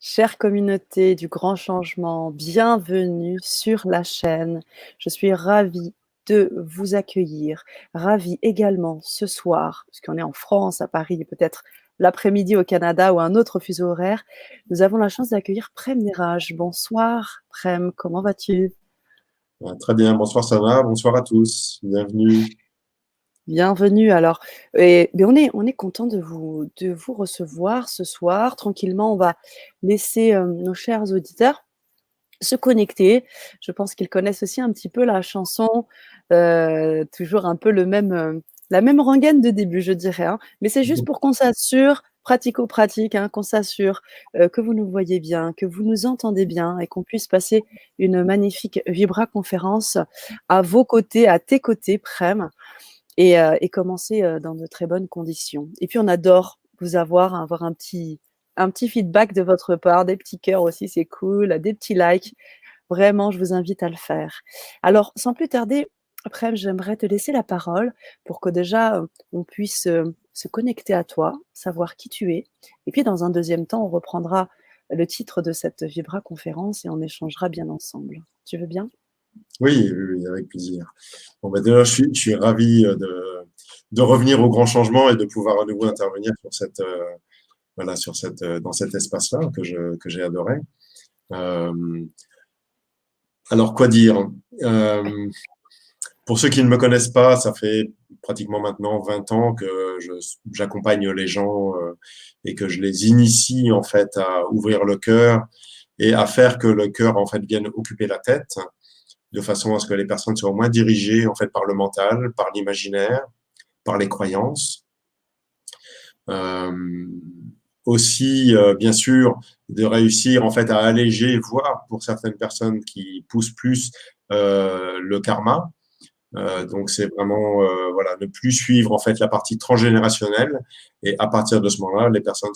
Chère communauté du grand changement, bienvenue sur la chaîne. Je suis ravie de vous accueillir, ravie également ce soir, puisqu'on est en France, à Paris, et peut-être l'après-midi au Canada ou un autre fuseau horaire, nous avons la chance d'accueillir Prem Niraj. Bonsoir Prem, comment vas-tu? Très bien, bonsoir Sana, bonsoir à tous, bienvenue. Bienvenue alors. On est content de vous recevoir ce soir. Tranquillement, on va laisser nos chers auditeurs se connecter. Je pense qu'ils connaissent aussi un petit peu la chanson, toujours un peu la même rengaine de début, je dirais, hein. Mais c'est juste pour qu'on s'assure, pratico-pratique, hein, qu'on s'assure que vous nous voyez bien, que vous nous entendez bien et qu'on puisse passer une magnifique Vibra-conférence à vos côtés, à tes côtés, Prem, et commencer dans de très bonnes conditions. Et puis, on adore vous avoir un petit feedback de votre part, des petits cœurs aussi, c'est cool, des petits likes. Vraiment, je vous invite à le faire. Alors, sans plus tarder, après, j'aimerais te laisser la parole pour que déjà, on puisse se connecter à toi, savoir qui tu es. Et puis, dans un deuxième temps, on reprendra le titre de cette Vibra conférence et on échangera bien ensemble. Tu veux bien? Oui, oui, oui, avec plaisir. Bon, bah, déjà, je suis ravi de revenir au grand changement et de pouvoir à nouveau intervenir sur voilà, dans cet espace-là que j'ai adoré. Euh, alors, quoi dire? Euh, pour ceux qui ne me connaissent pas, ça fait pratiquement maintenant 20 ans que j'accompagne les gens et que je les initie en fait à ouvrir le cœur et à faire que le cœur en fait vienne occuper la tête, de façon à ce que les personnes soient moins dirigées en fait par le mental, par l'imaginaire, par les croyances. Euh, Aussi, bien sûr, de réussir en fait à alléger, voire pour certaines personnes qui poussent plus le karma. Donc c'est vraiment voilà, ne plus suivre en fait la partie transgénérationnelle, et à partir de ce moment-là, les personnes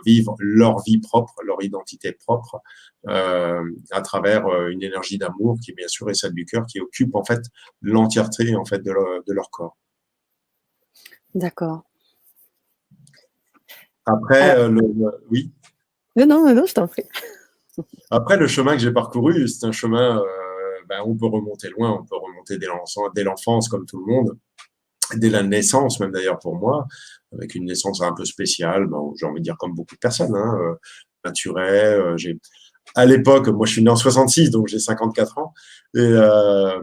vivent leur vie propre, leur identité propre, à travers une énergie d'amour qui bien sûr est celle du cœur, qui occupe en fait l'entièreté en fait de leur corps. D'accord. Après Alors, oui, non, non, non, non, je t'en prie. après le chemin que j'ai parcouru, c'est un chemin on peut remonter loin, on peut remonter dès l'enfance comme tout le monde, dès la naissance, même d'ailleurs pour moi, avec une naissance un peu spéciale, bon, j'ai envie de dire comme beaucoup de personnes, hein, naturelle. À l'époque, moi je suis né en 66, donc j'ai 54 ans, et à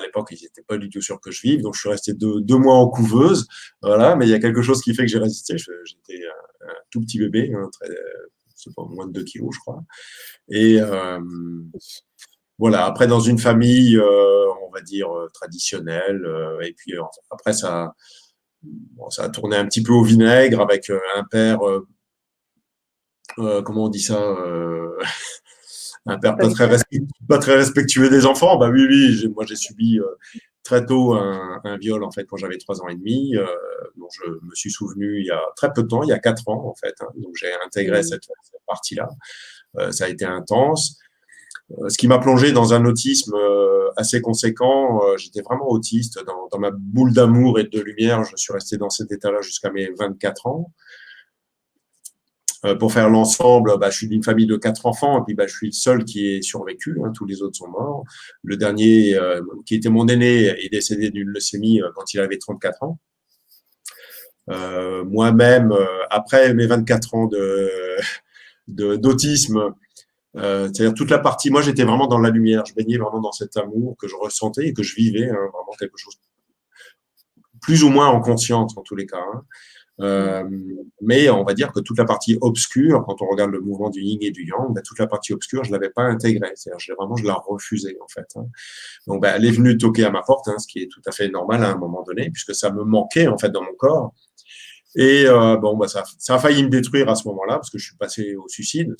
l'époque ils n'étaient pas du tout sûrs que je vive, donc je suis resté deux mois en couveuse, voilà, mais il y a quelque chose qui fait que j'ai résisté. J'étais un tout petit bébé, hein, c'est pas moins de 2 kilos, je crois. Et voilà, après dans une famille, on va dire traditionnelle, et puis après ça a tourné un petit peu au vinaigre avec un père, comment on dit ça, un père pas très respectueux des enfants. Bah oui, oui, moi j'ai subi très tôt un viol en fait quand j'avais 3 ans et demi, dont je me suis souvenu il y a très peu de temps, il y a 4 ans en fait, hein. Donc j'ai intégré Mmh. cette partie-là. Ça a été intense. Ce qui m'a plongé dans un autisme assez conséquent. J'étais vraiment autiste dans ma boule d'amour et de lumière. Je suis resté dans cet état-là jusqu'à mes 24 ans. Pour faire l'ensemble, je suis d'une famille de 4 enfants, et puis je suis le seul qui ait survécu, hein, tous les autres sont morts. Le dernier, qui était mon aîné, est décédé d'une leucémie quand il avait 34 ans. Moi-même, après mes 24 ans d'autisme, c'est-à-dire toute la partie, moi j'étais vraiment dans la lumière, je baignais vraiment dans cet amour que je ressentais et que je vivais, hein, vraiment quelque chose plus ou moins en conscience en tous les cas, hein. Mmh. Euh, mais on va dire que toute la partie obscure, quand on regarde le mouvement du yin et du yang, toute la partie obscure, je l'avais pas intégrée. C'est-à-dire, je la refusais en fait, hein. Donc, elle est venue toquer à ma porte, hein, ce qui est tout à fait normal à un moment donné, puisque ça me manquait en fait dans mon corps. Et ça a failli me détruire à ce moment-là, parce que je suis passé au suicide.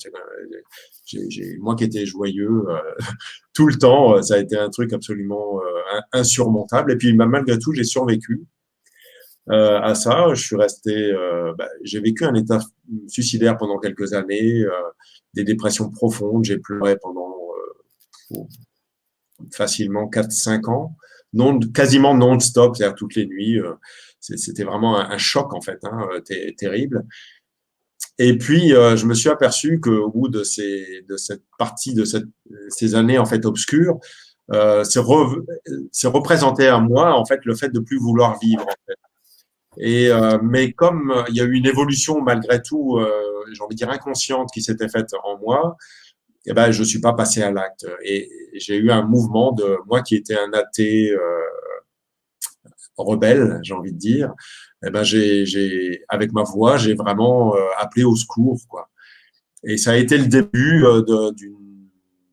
Moi qui étais joyeux tout le temps, ça a été un truc absolument insurmontable. Et puis, malgré tout, j'ai survécu à ça. Je suis resté, j'ai vécu un état suicidaire pendant quelques années, des dépressions profondes. J'ai pleuré pendant facilement 4 5 ans, quasiment non-stop, c'est-à-dire toutes les nuits. C'était vraiment un choc en fait, hein, terrible. Et puis, je me suis aperçu qu'au bout de cette partie, ces années en fait obscures, c'est représenté à moi en fait le fait de plus vouloir vivre. En fait. Et mais comme il y a eu une évolution malgré tout, j'ai envie de dire inconsciente qui s'était faite en moi, eh ben je suis pas passé à l'acte. Et j'ai eu un mouvement de moi qui était un athée rebelle, j'ai envie de dire. Eh ben avec ma voix, j'ai vraiment appelé au secours, quoi. Et ça a été le début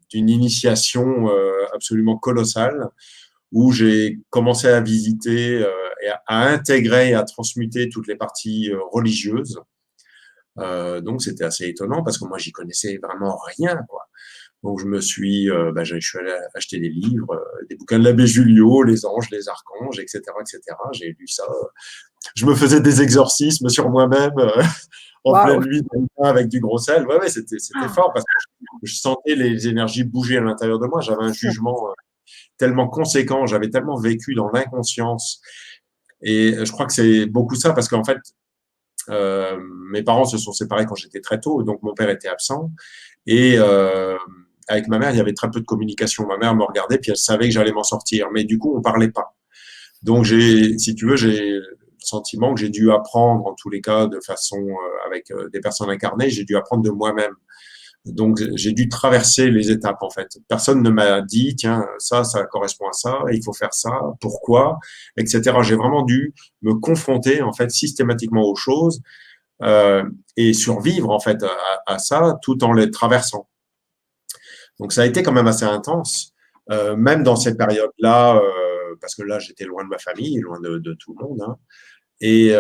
d'une initiation absolument colossale où j'ai commencé à visiter et à intégrer et à transmuter toutes les parties religieuses. Donc c'était assez étonnant parce que moi j'y connaissais vraiment rien, quoi. Donc je suis allé acheter des livres, des bouquins de l'abbé Julio, les anges, les archanges, etc., etc. J'ai lu ça. Je me faisais des exorcismes sur moi-même en pleine Waouh! nuit avec du gros sel. Ouais, ouais, c'était Ah, fort parce que je sentais les énergies bouger à l'intérieur de moi. J'avais un sûr. jugement tellement conséquent, j'avais tellement vécu dans l'inconscience. Et je crois que c'est beaucoup ça parce qu'en fait, mes parents se sont séparés quand j'étais très tôt, donc mon père était absent. Et avec ma mère, il y avait très peu de communication. Ma mère me regardait, puis elle savait que j'allais m'en sortir. Mais du coup, on parlait pas. Donc, si tu veux, j'ai le sentiment que j'ai dû apprendre, en tous les cas, de façon avec des personnes incarnées, j'ai dû apprendre de moi-même. Donc, j'ai dû traverser les étapes, en fait. Personne ne m'a dit, tiens, ça correspond à ça, il faut faire ça, pourquoi, etc. J'ai vraiment dû me confronter, en fait, systématiquement aux choses et survivre, en fait, à ça, tout en les traversant. Donc, ça a été quand même assez intense, même dans ces périodes-là, parce que là, j'étais loin de ma famille, loin de tout le monde. Hein. Et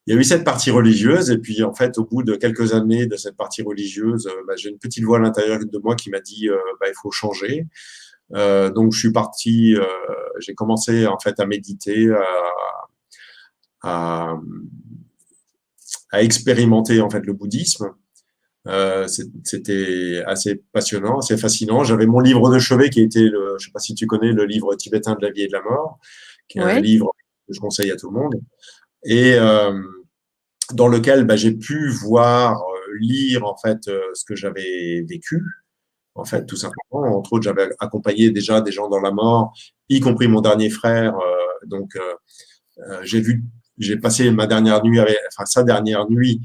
il y a eu cette partie religieuse, et puis en fait, au bout de quelques années de cette partie religieuse, j'ai une petite voix à l'intérieur de moi qui m'a dit il faut changer. Donc je suis parti, j'ai commencé en fait à méditer, à, à expérimenter en fait le bouddhisme. C'était assez passionnant, assez fascinant. J'avais mon livre de chevet qui était, je sais pas si tu connais, le livre tibétain de la vie et de la mort, qui est un Oui. livre que je conseille à tout le monde. Et dans lequel j'ai pu voir, lire en fait ce que j'avais vécu, en fait, tout simplement. Entre autres, j'avais accompagné déjà des gens dans la mort, y compris mon dernier frère. Donc, j'ai passé ma dernière nuit, enfin sa dernière nuit,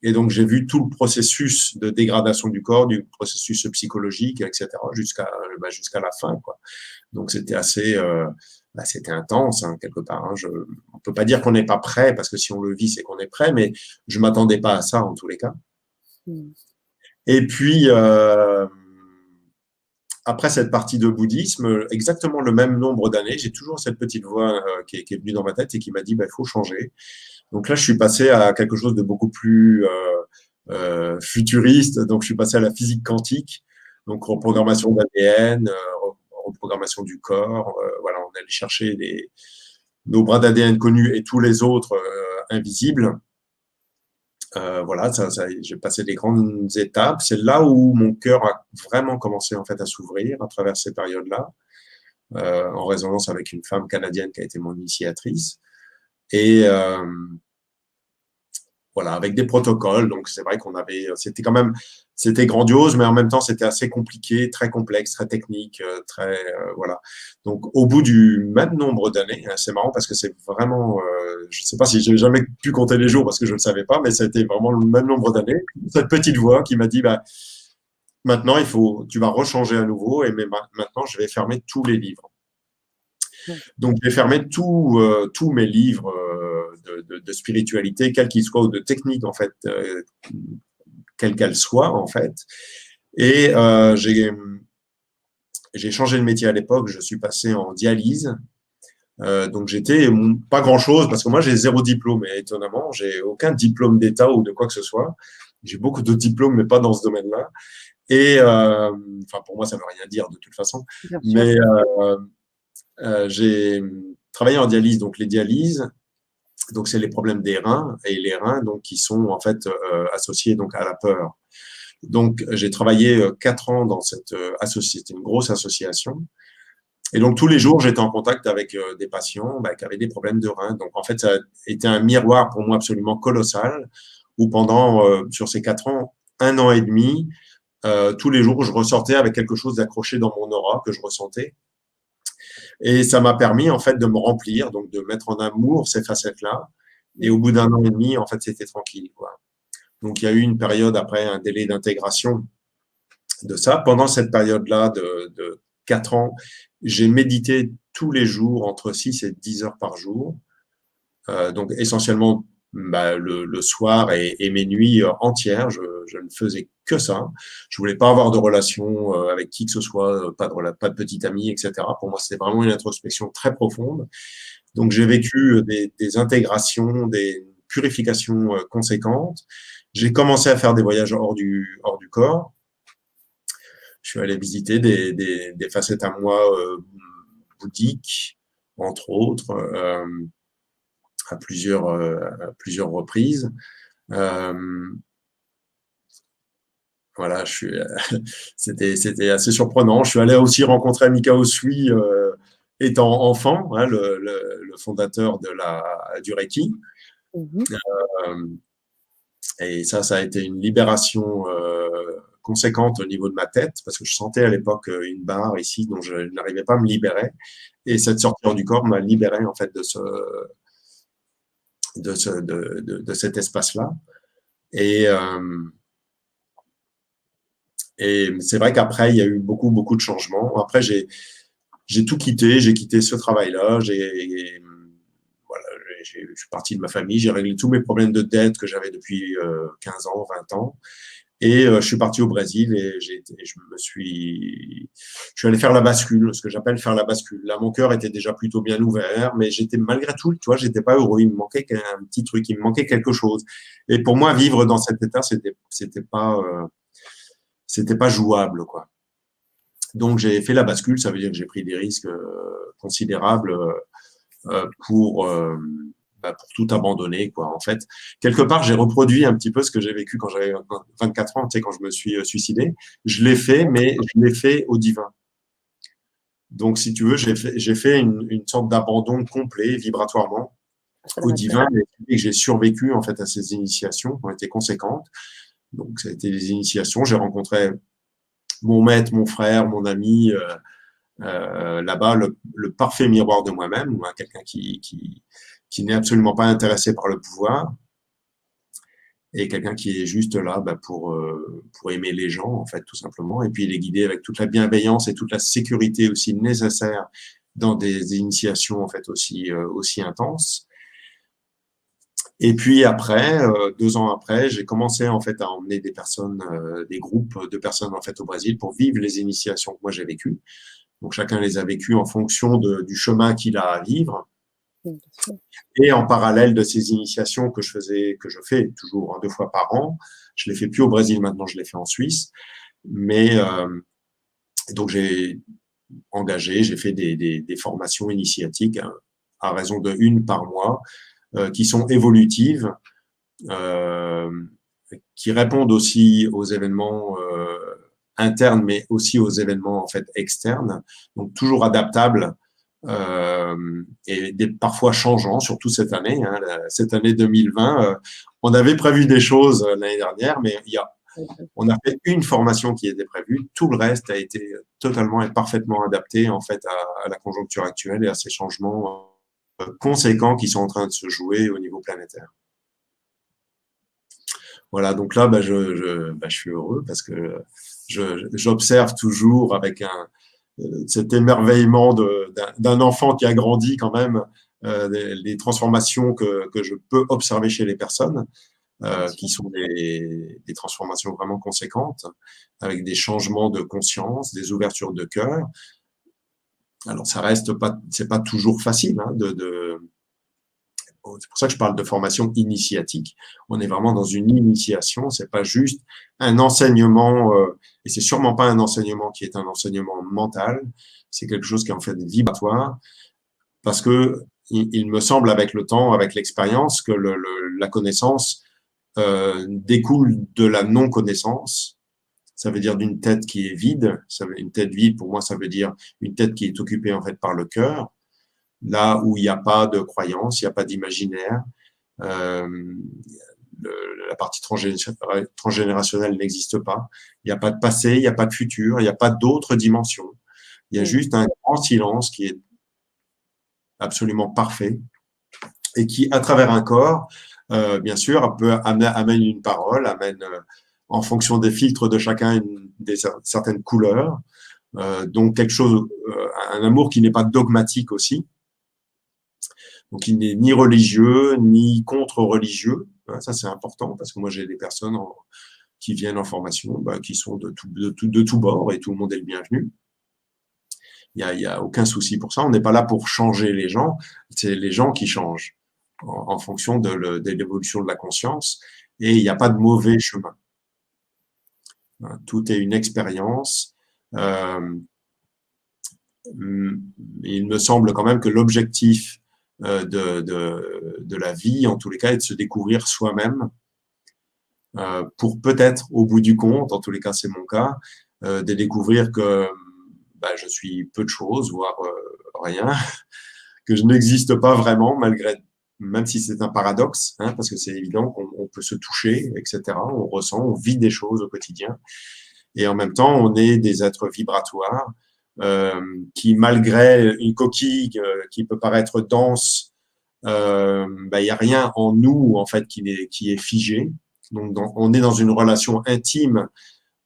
et donc j'ai vu tout le processus de dégradation du corps, du processus psychologique, etc., jusqu'à la fin, quoi. Donc c'était assez, c'était intense hein, quelque part. Hein. On peut pas dire qu'on n'est pas prêt parce que si on le vit, c'est qu'on est prêt, mais je m'attendais pas à ça en tous les cas. Mmh. Et puis après cette partie de bouddhisme, exactement le même nombre d'années, j'ai toujours cette petite voix qui est venue dans ma tête et qui m'a dit il faut changer. Donc là, je suis passé à quelque chose de beaucoup plus futuriste. Donc je suis passé à la physique quantique, donc reprogrammation d'ADN, reprogrammation du corps. Voilà, on allait chercher nos brins d'ADN connus et tous les autres invisibles. Voilà, j'ai passé des grandes étapes. C'est là où mon cœur a vraiment commencé en fait à s'ouvrir à travers ces périodes-là, en résonance avec une femme canadienne qui a été mon initiatrice. Et voilà, avec des protocoles. Donc c'est vrai c'était grandiose, mais en même temps c'était assez compliqué, très complexe, très technique, voilà. Donc au bout du même nombre d'années, hein, c'est marrant parce que c'est vraiment, je sais pas si j'ai jamais pu compter les jours parce que je ne le savais pas, mais c'était vraiment le même nombre d'années. Cette petite voix qui m'a dit, maintenant tu vas rechanger à nouveau, et maintenant je vais fermer tous les livres. Donc, j'ai fermé tous mes livres de spiritualité, quels qu'ils soient, ou de technique, en fait, quelle qu'elle soit, en fait. Et j'ai changé de métier à l'époque, je suis passé en dialyse. Donc, j'étais pas grand-chose, parce que moi, j'ai 0 diplôme, et étonnamment, j'ai aucun diplôme d'État ou de quoi que ce soit. J'ai beaucoup de diplômes, mais pas dans ce domaine-là. Et, enfin, pour moi, ça veut rien dire de toute façon. Bien sûr. Mais j'ai travaillé en dialyse, donc les dialyses, donc c'est les problèmes des reins, et les reins donc qui sont en fait associés donc à la peur. Donc j'ai travaillé 4 ans dans cette c'était une grosse association, et donc tous les jours j'étais en contact avec des patients qui avaient des problèmes de reins. Donc en fait ça a été un miroir pour moi absolument colossal, où pendant, sur ces 4 ans, 1 an et demi, tous les jours, je ressortais avec quelque chose d'accroché dans mon aura que je ressentais. Et ça m'a permis, en fait, de me remplir, donc de mettre en amour ces facettes-là. Et au bout d'1 an et demi, en fait, c'était tranquille, quoi. Donc, il y a eu une période après, un délai d'intégration de ça. Pendant cette période-là de 4 ans, j'ai médité tous les jours, entre 6 et 10 heures par jour. Donc, essentiellement, le soir et mes nuits entières, je ne faisais que ça. Je voulais pas avoir de relation avec qui que ce soit, pas de petite amie, etc. Pour moi, c'était vraiment une introspection très profonde. Donc, j'ai vécu des intégrations, des purifications conséquentes. J'ai commencé à faire des voyages hors du corps. Je suis allé visiter des facettes à moi bouddhiques, entre autres, à plusieurs reprises. Voilà, c'était assez surprenant. Je suis allé aussi rencontrer Mikao Sui étant enfant, hein, le fondateur du Reiki. Mmh. Euh, et ça a été une libération conséquente au niveau de ma tête, parce que je sentais à l'époque une barre ici dont je n'arrivais pas à me libérer. Et cette sortie hors du corps m'a libéré en fait de cet espace-là. Et, euh, et c'est vrai qu'après, il y a eu beaucoup de changements. Après, j'ai tout quitté. J'ai quitté ce travail-là. Voilà, je suis parti de ma famille. J'ai réglé tous mes problèmes de dette que j'avais depuis 15 ans, 20 ans. Et je suis parti au Brésil et je suis allé faire la bascule, ce que j'appelle faire la bascule. Là, mon cœur était déjà plutôt bien ouvert, mais j'étais malgré tout, tu vois, j'étais pas heureux. Il me manquait un petit truc, il me manquait quelque chose. Et pour moi, vivre dans cet état, c'était pas jouable, quoi. Donc j'ai fait la bascule, ça veut dire que j'ai pris des risques considérables pour tout abandonner, quoi. En fait, quelque part, j'ai reproduit un petit peu ce que j'ai vécu quand j'avais 24 ans, tu sais, quand je me suis suicidé. Je l'ai fait, mais je l'ai fait au divin. Donc, si tu veux, j'ai fait une sorte d'abandon complet, vibratoirement, au divin, et j'ai survécu, en fait, à ces initiations qui ont été conséquentes. Donc, ça a été des initiations. J'ai rencontré mon maître, mon frère, mon ami, là-bas, le parfait miroir de moi-même, quelqu'un qui n'est absolument pas intéressé par le pouvoir, et quelqu'un qui est juste là pour aimer les gens, en fait, tout simplement, et puis les guider avec toute la bienveillance et toute la sécurité aussi nécessaire dans des initiations, en fait, aussi intenses. Et puis après, 2 ans après, j'ai commencé en fait à emmener des personnes, des groupes de personnes en fait au Brésil pour vivre les initiations que moi j'ai vécues. Donc chacun les a vécues en fonction du chemin qu'il a à vivre. Et en parallèle de ces initiations que je fais toujours 2 fois par an, je les fais plus au Brésil maintenant, je les fais en Suisse. Mais donc j'ai fait des formations initiatiques à raison de 1 par mois, qui sont évolutives, euh, qui répondent aussi aux événements internes, mais aussi aux événements en fait externes, donc toujours adaptables et parfois changeants, surtout cette année. Hein, cette année 2020, on avait prévu des choses l'année dernière, mais on a fait une formation qui était prévue. Tout le reste a été totalement et parfaitement adapté en fait à la conjoncture actuelle et à ces changements conséquents qui sont en train de se jouer au niveau planétaire. Voilà, donc là, je suis heureux parce que j'observe toujours avec cet émerveillement d'un enfant qui a grandi quand même, les transformations que je peux observer chez les personnes, qui sont des transformations vraiment conséquentes, avec des changements de conscience, des ouvertures de cœur. Alors, c'est pas toujours facile, hein, c'est pour ça que je parle de formation initiatique. On est vraiment dans une initiation, c'est pas juste un enseignement, et c'est sûrement pas un enseignement qui est un enseignement mental, c'est quelque chose qui est en fait vibratoire, parce que il me semble avec le temps, avec l'expérience, que la connaissance découle de la non-connaissance. Ça veut dire d'une tête qui est vide. Une tête vide, pour moi, ça veut dire une tête qui est occupée en fait par le cœur, là où il n'y a pas de croyance, il n'y a pas d'imaginaire. la partie transgénérationnelle n'existe pas. Il n'y a pas de passé, il n'y a pas de futur, il n'y a pas d'autres dimensions. Il y a juste un grand silence qui est absolument parfait et qui, à travers un corps, bien sûr, amène une parole, amène, en fonction des filtres de chacun, certaines couleurs. Donc quelque chose, un amour qui n'est pas dogmatique aussi. Donc il n'est ni religieux, ni contre-religieux. Ça, c'est important parce que moi, j'ai des personnes qui viennent en formation, qui sont de tout bord et tout le monde est le bienvenu. Il y a aucun souci pour ça. On n'est pas là pour changer les gens. C'est les gens qui changent en fonction de l'évolution de la conscience. Et il n'y a pas de mauvais chemin. Tout est une expérience. Il me semble quand même que l'objectif de la vie, en tous les cas, est de se découvrir soi-même pour peut-être, au bout du compte, en tous les cas c'est mon cas, de découvrir que je suis peu de choses, voire rien, que je n'existe pas vraiment, même si c'est un paradoxe, parce que c'est évident qu'on peut se toucher, etc. On ressent, on vit des choses au quotidien. Et en même temps, on est des êtres vibratoires qui, malgré une coquille qui peut paraître dense, il y a rien en nous en fait qui est figé. Donc, on est dans une relation intime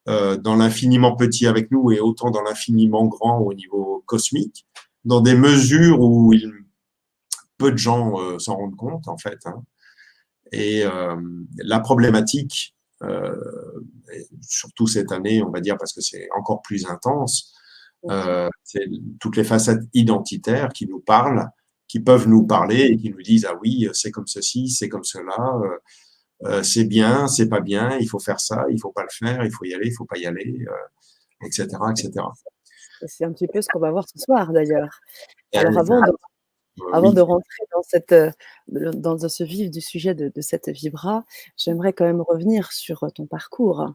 dans l'infiniment petit avec nous et autant dans l'infiniment grand au niveau cosmique, dans des mesures où peu de gens s'en rendent compte en fait. Et la problématique, surtout cette année, on va dire, parce que c'est encore plus intense, c'est toutes les facettes identitaires qui nous parlent, qui peuvent nous parler et qui nous disent ah oui, c'est comme ceci, c'est comme cela, c'est bien, c'est pas bien, il faut faire ça, il faut pas le faire, il faut y aller, il faut pas y aller, etc., etc. C'est un petit peu ce qu'on va voir ce soir d'ailleurs. Alors Oui. avant de rentrer dans ce vif du sujet de cette vibra, j'aimerais quand même revenir sur ton parcours.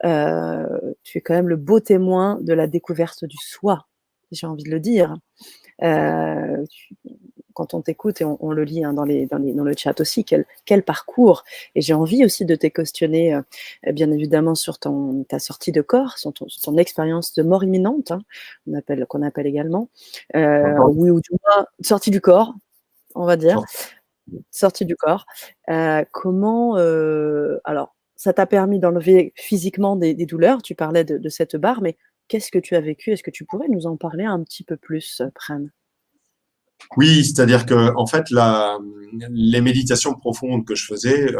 Tu es quand même le beau témoin de la découverte du soi, j'ai envie de le dire. Quand on t'écoute et on le lit dans le chat aussi, quel parcours. Et j'ai envie aussi de te questionner, bien évidemment, sur ta sortie de corps, sur ton expérience de mort imminente, qu'on appelle également, oui, ou du moins sortie du corps, on va dire, sortie du corps. Comment, alors, ça t'a permis d'enlever physiquement des douleurs, tu parlais de cette barre, mais qu'est-ce que tu as vécu? Est-ce que tu pourrais nous en parler un petit peu plus, Prem? Oui, c'est-à-dire que en fait, les méditations profondes que je faisais,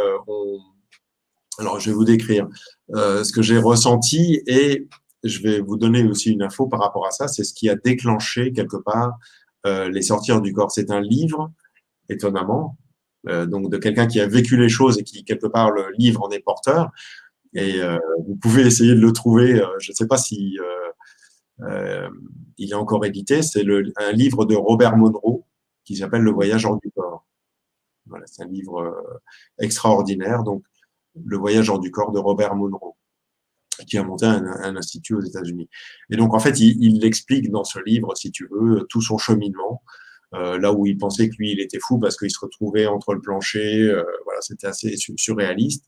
alors je vais vous décrire ce que j'ai ressenti et je vais vous donner aussi une info par rapport à ça. C'est ce qui a déclenché quelque part les sortir du corps. C'est un livre, étonnamment, donc de quelqu'un qui a vécu les choses et qui quelque part le livre en est porteur. Et vous pouvez essayer de le trouver. Je ne sais pas si il est encore édité. C'est un livre de Robert Monroe qui s'appelle Le voyage hors du corps. Voilà, c'est un livre extraordinaire. Donc, Le voyage hors du corps de Robert Monroe, qui a monté un institut aux États-Unis. Et donc, en fait, il explique dans ce livre, si tu veux, tout son cheminement. Là où il pensait que lui, il était fou parce qu'il se retrouvait entre le plancher. Voilà, c'était assez surréaliste.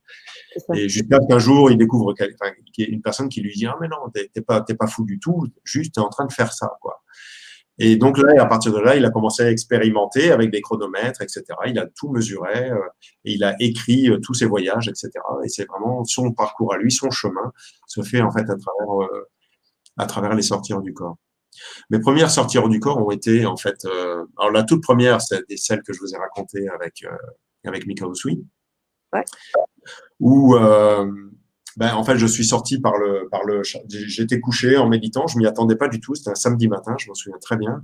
Et jusqu'à qu'un jour, il découvre une personne qui lui dit « Ah, mais non, t'es pas fou du tout, juste t'es en train de faire ça, quoi. » Et donc là, à partir de là, il a commencé à expérimenter avec des chronomètres, etc. Il a tout mesuré et il a écrit tous ses voyages, etc. Et c'est vraiment son parcours à lui, son chemin se fait en fait à travers les sorties hors du corps. Mes premières sorties hors du corps ont été en fait, alors la toute première, c'est celle que je vous ai racontée avec Mika Usui, ouais. Où en fait je suis sorti j'étais couché en méditant, je m'y attendais pas du tout, c'était un samedi matin, je m'en souviens très bien,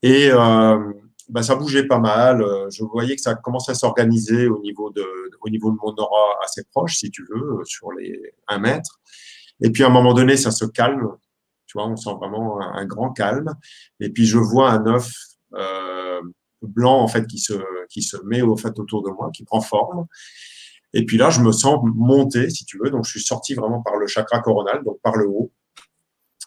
et ça bougeait pas mal, je voyais que ça commençait à s'organiser au niveau de mon aura assez proche, si tu veux, sur les 1 mètre, et puis à un moment donné ça se calme, tu vois, on sent vraiment un grand calme, et puis je vois un œuf blanc en fait qui se met au fait autour de moi, qui prend forme. Et puis là, je me sens monter, si tu veux. Donc, je suis sorti vraiment par le chakra coronal, donc par le haut.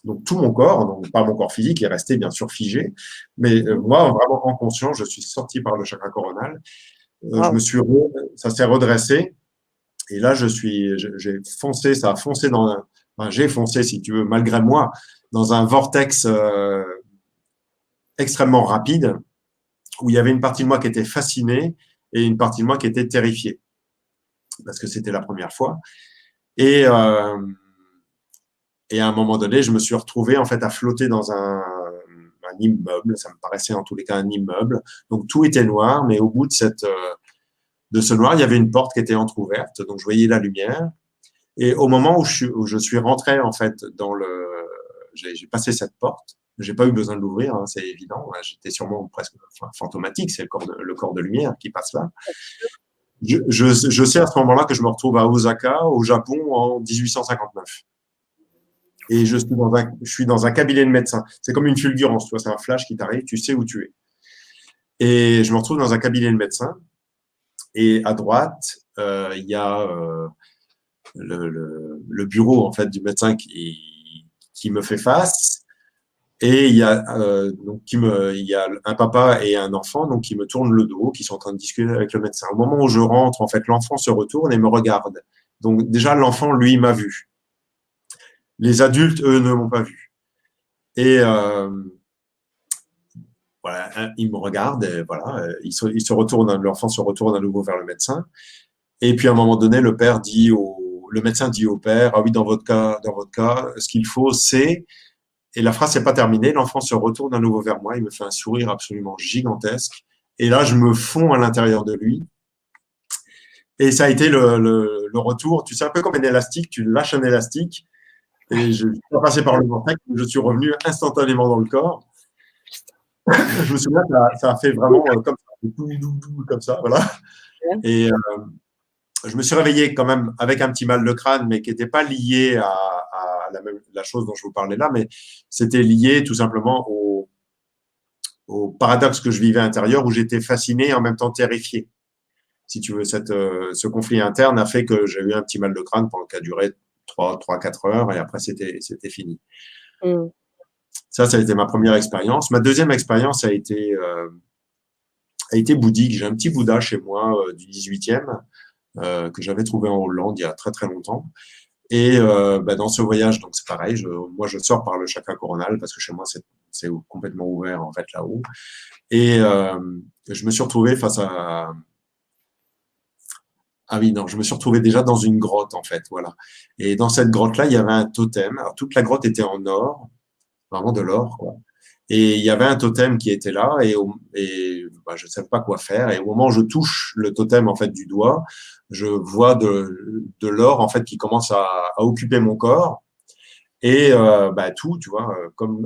Donc, tout mon corps, donc pas mon corps physique, est resté bien sûr figé. Mais moi, vraiment en conscience, je suis sorti par le chakra coronal. Ça s'est redressé. Et là, j'ai foncé, ça a foncé enfin, j'ai foncé, si tu veux, malgré moi, dans un vortex extrêmement rapide où il y avait une partie de moi qui était fascinée et une partie de moi qui était terrifiée parce que c'était la première fois. Et, euh, et à un moment donné, je me suis retrouvé en fait à flotter dans un immeuble. Ça me paraissait en tous les cas un immeuble. Donc tout était noir, mais au bout de ce noir, il y avait une porte qui était entrouverte. Donc je voyais la lumière. Et au moment où je suis rentré en fait j'ai passé cette porte. J'ai pas eu besoin de l'ouvrir, hein, c'est évident. J'étais sûrement presque fantomatique. C'est le corps de lumière qui passe là. Je sais à ce moment-là que je me retrouve à Osaka, au Japon, en 1859. Et je suis dans un cabinet de médecin. C'est comme une fulgurance, tu vois, c'est un flash qui t'arrive, tu sais où tu es. Et je me retrouve dans un cabinet de médecin. Et à droite, il y a le bureau en fait du médecin qui me fait face. Et il y a il y a un papa et un enfant donc qui me tournent le dos, qui sont en train de discuter avec le médecin. Au moment où je rentre, en fait, l'enfant se retourne et me regarde. Donc déjà l'enfant lui m'a vu. Les adultes eux ne m'ont pas vu. Et voilà, il me regarde, et voilà, il se retourne, l'enfant se retourne à nouveau vers le médecin. Et puis à un moment donné, le médecin dit au père, ah oui, dans votre cas, ce qu'il faut, c'est, et la phrase n'est pas terminée, l'enfant se retourne à nouveau vers moi, il me fait un sourire absolument gigantesque. Et là, je me fonds à l'intérieur de lui. Et ça a été le retour, tu sais, un peu comme un élastique, tu lâches un élastique, et je suis pas passé par le vortex, je suis revenu instantanément dans le corps. Je me souviens que ça a fait vraiment comme ça, comme ça, voilà. Et je me suis réveillé quand même avec un petit mal de crâne, mais qui n'était pas lié à la chose dont je vous parlais là, mais c'était lié tout simplement au paradoxe que je vivais intérieur, où j'étais fasciné et en même temps terrifié. Si tu veux, ce conflit interne a fait que j'ai eu un petit mal de crâne pendant qui a duré 4 heures, et après c'était fini. Mmh. Ça a été ma première expérience. Ma deuxième expérience a été bouddhique. J'ai un petit Bouddha chez moi du 18e que j'avais trouvé en Hollande il y a très très longtemps. Et dans ce voyage, donc c'est pareil, moi je sors par le chakra coronal parce que chez moi c'est complètement ouvert en fait là-haut. Et je me suis retrouvé face à ah oui non, je me suis retrouvé déjà dans une grotte en fait, voilà. Et dans cette grotte-là, il y avait un totem. Alors toute la grotte était en or, vraiment de l'or, quoi. Et il y avait un totem qui était là je ne savais pas quoi faire. Et au moment où je touche le totem en fait du doigt, je vois de l'or en fait qui commence à occuper mon corps et tout, tu vois,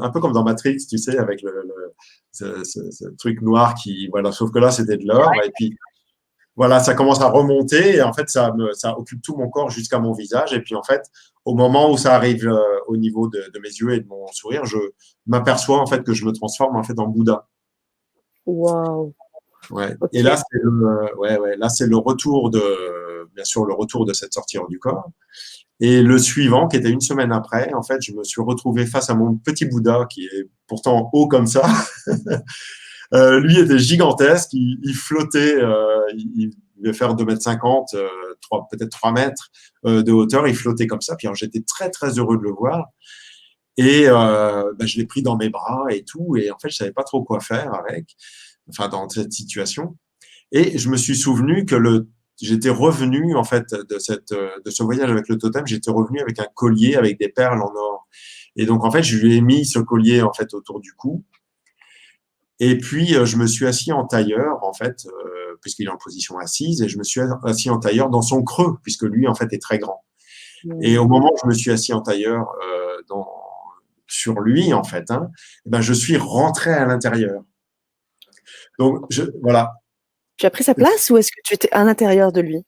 un peu comme dans Matrix, tu sais, avec ce truc noir qui, voilà, sauf que là c'était de l'or. Et puis voilà, ça commence à remonter et en fait, ça occupe tout mon corps jusqu'à mon visage. Et puis en fait, au moment où ça arrive au niveau de mes yeux et de mon sourire, je m'aperçois en fait que je me transforme en fait en Bouddha. Waouh! Ouais. Et OK. là, là, c'est le retour bien sûr, le retour de cette sortie hors du corps. Et le suivant, qui était une semaine après, en fait, je me suis retrouvé face à mon petit Bouddha qui est pourtant haut comme ça. Lui était gigantesque, il flottait, il devait faire 2,50 m, peut-être 3 mètres de hauteur, il flottait comme ça. Puis j'étais très très heureux de le voir. Et je l'ai pris dans mes bras et tout. Et en fait, je savais pas trop quoi faire avec, enfin dans cette situation. Et je me suis souvenu que j'étais revenu en fait de ce voyage avec le totem, j'étais revenu avec un collier avec des perles en or. Et donc en fait, je lui ai mis ce collier en fait autour du cou. Et puis, je me suis assis en tailleur, en fait, puisqu'il est en position assise, et je me suis assis en tailleur dans son creux, puisque lui, en fait, est très grand. Et Mmh. au moment où je me suis assis en tailleur sur lui, en fait, hein, je suis rentré à l'intérieur. Donc, voilà, Tu as pris sa place ou est-ce que tu étais à l'intérieur de lui?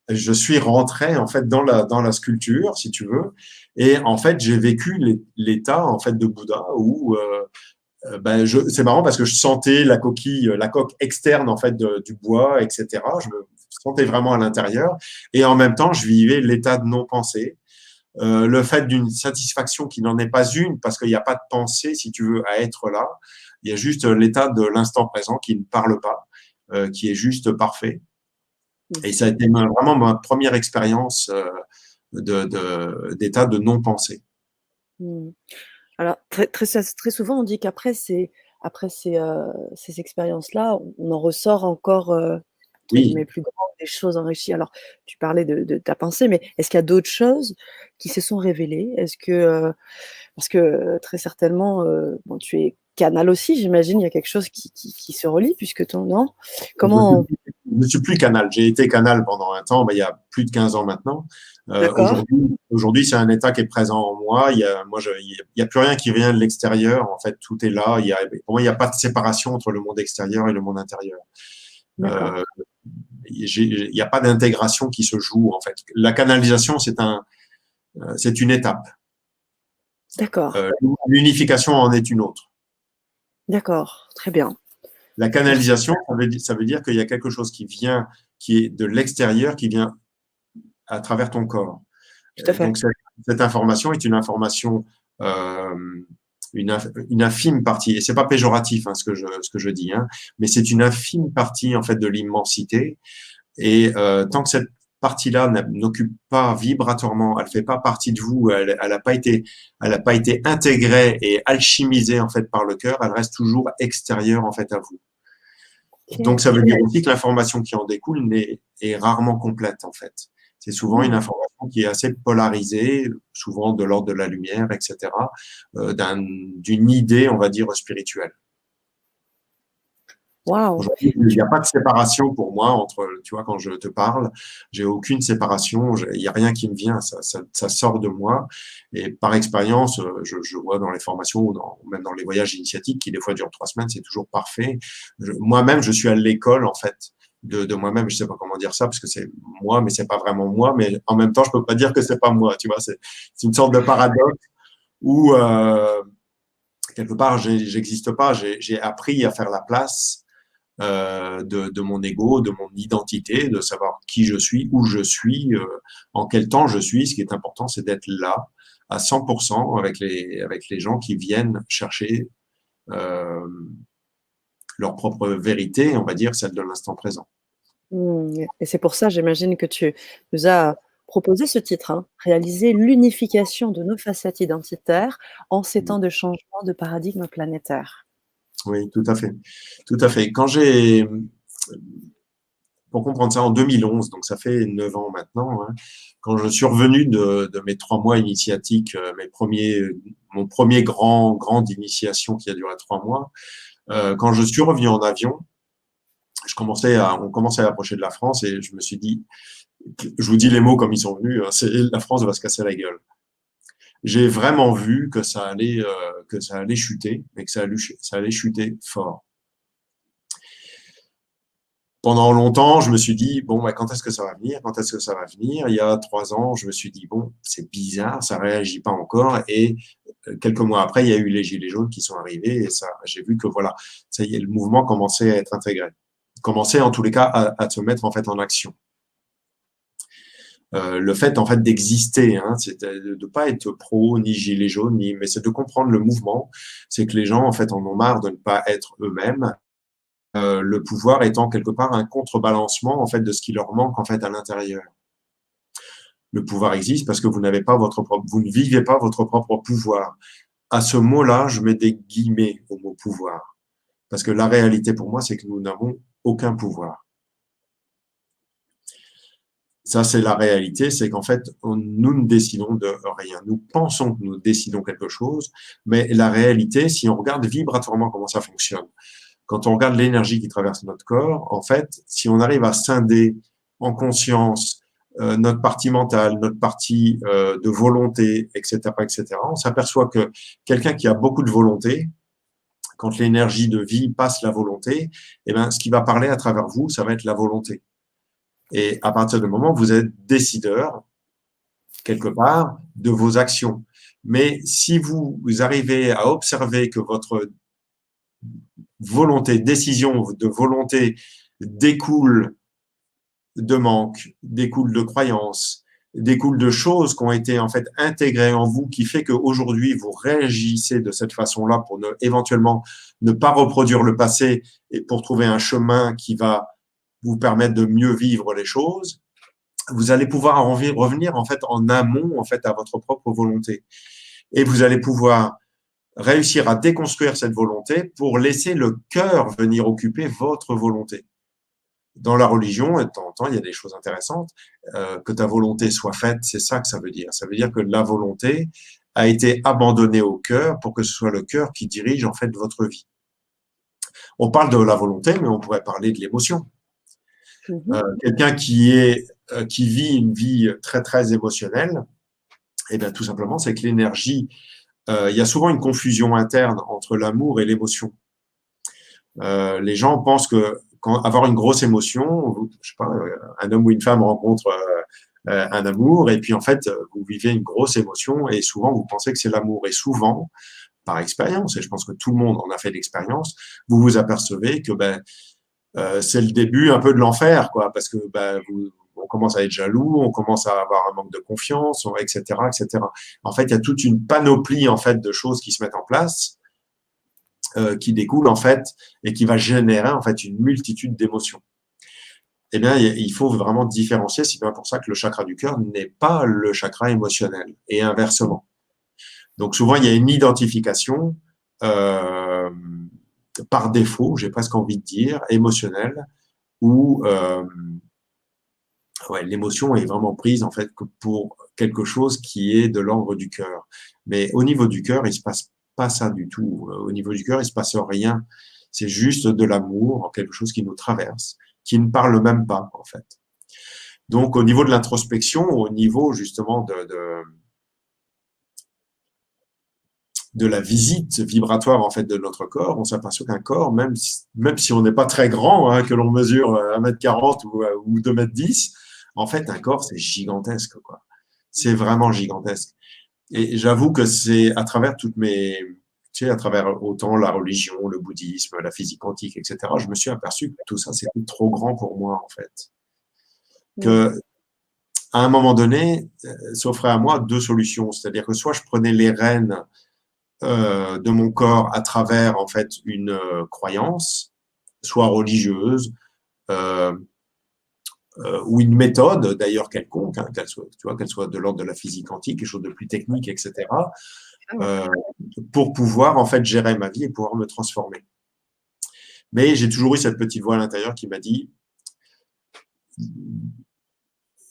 je suis rentré, en fait, dans la sculpture, si tu veux, et en fait, j'ai vécu l'état, en fait, de Bouddha où c'est marrant parce que je sentais la coquille, la coque externe en fait du bois, etc. Je me sentais vraiment à l'intérieur et en même temps, je vivais l'état de non-pensée, le fait d'une satisfaction qui n'en est pas une parce qu'il n'y a pas de pensée, si tu veux, à être là. Il y a juste l'état de l'instant présent qui ne parle pas, qui est juste parfait. Et ça a été vraiment ma première expérience d'état de non-pensée. Mmh. Alors très souvent, on dit qu'après après ces expériences-là, on en ressort encore, entre Oui, guillemets «plus grand», des choses enrichies. Alors tu parlais de ta pensée, mais est-ce qu'il y a d'autres choses qui se sont révélées? Est-ce que, parce que, très certainement, bon, tu es canal aussi, j'imagine, il y a quelque chose qui se relie puisque ton non? Comment je ne suis plus canal. J'ai été canal pendant un temps, il y a plus de 15 ans maintenant. d'accord, Aujourd'hui, c'est un état qui est présent en moi. Il y a plus rien qui vient de l'extérieur. En fait, tout est là. Pour moi, il n'y a pas de séparation entre le monde extérieur et le monde intérieur. d'accord, Euh, il n'y a pas d'intégration qui se joue, en fait. La canalisation, c'est une étape. d'accord, L'unification en est une autre. d'accord, très bien. La Merci. canalisation, ça veut dire qu'il y a quelque chose qui vient, qui est de l'extérieur, qui vient à travers ton corps. Tout à fait. Donc, cette information est une information, euh, une infime partie, et c'est pas péjoratif hein, ce que je dis, hein, mais c'est une infime partie en fait de l'immensité. Et tant que cette partie-là n'occupe pas vibratoirement, elle fait pas partie de vous, elle a pas été intégrée et alchimisée en fait par le cœur, elle reste toujours extérieure en fait à vous. Donc, OK. ça veut dire aussi que l'information qui en découle est rarement complète, en fait. C'est souvent une Mmh. information qui est assez polarisée, souvent de l'ordre de la lumière, etc., d'une idée, on va dire, spirituelle. Waouh! Aujourd'hui, il Tu n'y a pas de séparation pour moi entre, tu vois, quand je te parle, j'ai aucune séparation, il n'y a rien qui me vient, ça sort de moi. Et par expérience, je vois dans les formations ou même dans les voyages initiatiques qui des fois durent 3 semaines, c'est toujours parfait. Moi-même, je suis à l'école, en fait, de moi-même. Je sais pas comment dire ça parce que c'est moi, mais c'est pas vraiment moi. Mais en même temps, je peux pas dire que c'est pas moi. Tu vois, c'est une sorte de paradoxe où quelque part, j'existe pas. J'ai appris à faire la place de mon ego, de mon identité, de savoir qui je suis, où je suis, en quel temps je suis. Ce qui est important, c'est d'être là à 100% avec les gens qui viennent chercher euh, leur propre vérité, on va dire celle de l'instant présent. mmh, et c'est pour ça, j'imagine, que tu nous as proposé ce titre, hein, «Réaliser l'unification de nos facettes identitaires en ces temps de changement de paradigme planétaire». Oui, tout à fait. Tout à fait. Pour comprendre ça, en 2011, donc ça fait 9 ans maintenant, hein, quand je suis revenu de mes 3 mois initiatiques, mon premier grande initiation qui a duré 3 mois, quand je suis revenu en avion, on commençait à approcher de la France et je me suis dit, je vous dis les mots comme ils sont venus, hein, c'est la France va se casser la gueule. J'ai vraiment vu que ça allait chuter et que ça allait chuter fort. Pendant longtemps, je me suis dit, bon, bah, quand est-ce que ça va venir? Quand est-ce que ça va venir? Il y a 3 ans, je me suis dit, bon, c'est bizarre, ça réagit pas encore. Et quelques mois après, il y a eu les gilets jaunes qui sont arrivés et ça, j'ai vu que voilà, ça y est, le mouvement commençait à être intégré. Commençait en tous les cas à se mettre en fait en action. Le fait en fait d'exister, hein, c'est de pas être pro ni gilet jaune, mais c'est de comprendre le mouvement. C'est que les gens en fait en ont marre de ne pas être eux-mêmes. Le pouvoir étant quelque part un contrebalancement en fait de ce qui leur manque en fait à l'intérieur. Le pouvoir existe parce que vous ne vivez pas votre propre pouvoir. À ce mot-là, je mets des guillemets au mot pouvoir parce que la réalité pour moi, c'est que nous n'avons aucun pouvoir. Ça, c'est la réalité, c'est qu'en fait, nous ne décidons de rien. Nous pensons que nous décidons quelque chose, mais la réalité, si on regarde vibratoirement comment ça fonctionne, quand on regarde l'énergie qui traverse notre corps, en fait, si on arrive à scinder en conscience notre partie mentale, notre partie de volonté, etc., etc., on s'aperçoit que quelqu'un qui a beaucoup de volonté, quand l'énergie de vie passe la volonté, eh ben, ce qui va parler à travers vous, ça va être la volonté. Et à partir du moment où vous êtes décideur, quelque part, de vos actions. Mais si vous arrivez à observer que votre volonté, décision de volonté découle de manque, découle de croyances, découle de choses qui ont été en fait intégrées en vous, qui fait qu'aujourd'hui vous réagissez de cette façon-là éventuellement ne pas reproduire le passé et pour trouver un chemin qui va vous permettre de mieux vivre les choses. Vous allez pouvoir revenir en fait en amont en fait à votre propre volonté, et vous allez pouvoir réussir à déconstruire cette volonté pour laisser le cœur venir occuper votre volonté. Dans la religion, de temps en temps, il y a des choses intéressantes. Que ta volonté soit faite, c'est ça que ça veut dire. Ça veut dire que la volonté a été abandonnée au cœur pour que ce soit le cœur qui dirige en fait votre vie. On parle de la volonté, mais on pourrait parler de l'émotion. Quelqu'un qui vit une vie très très émotionnelle, eh bien tout simplement, c'est que l'énergie, il y a souvent une confusion interne entre l'amour et l'émotion. Les gens pensent que avoir une grosse émotion, je sais pas, un homme ou une femme rencontre un amour, et puis en fait, vous vivez une grosse émotion, et souvent vous pensez que c'est l'amour. Et souvent, par expérience, et je pense que tout le monde en a fait l'expérience, vous vous apercevez que c'est le début un peu de l'enfer, quoi, parce que on commence à être jaloux, on commence à avoir un manque de confiance, etc., etc. En fait, il y a toute une panoplie en fait de choses qui se mettent en place, qui découle en fait et qui va générer en fait une multitude d'émotions. Eh bien, il faut vraiment différencier. C'est bien pour ça que le chakra du cœur n'est pas le chakra émotionnel, et inversement. Donc souvent, il y a une identification par défaut, j'ai presque envie de dire, émotionnelle, où l'émotion est vraiment prise en fait que pour quelque chose qui est de l'ordre du cœur. Mais au niveau du cœur, il se passe pas ça du tout. Au niveau du cœur, il se passe rien. C'est juste de l'amour, quelque chose qui nous traverse, qui ne parle même pas en fait. Donc au niveau de l'introspection, au niveau justement de la visite vibratoire en fait de notre corps, on s'aperçoit qu'un corps, même si on n'est pas très grand, hein, que l'on mesure 1m40 ou 2m10, en fait un corps c'est gigantesque, quoi. C'est vraiment gigantesque. Et j'avoue que c'est à travers à travers autant la religion, le bouddhisme, la physique quantique, etc., je me suis aperçu que tout ça c'était trop grand pour moi en fait. Que à un moment donné, s'offrait à moi deux solutions, c'est-à-dire que soit je prenais les rênes de mon corps à travers en fait une croyance, soit religieuse ou une méthode d'ailleurs quelconque, hein, qu'elle soit de l'ordre de la physique quantique, quelque chose de plus technique, etc. Pour pouvoir en fait gérer ma vie et pouvoir me transformer. Mais j'ai toujours eu cette petite voix à l'intérieur qui m'a dit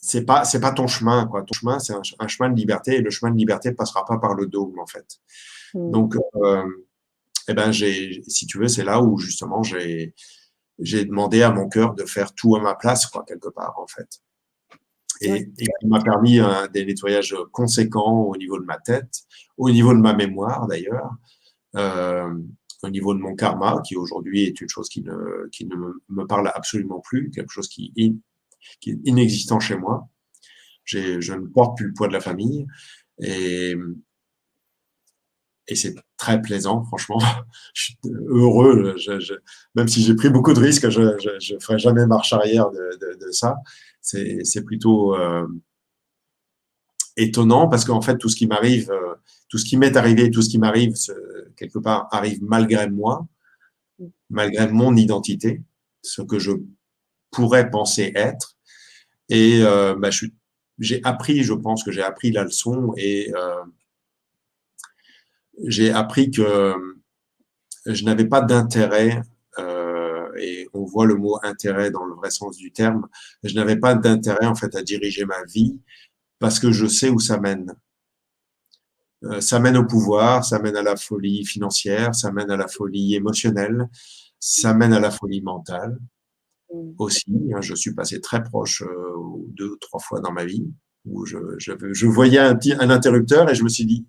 c'est pas ton chemin, quoi. Ton chemin c'est un chemin de liberté, et le chemin de liberté ne passera pas par le dogme en fait. Donc eh ben si tu veux, c'est là où justement j'ai demandé à mon cœur de faire tout à ma place, quoi, quelque part en fait. Et il m'a permis des nettoyages conséquents au niveau de ma tête, au niveau de ma mémoire d'ailleurs, au niveau de mon karma, qui aujourd'hui est une chose qui ne me parle absolument plus, quelque chose qui est inexistant chez moi. Je ne porte plus le poids de la famille, et c'est très plaisant, franchement. Je suis heureux. Même si j'ai pris beaucoup de risques, je ferai jamais marche arrière de ça. C'est plutôt étonnant, parce qu'en fait, tout ce qui m'arrive, tout ce qui m'est arrivé, tout ce qui m'arrive, quelque part, arrive malgré moi, malgré mon identité, ce que je pourrais penser être. Et j'ai appris, je pense que j'ai appris la leçon, et j'ai appris que je n'avais pas d'intérêt, et on voit le mot intérêt dans le vrai sens du terme, je n'avais pas d'intérêt en fait à diriger ma vie, parce que je sais où ça mène. Ça mène au pouvoir, ça mène à la folie financière, ça mène à la folie émotionnelle, ça mène à la folie mentale aussi. Je suis passé très proche 2 ou 3 fois dans ma vie, où je voyais un interrupteur, et je me suis dit,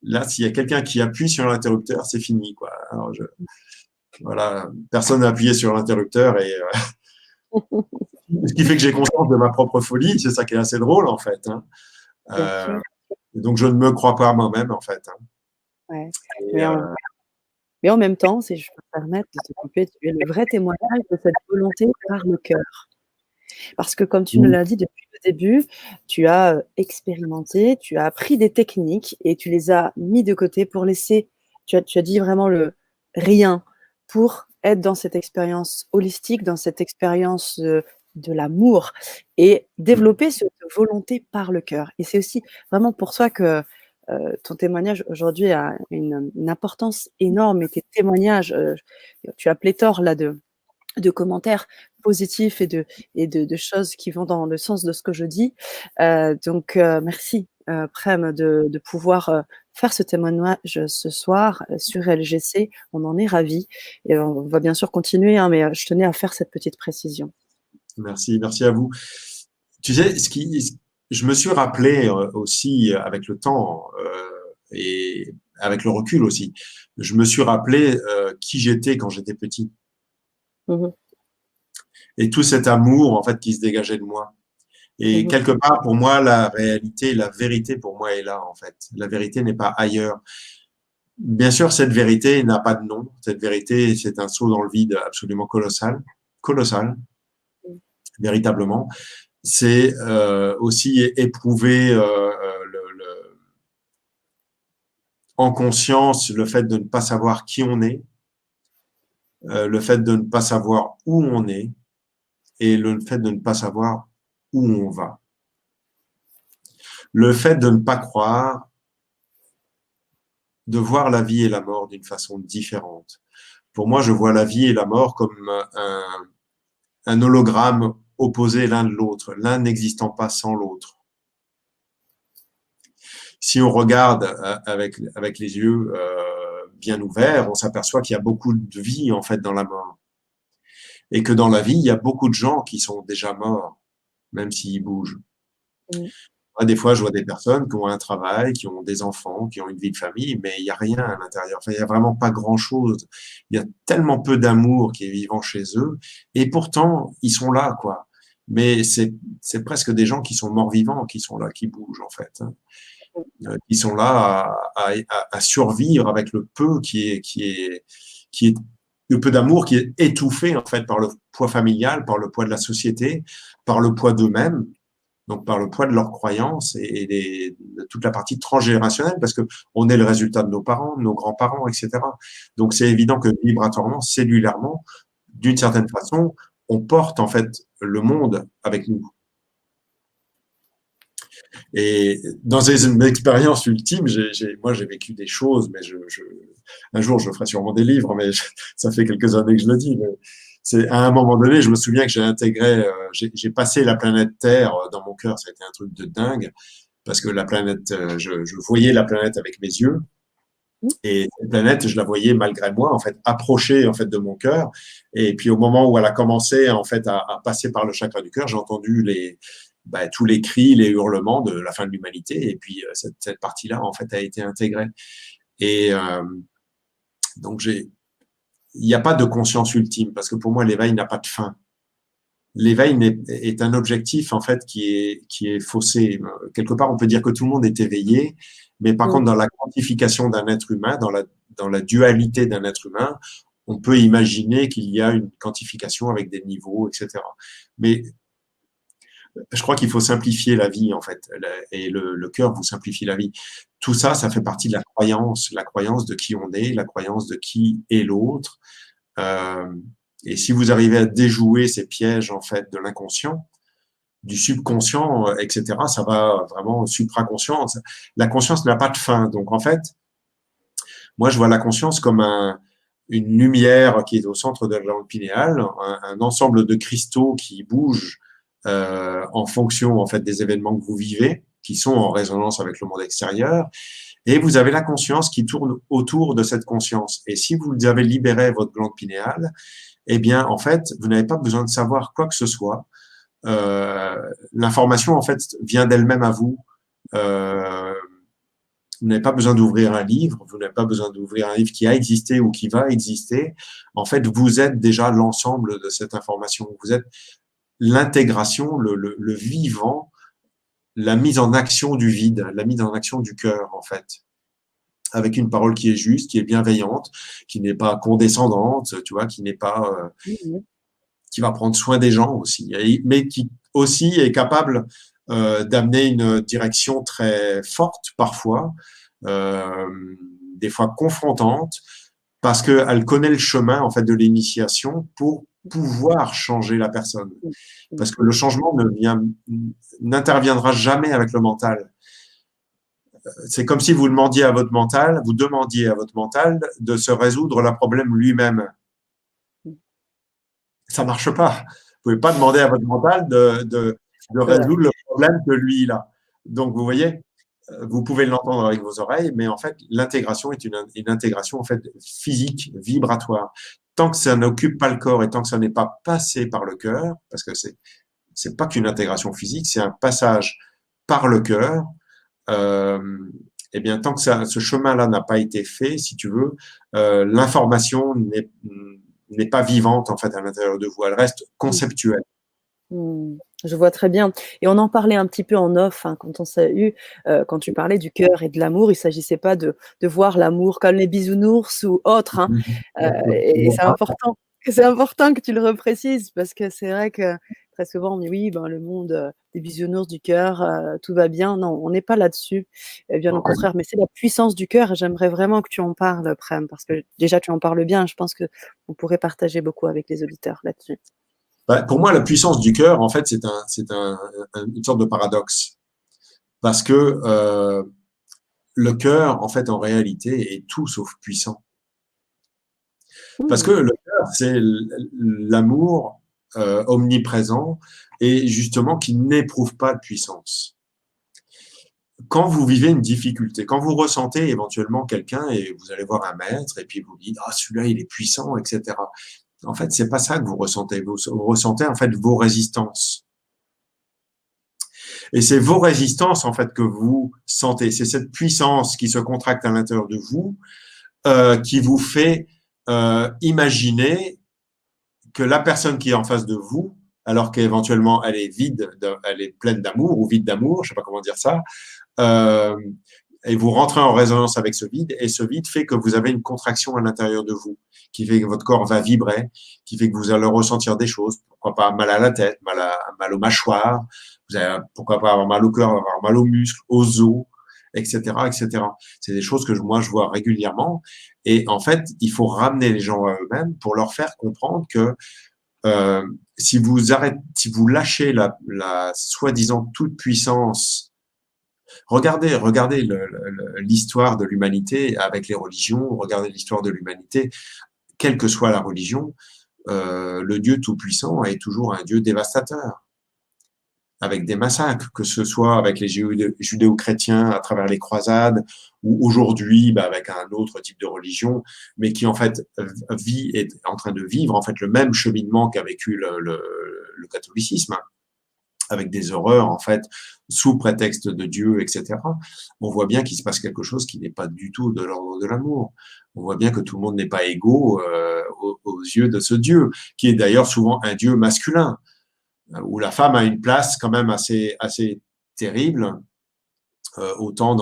là, s'il y a quelqu'un qui appuie sur l'interrupteur, c'est fini, quoi. Alors voilà, personne n'a appuyé sur l'interrupteur, et ce qui fait que j'ai conscience de ma propre folie. C'est ça qui est assez drôle, en fait. Donc, je ne me crois pas moi-même, en fait. Ouais. Mais en même temps, si je peux me permettre de te couper, tu es le vrai témoignage de cette volonté par le cœur. Parce que comme tu nous l'as dit depuis le début, tu as expérimenté, tu as appris des techniques et tu les as mis de côté pour laisser, tu as dit vraiment le rien pour être dans cette expérience holistique, dans cette expérience de l'amour et développer cette volonté par le cœur. Et c'est aussi vraiment pour ça que ton témoignage aujourd'hui a une importance énorme et tes témoignages, tu as pléthore là de commentaires positifs et de choses qui vont dans le sens de ce que je dis. Donc merci, Prem, de pouvoir, faire ce témoignage ce soir, sur LGC. On en est ravis et on va bien sûr continuer, hein, mais je tenais à faire cette petite précision. Merci, merci à vous. Tu sais, je me suis rappelé aussi avec le temps et avec le recul aussi, je me suis rappelé qui j'étais quand j'étais petit Mmh. et tout cet amour en fait qui se dégageait de moi. Et Mmh. quelque part, pour moi, la réalité, la vérité pour moi est là en fait. La vérité n'est pas ailleurs. Bien sûr, cette vérité n'a pas de nom. Cette vérité, c'est un saut dans le vide absolument colossal, colossal, véritablement. C'est aussi éprouver en conscience le fait de ne pas savoir qui on est, le fait de ne pas savoir où on est et le fait de ne pas savoir où on va. Le fait de ne pas croire, de voir la vie et la mort d'une façon différente. Pour moi, je vois la vie et la mort comme un hologramme opposé l'un de l'autre, l'un n'existant pas sans l'autre. Si on regarde avec les yeux bien ouverts, on s'aperçoit qu'il y a beaucoup de vie en fait dans la mort. Et que dans la vie, il y a beaucoup de gens qui sont déjà morts, même s'ils bougent. Mmh. Moi, des fois, je vois des personnes qui ont un travail, qui ont des enfants, qui ont une vie de famille, mais il n'y a rien à l'intérieur. Enfin, il n'y a vraiment pas grand-chose. Il y a tellement peu d'amour qui est vivant chez eux, et pourtant, ils sont là, quoi. Mais c'est presque des gens qui sont morts vivants, qui sont là, qui bougent, en fait. Qui sont là à survivre avec le peu qui est le peu d'amour qui est étouffé en fait par le poids familial, par le poids de la société, par le poids d'eux-mêmes, donc par le poids de leurs croyances de toute la partie transgénérationnelle, parce que on est le résultat de nos parents, de nos grands-parents, etc. Donc c'est évident que vibratoirement, cellulairement, d'une certaine façon, on porte en fait le monde avec nous. Et dans une expérience ultime, moi j'ai vécu des choses, mais un jour je ferai sûrement des livres, mais ça fait quelques années que je le dis. Mais c'est à un moment donné, je me souviens que j'ai intégré, j'ai passé la planète Terre dans mon cœur. Ça a été un truc de dingue parce que la planète, je voyais la planète avec mes yeux. Et cette planète, je la voyais malgré moi, en fait, approcher en fait de mon cœur. Et puis au moment où elle a commencé en fait à passer par le chakra du cœur, j'ai entendu tous les cris, les hurlements de la fin de l'humanité. Et puis cette partie-là en fait a été intégrée. Et donc il n'y a pas de conscience ultime parce que pour moi l'éveil n'a pas de fin. L'éveil est un objectif en fait qui est faussé. Quelque part, on peut dire que tout le monde est éveillé, mais par contre, dans la quantification d'un être humain, dans la dualité d'un être humain, on peut imaginer qu'il y a une quantification avec des niveaux, etc. Mais je crois qu'il faut simplifier la vie en fait, et le cœur vous simplifie la vie. Tout ça, ça fait partie de la croyance de qui on est, la croyance de qui est l'autre. Euh, et si vous arrivez à déjouer ces pièges en fait de l'inconscient, du subconscient, etc., ça va vraiment au supraconscient. La conscience n'a pas de fin. Donc en fait, moi je vois la conscience comme une lumière qui est au centre de la glande pinéale, un ensemble de cristaux qui bougent en fonction en fait des événements que vous vivez, qui sont en résonance avec le monde extérieur. Et vous avez la conscience qui tourne autour de cette conscience. Et si vous avez libéré votre glande pinéale, eh bien, en fait, vous n'avez pas besoin de savoir quoi que ce soit. L'information, en fait, vient d'elle-même à vous. Euh, vous n'avez pas besoin d'ouvrir un livre, vous n'avez pas besoin d'ouvrir un livre qui a existé ou qui va exister. En fait, vous êtes déjà l'ensemble de cette information. Vous êtes l'intégration, le vivant, la mise en action du vide, la mise en action du cœur, en fait, avec une parole qui est juste, qui est bienveillante, qui n'est pas condescendante, tu vois, qui n'est pas, qui va prendre soin des gens aussi, mais qui aussi est capable d'amener une direction très forte parfois, des fois confrontante, parce qu'elle connaît le chemin en fait de l'initiation pour pouvoir changer la personne. Mmh. Mmh. Parce que le changement n'interviendra jamais avec le mental. C'est comme si vous demandiez à votre mental, de se résoudre le problème lui-même. Mmh. Ça marche pas. Vous pouvez pas demander à votre mental de C'est vrai. résoudre le problème que lui il a. Donc vous voyez, vous pouvez l'entendre avec vos oreilles, mais en fait l'intégration est une intégration en fait physique, vibratoire. Tant que ça n'occupe pas le corps et tant que ça n'est pas passé par le cœur, parce que c'est pas qu'une intégration physique, c'est un passage par le cœur. Euh, eh bien, tant que ce chemin-là n'a pas été fait, si tu veux, l'information n'est pas vivante en fait à l'intérieur de vous. Elle reste Mmh. conceptuelle. Mmh. Je vois très bien et on en parlait un petit peu en off, hein, quand on s'est eu, quand tu parlais du cœur et de l'amour. Il s'agissait pas de voir l'amour comme les bisounours ou autre, hein, et c'est important que tu le reprécises parce que c'est vrai que très souvent on dit: «Oui, ben, le monde, des bisounours, du cœur, tout va bien». Non, on n'est pas là-dessus, bien au contraire, mais c'est la puissance du cœur et j'aimerais vraiment que tu en parles, Prem, parce que déjà tu en parles bien. Je pense qu'on pourrait partager beaucoup avec les auditeurs là-dessus. Bah, pour moi, la puissance du cœur, en fait, une sorte de paradoxe. Parce que le cœur, en fait, en réalité, est tout sauf puissant. Parce que Mmh. le cœur, c'est l'amour omniprésent et justement qui n'éprouve pas de puissance. Quand vous vivez une difficulté, quand vous ressentez éventuellement quelqu'un et vous allez voir un maître et puis vous dites ah celui-là il est puissant, etc. En fait, c'est pas ça que vous ressentez. Vous ressentez en fait vos résistances. Et c'est vos résistances en fait que vous sentez. C'est cette puissance qui se contracte à l'intérieur de vous qui vous fait imaginer que la personne qui est en face de vous, alors qu'éventuellement elle est vide, elle est pleine d'amour ou vide d'amour, je sais pas comment dire ça, euh, et vous rentrez en résonance avec ce vide, et ce vide fait que vous avez une contraction à l'intérieur de vous, qui fait que votre corps va vibrer, qui fait que vous allez ressentir des choses, pourquoi pas mal à la tête, mal aux mâchoires, vous allez, pourquoi pas avoir mal au cœur, avoir mal aux muscles, aux os, etc., etc. C'est des choses que moi je vois régulièrement, et en fait, il faut ramener les gens à eux-mêmes pour leur faire comprendre que si vous lâchez la soi-disant toute puissance. Regardez l'histoire de l'humanité avec les religions, regardez l'histoire de l'humanité, quelle que soit la religion, le Dieu tout-puissant est toujours un Dieu dévastateur, avec des massacres, que ce soit avec les judéo-chrétiens à travers les croisades, ou aujourd'hui avec un autre type de religion, mais qui en fait est en train de vivre en fait le même cheminement qu'a vécu le catholicisme, avec des horreurs, en fait, sous prétexte de Dieu, etc. On voit bien qu'il se passe quelque chose qui n'est pas du tout de l'ordre de l'amour. On voit bien que tout le monde n'est pas égaux aux yeux de ce Dieu, qui est d'ailleurs souvent un Dieu masculin, où la femme a une place quand même assez terrible, autant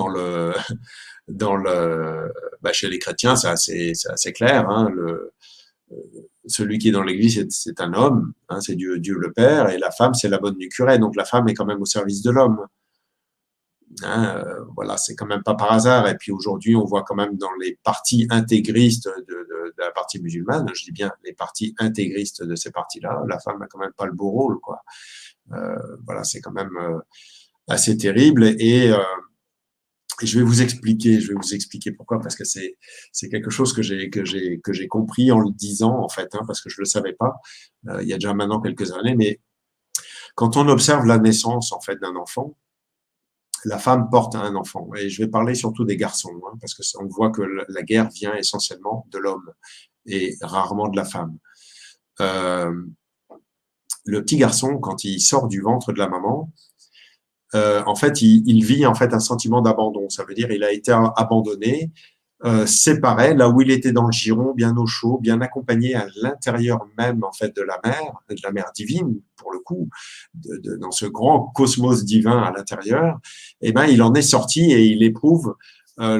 chez les chrétiens, c'est assez clair, hein, celui qui est dans l'église, c'est un homme, hein, c'est Dieu le Père, et la femme, c'est la bonne du curé. Donc la femme est quand même au service de l'homme. Hein, voilà, c'est quand même pas par hasard. Et puis aujourd'hui, on voit quand même dans les partis intégristes de la partie musulmane, je dis bien les partis intégristes de ces partis-là, la femme a quand même pas le beau rôle, quoi. Voilà, c'est quand même assez terrible. Et je vais vous expliquer pourquoi, parce que c'est quelque chose que j'ai compris en le disant en fait, hein, parce que je le savais pas il y a déjà maintenant quelques années. Mais quand on observe la naissance en fait d'un enfant, la femme porte un enfant, et je vais parler surtout des garçons, hein, parce que on voit que la guerre vient essentiellement de l'homme et rarement de la femme. Euh, le petit garçon, quand il sort du ventre de la maman, en fait, il vit en fait un sentiment d'abandon. Ça veut dire il a été abandonné, séparé, là où il était dans le giron, bien au chaud, bien accompagné à l'intérieur même en fait de la mère divine pour le coup, dans ce grand cosmos divin à l'intérieur. Et ben, il en est sorti et il éprouve la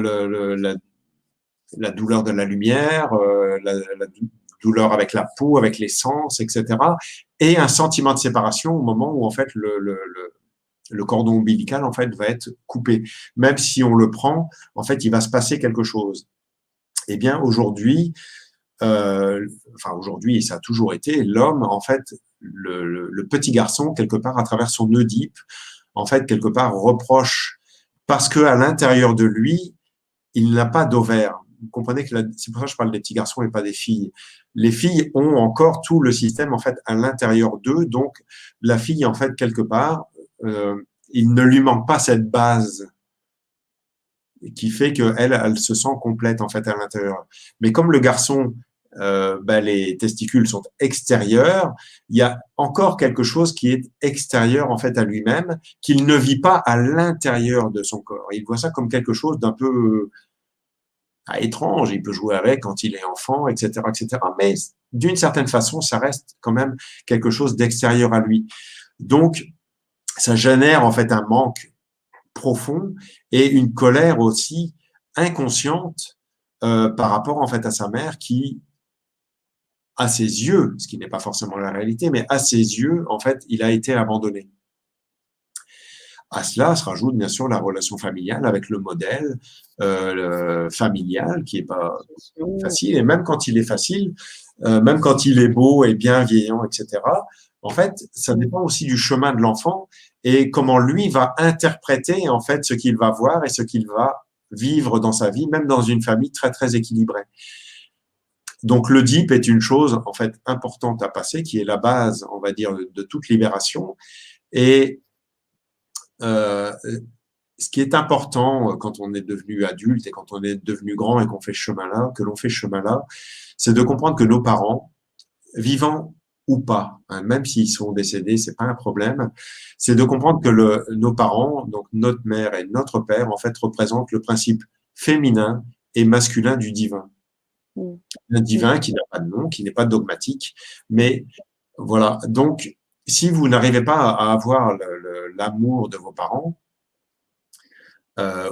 douleur de la lumière, la douleur avec la peau, avec les sens, etc. Et un sentiment de séparation au moment où en fait le cordon ombilical en fait va être coupé. Même si on le prend, en fait, il va se passer quelque chose. Eh bien, aujourd'hui, enfin aujourd'hui, et ça a toujours été, l'homme, en fait, le petit garçon, quelque part, à travers son Oedipe, en fait, quelque part, reproche, parce que à l'intérieur de lui, il n'a pas d'ovaire. Vous comprenez que c'est pour ça que je parle des petits garçons et pas des filles. Les filles ont encore tout le système, en fait, à l'intérieur d'eux. Donc, la fille, en fait, quelque part, il ne lui manque pas cette base qui fait qu'elle se sent complète en fait à l'intérieur. Mais comme le garçon, les testicules sont extérieurs, il y a encore quelque chose qui est extérieur en fait à lui-même, qu'il ne vit pas à l'intérieur de son corps. Il voit ça comme quelque chose d'un peu étrange. Il peut jouer avec quand il est enfant, etc., etc. Mais d'une certaine façon, ça reste quand même quelque chose d'extérieur à lui. Donc, ça génère en fait un manque profond et une colère aussi inconsciente par rapport en fait à sa mère qui, à ses yeux, ce qui n'est pas forcément la réalité, mais à ses yeux, en fait, il a été abandonné. À cela se rajoute bien sûr la relation familiale avec le modèle familial qui est pas facile. Et même quand il est facile, même quand il est beau et bienveillant, etc., en fait, ça dépend aussi du chemin de l'enfant et comment lui va interpréter en fait ce qu'il va voir et ce qu'il va vivre dans sa vie, même dans une famille très très équilibrée. Donc l'Oedipe est une chose en fait importante à passer, qui est la base, on va dire, de toute libération. Et ce qui est important quand on est devenu adulte et quand on est devenu grand et qu'on fait ce chemin-là, que l'on fait ce chemin-là, c'est de comprendre que nos parents, vivants ou pas, hein, même s'ils sont décédés, c'est pas un problème, c'est de comprendre que nos parents, donc notre mère et notre père, en fait, représentent le principe féminin et masculin du divin. Un divin qui n'a pas de nom, qui n'est pas dogmatique, mais voilà. Donc, si vous n'arrivez pas à avoir l'amour de vos parents,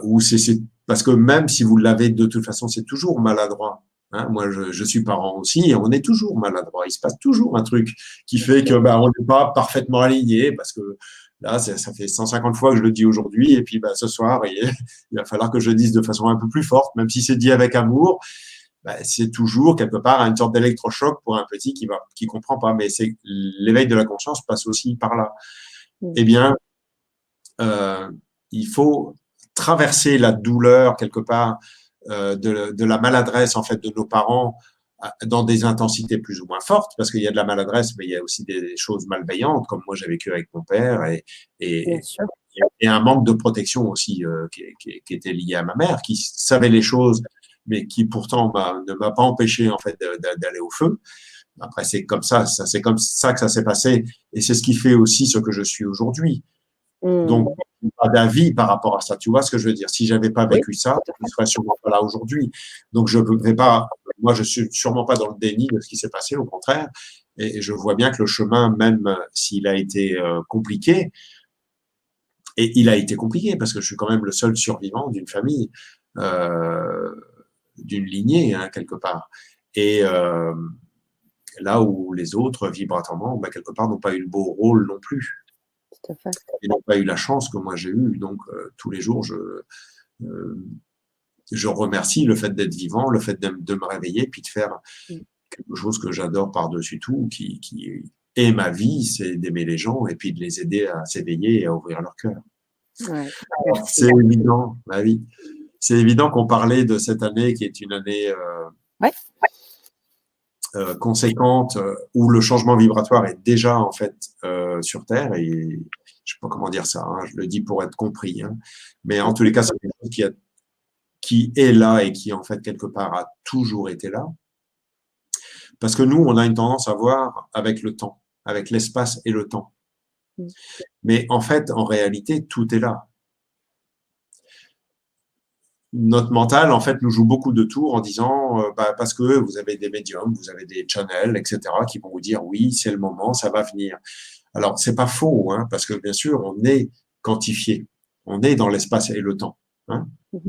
ou c'est parce que même si vous l'avez de toute façon, c'est toujours maladroit. Hein, moi, je suis parent aussi et on est toujours maladroit. Il se passe toujours un truc qui fait que on n'est pas parfaitement aligné parce que là, ça fait 150 fois que je le dis aujourd'hui et puis ce soir, il va falloir que je le dise de façon un peu plus forte, même si c'est dit avec amour. C'est toujours quelque part une sorte d'électrochoc pour un petit qui comprend pas. Mais c'est l'éveil de la conscience passe aussi par là. Eh bien, il faut traverser la douleur quelque part de la maladresse en fait de nos parents dans des intensités plus ou moins fortes, parce qu'il y a de la maladresse, mais il y a aussi des choses malveillantes, comme moi j'ai vécu avec mon père, et un manque de protection aussi qui était lié à ma mère, qui savait les choses, mais qui pourtant ne m'a pas empêché en fait d'aller au feu. Après, c'est comme ça, c'est comme ça que ça s'est passé, et c'est ce qui fait aussi ce que je suis aujourd'hui. Donc, pas d'avis par rapport à ça. Tu vois ce que je veux dire? Si j'avais pas vécu ça, je ne serais sûrement pas là aujourd'hui. Donc, je ne vais pas, moi, je suis sûrement pas dans le déni de ce qui s'est passé, au contraire. Et je vois bien que le chemin, même s'il a été compliqué, et il a été compliqué parce que je suis quand même le seul survivant d'une famille, d'une lignée, hein, quelque part. Et là où les autres, vibratoirement, quelque part, n'ont pas eu le beau rôle non plus. Tout à fait. Ils n'ont pas eu la chance que moi j'ai eue. Donc, tous les jours, je remercie le fait d'être vivant, le fait de me réveiller, puis de faire quelque chose que j'adore par-dessus tout, qui est ma vie, c'est d'aimer les gens et puis de les aider à s'éveiller et à ouvrir leur cœur. Ouais, c'est évident, bah oui. C'est évident qu'on parlait de cette année qui est une année conséquente où le changement vibratoire est déjà en fait sur Terre et je sais pas comment dire ça, hein, je le dis pour être compris, hein, mais en tous les cas c'est quelque chose qui est là et qui en fait quelque part a toujours été là, parce que nous on a une tendance à voir avec le temps, avec l'espace et le temps, mais en fait en réalité tout est là. Notre mental, en fait, nous joue beaucoup de tours en disant parce que vous avez des médiums, vous avez des channels, etc., qui vont vous dire oui, c'est le moment, ça va venir. Alors, c'est pas faux, hein, parce que bien sûr, on est quantifié, on est dans l'espace et le temps. Hein.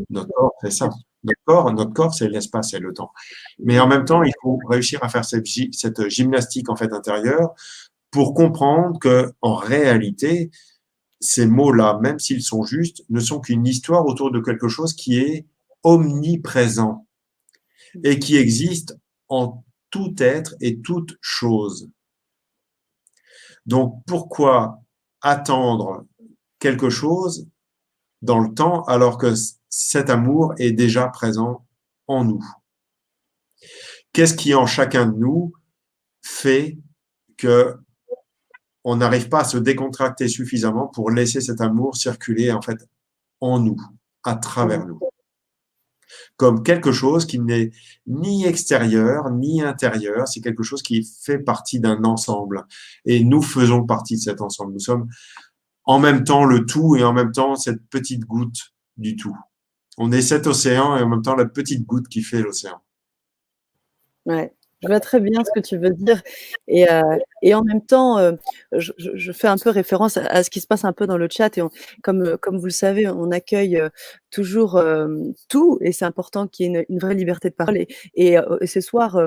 Notre corps, c'est ça. Notre corps, c'est l'espace et le temps. Mais en même temps, il faut réussir à faire cette gymnastique en fait intérieure pour comprendre que en réalité, ces mots-là, même s'ils sont justes, ne sont qu'une histoire autour de quelque chose qui est omniprésent. et qui existe en tout être et toute chose. Donc, pourquoi attendre quelque chose dans le temps alors que cet amour est déjà présent en nous? Qu'est-ce qui en chacun de nous fait que on n'arrive pas à se décontracter suffisamment pour laisser cet amour circuler en fait en nous, à travers nous, comme quelque chose qui n'est ni extérieur ni intérieur, c'est quelque chose qui fait partie d'un ensemble et nous faisons partie de cet ensemble. Nous sommes en même temps le tout et en même temps cette petite goutte du tout. On est cet océan et en même temps la petite goutte qui fait l'océan. Ouais, je vois très bien ce que tu veux dire et en même temps, je fais un peu référence à ce qui se passe un peu dans le chat et comme vous le savez, on accueille, toujours, tout et c'est important qu'il y ait une vraie liberté de parole et ce soir,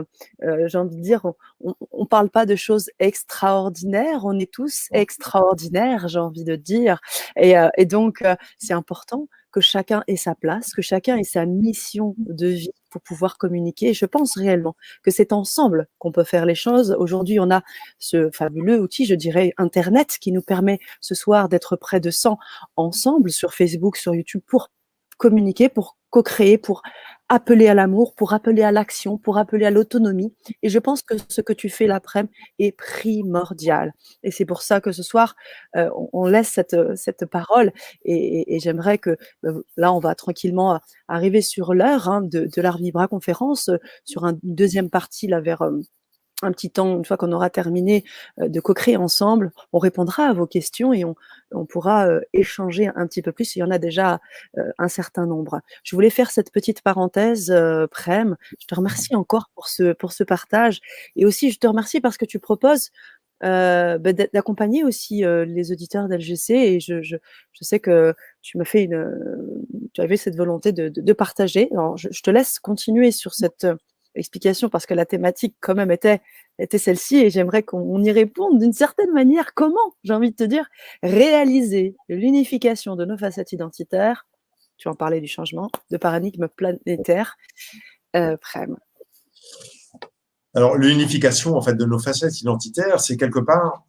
j'ai envie de dire, on parle pas de choses extraordinaires, on est tous extraordinaires, j'ai envie de dire et donc c'est important que chacun ait sa place, que chacun ait sa mission de vie pour pouvoir communiquer et je pense réellement que c'est ensemble qu'on peut faire les choses. Aujourd'hui, on a ce fabuleux outil, je dirais, Internet, qui nous permet ce soir d'être près de 100 ensemble sur Facebook, sur YouTube, pour communiquer, pour co-créer, pour appeler à l'amour, pour appeler à l'action, pour appeler à l'autonomie. Et je pense que ce que tu fais l'après-midi est primordial. Et c'est pour ça que ce soir, on laisse cette parole et j'aimerais que, là, on va tranquillement arriver sur l'heure hein, de l'Art Vibra conférence, sur une deuxième partie là vers un petit temps, une fois qu'on aura terminé de co-créer ensemble, on répondra à vos questions et on pourra échanger un petit peu plus. Il y en a déjà un certain nombre. Je voulais faire cette petite parenthèse, Prem. Je te remercie encore pour ce partage et aussi je te remercie parce que tu proposes d'accompagner aussi les auditeurs d'LGC et je sais que tu m'as fait tu avais cette volonté de partager. Alors, je te laisse continuer sur cette explication parce que la thématique quand même était celle-ci et j'aimerais qu'on y réponde d'une certaine manière. Comment, j'ai envie de te dire, réaliser l'unification de nos facettes identitaires, tu en parlais du changement, de paradigme planétaire, Prem. Alors, l'unification en fait de nos facettes identitaires, c'est quelque part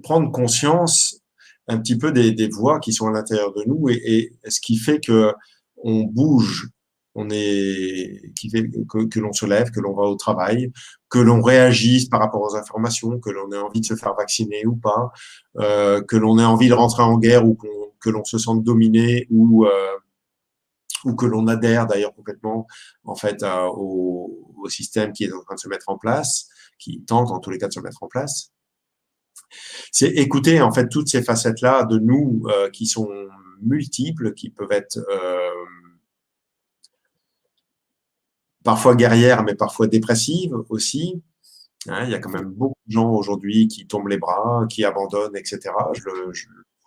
prendre conscience un petit peu des voies qui sont à l'intérieur de nous et ce qui fait que on bouge, qui fait que l'on se lève, que l'on va au travail, que l'on réagisse par rapport aux informations, que l'on ait envie de se faire vacciner ou pas, que l'on ait envie de rentrer en guerre ou que l'on se sente dominé ou que l'on adhère d'ailleurs complètement en fait au système qui est en train de se mettre en place, qui tente en tous les cas de se mettre en place. C'est écouter en fait toutes ces facettes-là de nous qui sont multiples, qui peuvent être parfois guerrières, mais parfois dépressives aussi. Hein, il y a quand même beaucoup de gens aujourd'hui qui tombent les bras, qui abandonnent, etc. Je le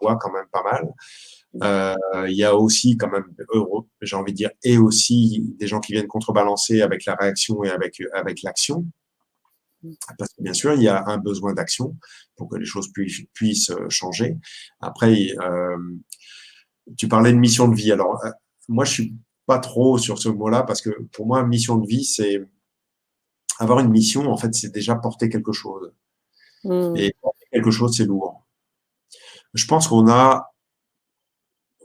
vois quand même pas mal. Il y a aussi quand même, j'ai envie de dire, et aussi des gens qui viennent contrebalancer avec la réaction et avec l'action. Parce que bien sûr, il y a un besoin d'action pour que les choses puissent changer. Après, tu parlais de mission de vie. Alors, moi, je suis pas trop sur ce mot-là parce que pour moi, mission de vie, c'est avoir une mission. En fait, c'est déjà porter quelque chose. Et porter quelque chose, c'est lourd. Je pense qu'on a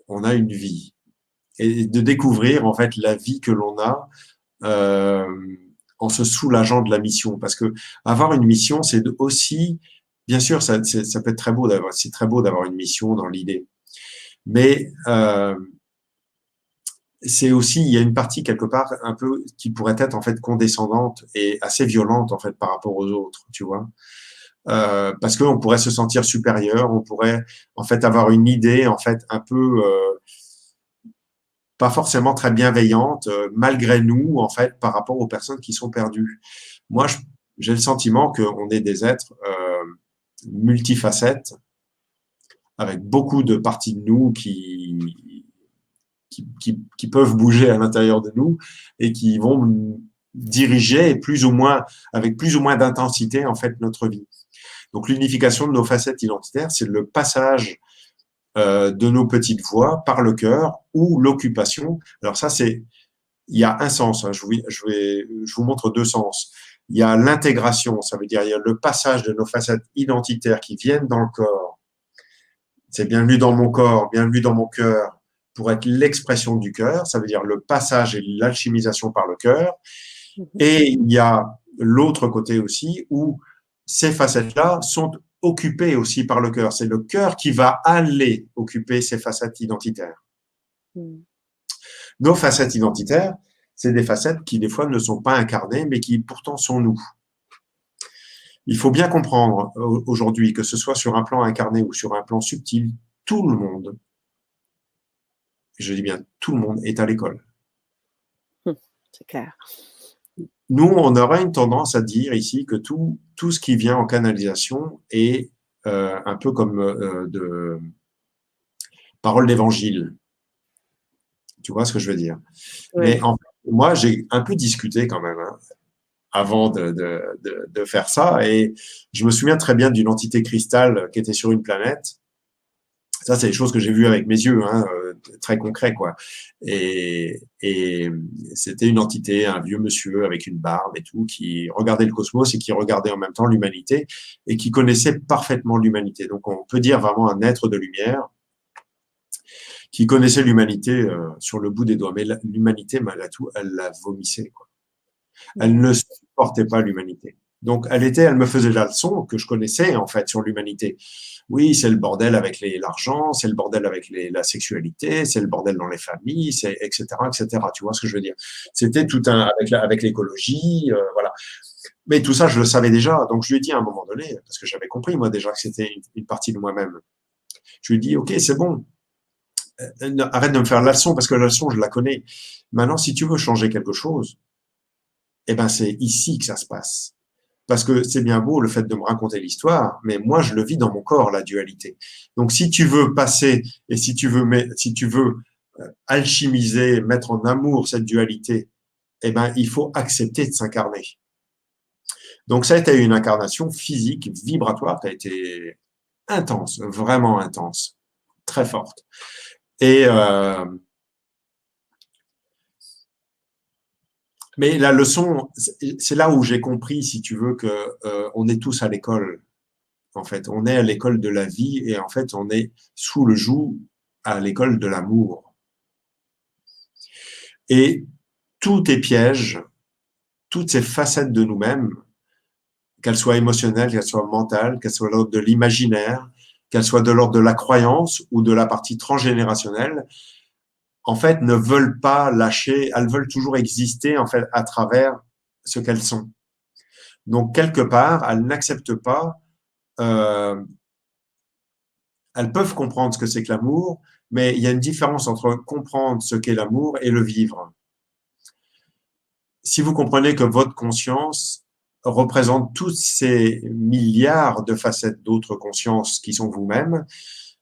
une vie et de découvrir en fait la vie que l'on a en se soulageant de la mission, parce que avoir une mission, c'est aussi, bien sûr, ça peut être très beau c'est très beau d'avoir une mission dans l'idée, mais c'est aussi, il y a une partie quelque part un peu qui pourrait être en fait condescendante et assez violente en fait par rapport aux autres, tu vois. Parce qu'on pourrait se sentir supérieur, on pourrait en fait avoir une idée en fait un peu pas forcément très bienveillante, malgré nous, en fait, par rapport aux personnes qui sont perdues. Moi, j'ai le sentiment qu'on est des êtres multifacettes, avec beaucoup de parties de nous qui peuvent bouger à l'intérieur de nous et qui vont diriger avec plus ou moins d'intensité, en fait, notre vie. Donc, l'unification de nos facettes identitaires, c'est le passage de nos petites voix par le cœur ou l'occupation. Alors ça, c'est il y a un sens. Hein, je vous montre deux sens. Il y a l'intégration, ça veut dire il y a le passage de nos facettes identitaires qui viennent dans le corps. C'est bienvenue dans mon corps, bienvenue dans mon cœur, pour être l'expression du cœur. Ça veut dire le passage et l'alchimisation par le cœur. Mhm. Et il y a l'autre côté aussi où ces facettes-là sont occupées aussi par le cœur. C'est le cœur qui va aller occuper ces facettes identitaires. Mhm. Nos facettes identitaires, c'est des facettes qui des fois ne sont pas incarnées, mais qui pourtant sont nous. Il faut bien comprendre aujourd'hui que ce soit sur un plan incarné ou sur un plan subtil, tout le monde, je dis bien tout le monde, est à l'école. C'est clair. Nous, on aurait une tendance à dire ici que tout ce qui vient en canalisation est un peu comme de parole d'évangile. Tu vois ce que je veux dire? Oui. Mais en fait, moi, j'ai un peu discuté quand même hein, avant de faire ça. Et je me souviens très bien d'une entité cristal qui était sur une planète. Ça, c'est des choses que j'ai vues avec mes yeux, hein, très concret, quoi. Et c'était une entité, un vieux monsieur avec une barbe et tout, qui regardait le cosmos et qui regardait en même temps l'humanité et qui connaissait parfaitement l'humanité. Donc, on peut dire vraiment un être de lumière qui connaissait l'humanité sur le bout des doigts. Mais l'humanité, malgré tout, elle la vomissait, quoi. Elle Mhm. ne supportait pas l'humanité. Donc, elle me faisait la leçon que je connaissais, en fait, sur l'humanité. Oui, c'est le bordel avec l'argent, c'est le bordel avec la sexualité, c'est le bordel dans les familles, c'est etc., etc. Tu vois ce que je veux dire? C'était tout un, avec l'écologie, voilà. Mais tout ça, je le savais déjà. Donc, je lui ai dit à un moment donné, parce que j'avais compris, moi, déjà, que c'était une partie de moi-même. Je lui ai dit, OK, c'est bon. Arrête de me faire la leçon, parce que la leçon, je la connais. Maintenant, si tu veux changer quelque chose, eh ben, c'est ici que ça se passe. Parce que c'est bien beau le fait de me raconter l'histoire, mais moi je le vis dans mon corps la dualité. Donc si tu veux passer et si tu veux alchimiser, mettre en amour cette dualité, eh ben il faut accepter de s'incarner. Donc ça a été une incarnation physique, vibratoire, qui a été intense, vraiment intense, très forte. Et mais la leçon, c'est là où j'ai compris, si tu veux, que on est tous à l'école. En fait, on est à l'école de la vie et en fait, on est sous le joug à l'école de l'amour. Et tout est piège, toutes ces facettes de nous-mêmes, qu'elles soient émotionnelles, qu'elles soient mentales, qu'elles soient de l'ordre de l'imaginaire, qu'elles soient de l'ordre de la croyance ou de la partie transgénérationnelle, en fait, ne veulent pas lâcher, elles veulent toujours exister en fait à travers ce qu'elles sont. Donc quelque part, elles n'acceptent pas euh, elles peuvent comprendre ce que c'est que l'amour, mais il y a une différence entre comprendre ce qu'est l'amour et le vivre. Si vous comprenez que votre conscience représente tous ces milliards de facettes d'autres consciences qui sont vous-même,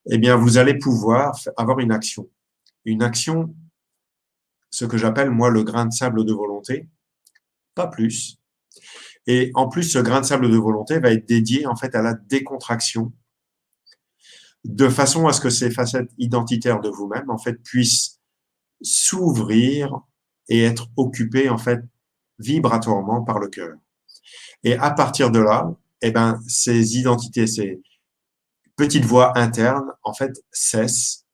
eh bien, vous allez pouvoir avoir une action. Une action, ce que j'appelle, moi, le grain de sable de volonté, pas plus. Et en plus, ce grain de sable de volonté va être dédié, en fait, à la décontraction, de façon à ce que ces facettes identitaires de vous-même, en fait, puissent s'ouvrir et être occupé en fait vibratoirement par le cœur. Et à partir de là, eh ben, ces identités, ces petites voix internes, en fait, cessent.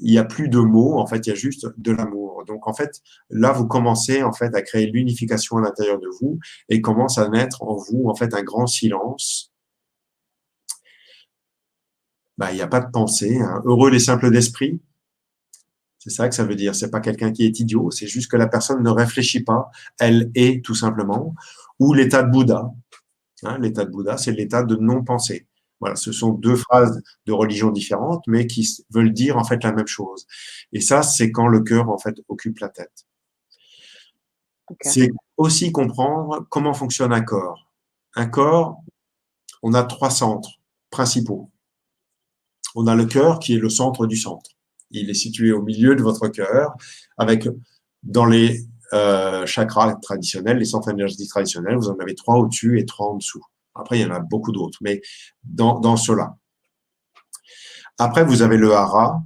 Il n'y a plus de mots, en fait, il y a juste de l'amour. Donc, en fait, là, vous commencez, en fait, à créer l'unification à l'intérieur de vous et commence à naître en vous, en fait, un grand silence. Ben, il n'y a pas de pensée, hein. Heureux les simples d'esprit. C'est ça que ça veut dire. C'est pas quelqu'un qui est idiot, c'est juste que la personne ne réfléchit pas, elle est tout simplement. Ou l'état de Bouddha. Hein, l'état de Bouddha, c'est l'état de non-pensée. Voilà, ce sont deux phrases de religion différentes, mais qui veulent dire en fait la même chose. Et ça, c'est quand le cœur en fait occupe la tête. Ok. C'est aussi comprendre comment fonctionne un corps. Un corps, on a trois centres principaux. On a le cœur qui est le centre du centre. Il est situé au milieu de votre cœur, avec dans les chakras traditionnels, les centres énergétiques traditionnels, vous en avez trois au-dessus et trois en dessous. Après, il y en a beaucoup d'autres, mais dans cela. Après, vous avez le hara,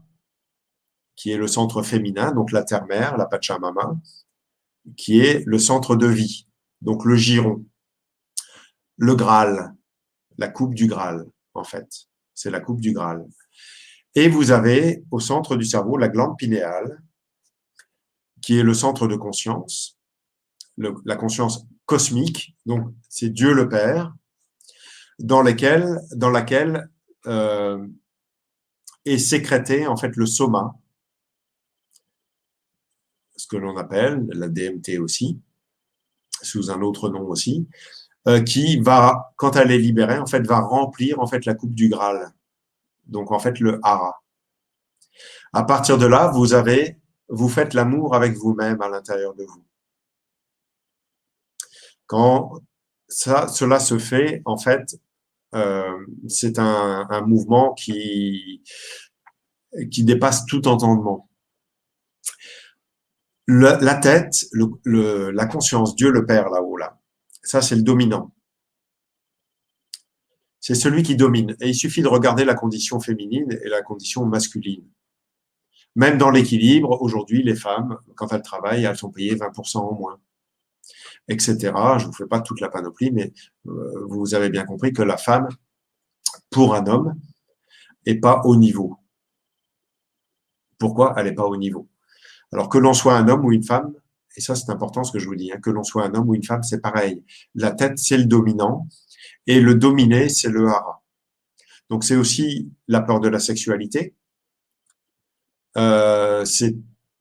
qui est le centre féminin, donc la terre-mère, la Pachamama, qui est le centre de vie, donc le giron, le Graal, la coupe du Graal, en fait. C'est la coupe du Graal. Et vous avez au centre du cerveau la glande pinéale, qui est le centre de conscience, la conscience cosmique, donc c'est Dieu le Père, dans laquelle est sécrété en fait le soma, ce que l'on appelle la DMT aussi, sous un autre nom aussi, qui va, quand elle est libérée, en fait, va remplir en fait la coupe du Graal, donc en fait le hara. À partir de là, vous faites l'amour avec vous-même à l'intérieur de vous. Quand cela se fait, en fait, c'est un mouvement qui dépasse tout entendement. La tête, la conscience, Dieu le Père là-haut, là, ça c'est le dominant. C'est celui qui domine. Et il suffit de regarder la condition féminine et la condition masculine. Même dans l'équilibre, aujourd'hui, les femmes, quand elles travaillent, elles sont payées 20% en moins, etc. Je ne vous fais pas toute la panoplie, mais vous avez bien compris que la femme, pour un homme, n'est pas au niveau. Pourquoi elle n'est pas au niveau? Alors que l'on soit un homme ou une femme, et ça c'est important ce que je vous dis, hein, que l'on soit un homme ou une femme, c'est pareil. La tête, c'est le dominant, et le dominé, c'est le hara. Donc c'est aussi la peur de la sexualité, c'est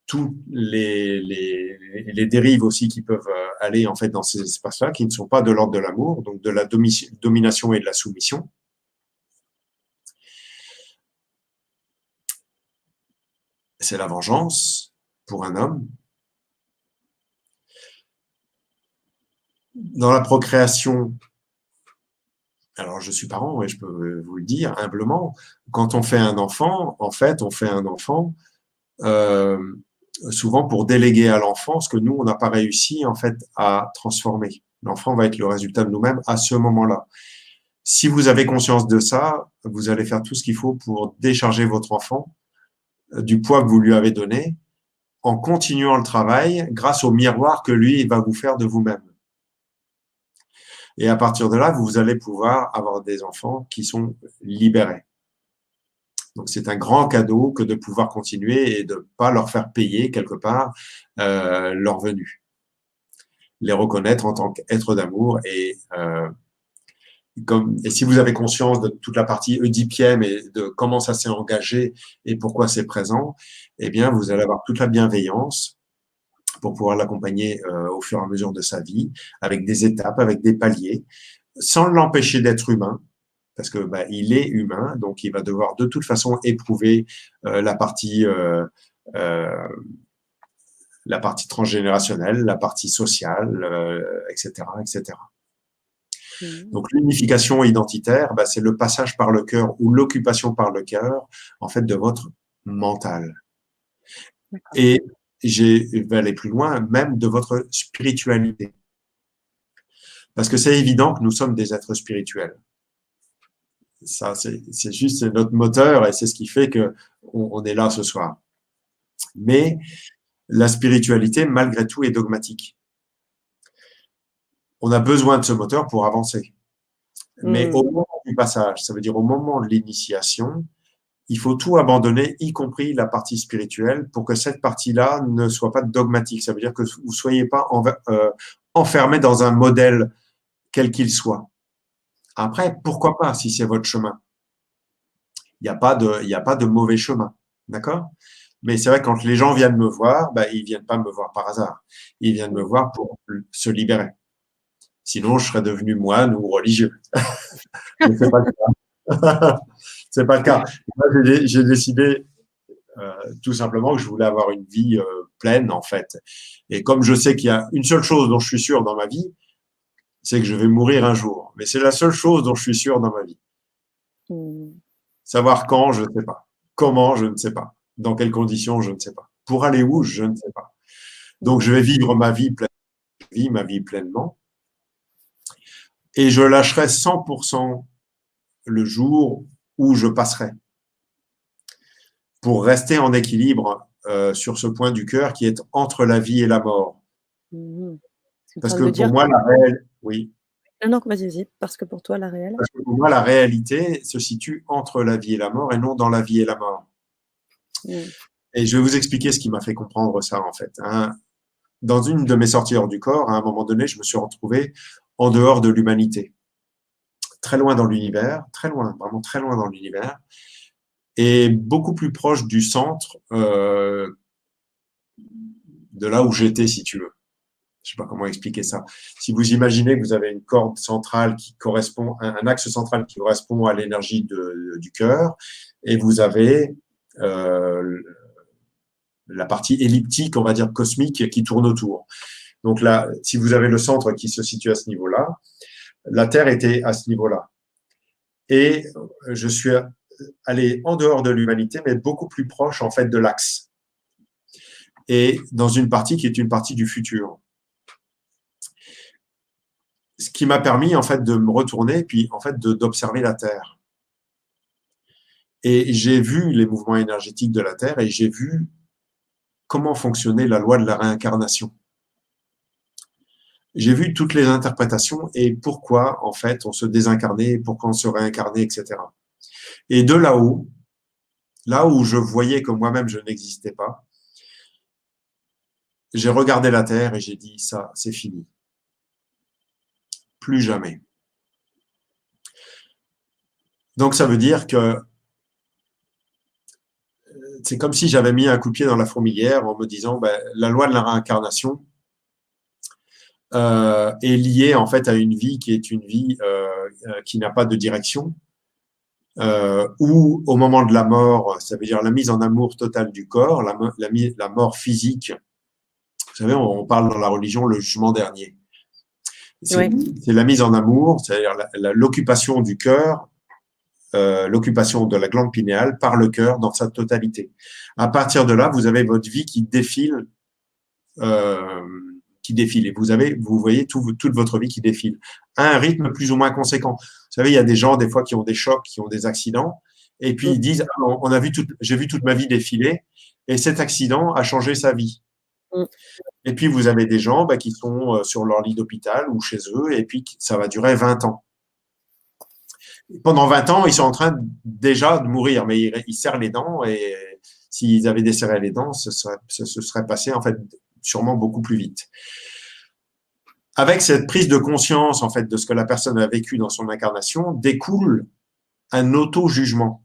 toutes les dérives aussi qui peuvent aller en fait dans ces espaces-là, qui ne sont pas de l'ordre de l'amour, donc de la domination et de la soumission. C'est la vengeance pour un homme. Dans la procréation, alors je suis parent et je peux vous le dire humblement, quand on fait un enfant, en fait, on fait un enfant souvent pour déléguer à l'enfant ce que nous, on n'a pas réussi en fait à transformer. L'enfant va être le résultat de nous-mêmes à ce moment-là. Si vous avez conscience de ça, vous allez faire tout ce qu'il faut pour décharger votre enfant du poids que vous lui avez donné en continuant le travail grâce au miroir que lui, il va vous faire de vous-même. Et à partir de là, vous allez pouvoir avoir des enfants qui sont libérés. Donc, c'est un grand cadeau que de pouvoir continuer et de ne pas leur faire payer quelque part leur venue. Les reconnaître en tant qu'être d'amour et si vous avez conscience de toute la partie oedipienne et de comment ça s'est engagé et pourquoi c'est présent, eh bien, vous allez avoir toute la bienveillance pour pouvoir l'accompagner au fur et à mesure de sa vie, avec des étapes, avec des paliers, sans l'empêcher d'être humain, parce que il est humain, donc il va devoir de toute façon éprouver la partie transgénérationnelle, la partie sociale, etc., etc. Donc l'unification identitaire, c'est le passage par le cœur ou l'occupation par le cœur, en fait, de votre mental. Et je vais aller plus loin, même de votre spiritualité. Parce que c'est évident que nous sommes des êtres spirituels. Ça, c'est juste notre moteur et c'est ce qui fait que on est là ce soir. Mais la spiritualité, malgré tout, est dogmatique. On a besoin de ce moteur pour avancer. Mais au moment du passage, ça veut dire au moment de l'initiation, il faut tout abandonner, y compris la partie spirituelle, pour que cette partie-là ne soit pas dogmatique. Ça veut dire que vous ne soyez pas enfermé dans un modèle quel qu'il soit. Après, pourquoi pas, si c'est votre chemin. Il n'y a pas de mauvais chemin. D'accord? Mais c'est vrai, quand les gens viennent me voir, ils ne viennent pas me voir par hasard. Ils viennent me voir pour se libérer. Sinon, je serais devenu moine ou religieux. Mais c'est pas le cas. C'est pas le cas. Moi, j'ai décidé tout simplement que je voulais avoir une vie pleine, en fait. Et comme je sais qu'il y a une seule chose dont je suis sûr dans ma vie, c'est que je vais mourir un jour. Mais c'est la seule chose dont je suis sûr dans ma vie. Savoir quand, je ne sais pas. Comment, je ne sais pas. Dans quelles conditions, je ne sais pas. Pour aller où, je ne sais pas. Donc, je vais vivre ma vie pleinement. Et je lâcherai 100% le jour où je passerai. Pour rester en équilibre sur ce point du cœur qui est entre la vie et la mort. Mmh. Tu es en Parce train de que me pour dire moi, oui, non, non, vas-y, vas-y, parce que pour toi, la réelle? parce que pour moi, la réalité se situe entre la vie et la mort et non dans la vie et la mort. Mmh. Et je vais vous expliquer ce qui m'a fait comprendre ça, en fait. Hein. Dans une de mes sorties hors du corps, à un moment donné, je me suis retrouvé en dehors de l'humanité, très loin dans l'univers, très loin, vraiment très loin dans l'univers, et beaucoup plus proche du centre de là où j'étais, si tu veux. Je sais pas comment expliquer ça. Si vous imaginez que vous avez une corde centrale qui correspond, un axe central qui correspond à l'énergie du cœur, et vous avez la partie elliptique, on va dire cosmique, qui tourne autour. Donc là, si vous avez le centre qui se situe à ce niveau-là, la Terre était à ce niveau-là. Et je suis allé en dehors de l'humanité, mais beaucoup plus proche en fait de l'axe. Et dans une partie qui est une partie du futur. Ce qui m'a permis en fait de me retourner, puis en fait d'observer la Terre. Et j'ai vu les mouvements énergétiques de la Terre et j'ai vu comment fonctionnait la loi de la réincarnation. J'ai vu toutes les interprétations et pourquoi en fait on se désincarnait, pourquoi on se réincarnait, etc. Et de là-haut, là où je voyais que moi-même je n'existais pas, j'ai regardé la Terre et j'ai dit ça, c'est fini. Plus jamais. Donc ça veut dire que c'est comme si j'avais mis un coup de pied dans la fourmilière en me disant ben, la loi de la réincarnation est liée en fait à une vie qui est une vie qui n'a pas de direction, où au moment de la mort, ça veut dire la mise en amour totale du corps, la mort physique. Vous savez, on parle dans la religion le jugement dernier. C'est Oui. la mise en amour, c'est-à-dire l'occupation du cœur, l'occupation de la glande pinéale par le cœur dans sa totalité. À partir de là, vous avez votre vie qui défile, euh, et vous voyez toute votre vie qui défile à un rythme plus ou moins conséquent. Vous savez, il y a des gens des fois qui ont des chocs, qui ont des accidents, et puis Mmh. ils disent j'ai vu toute ma vie défiler, et cet accident a changé sa vie. Mmh. Et puis vous avez des gens qui sont sur leur lit d'hôpital ou chez eux, et puis ça va durer 20 ans. Pendant 20 ans, ils sont en train déjà de mourir, mais ils serrent les dents, et s'ils avaient desserré les dents, ce serait passé en fait sûrement beaucoup plus vite. Avec cette prise de conscience en fait de ce que la personne a vécu dans son incarnation, découle un auto-jugement.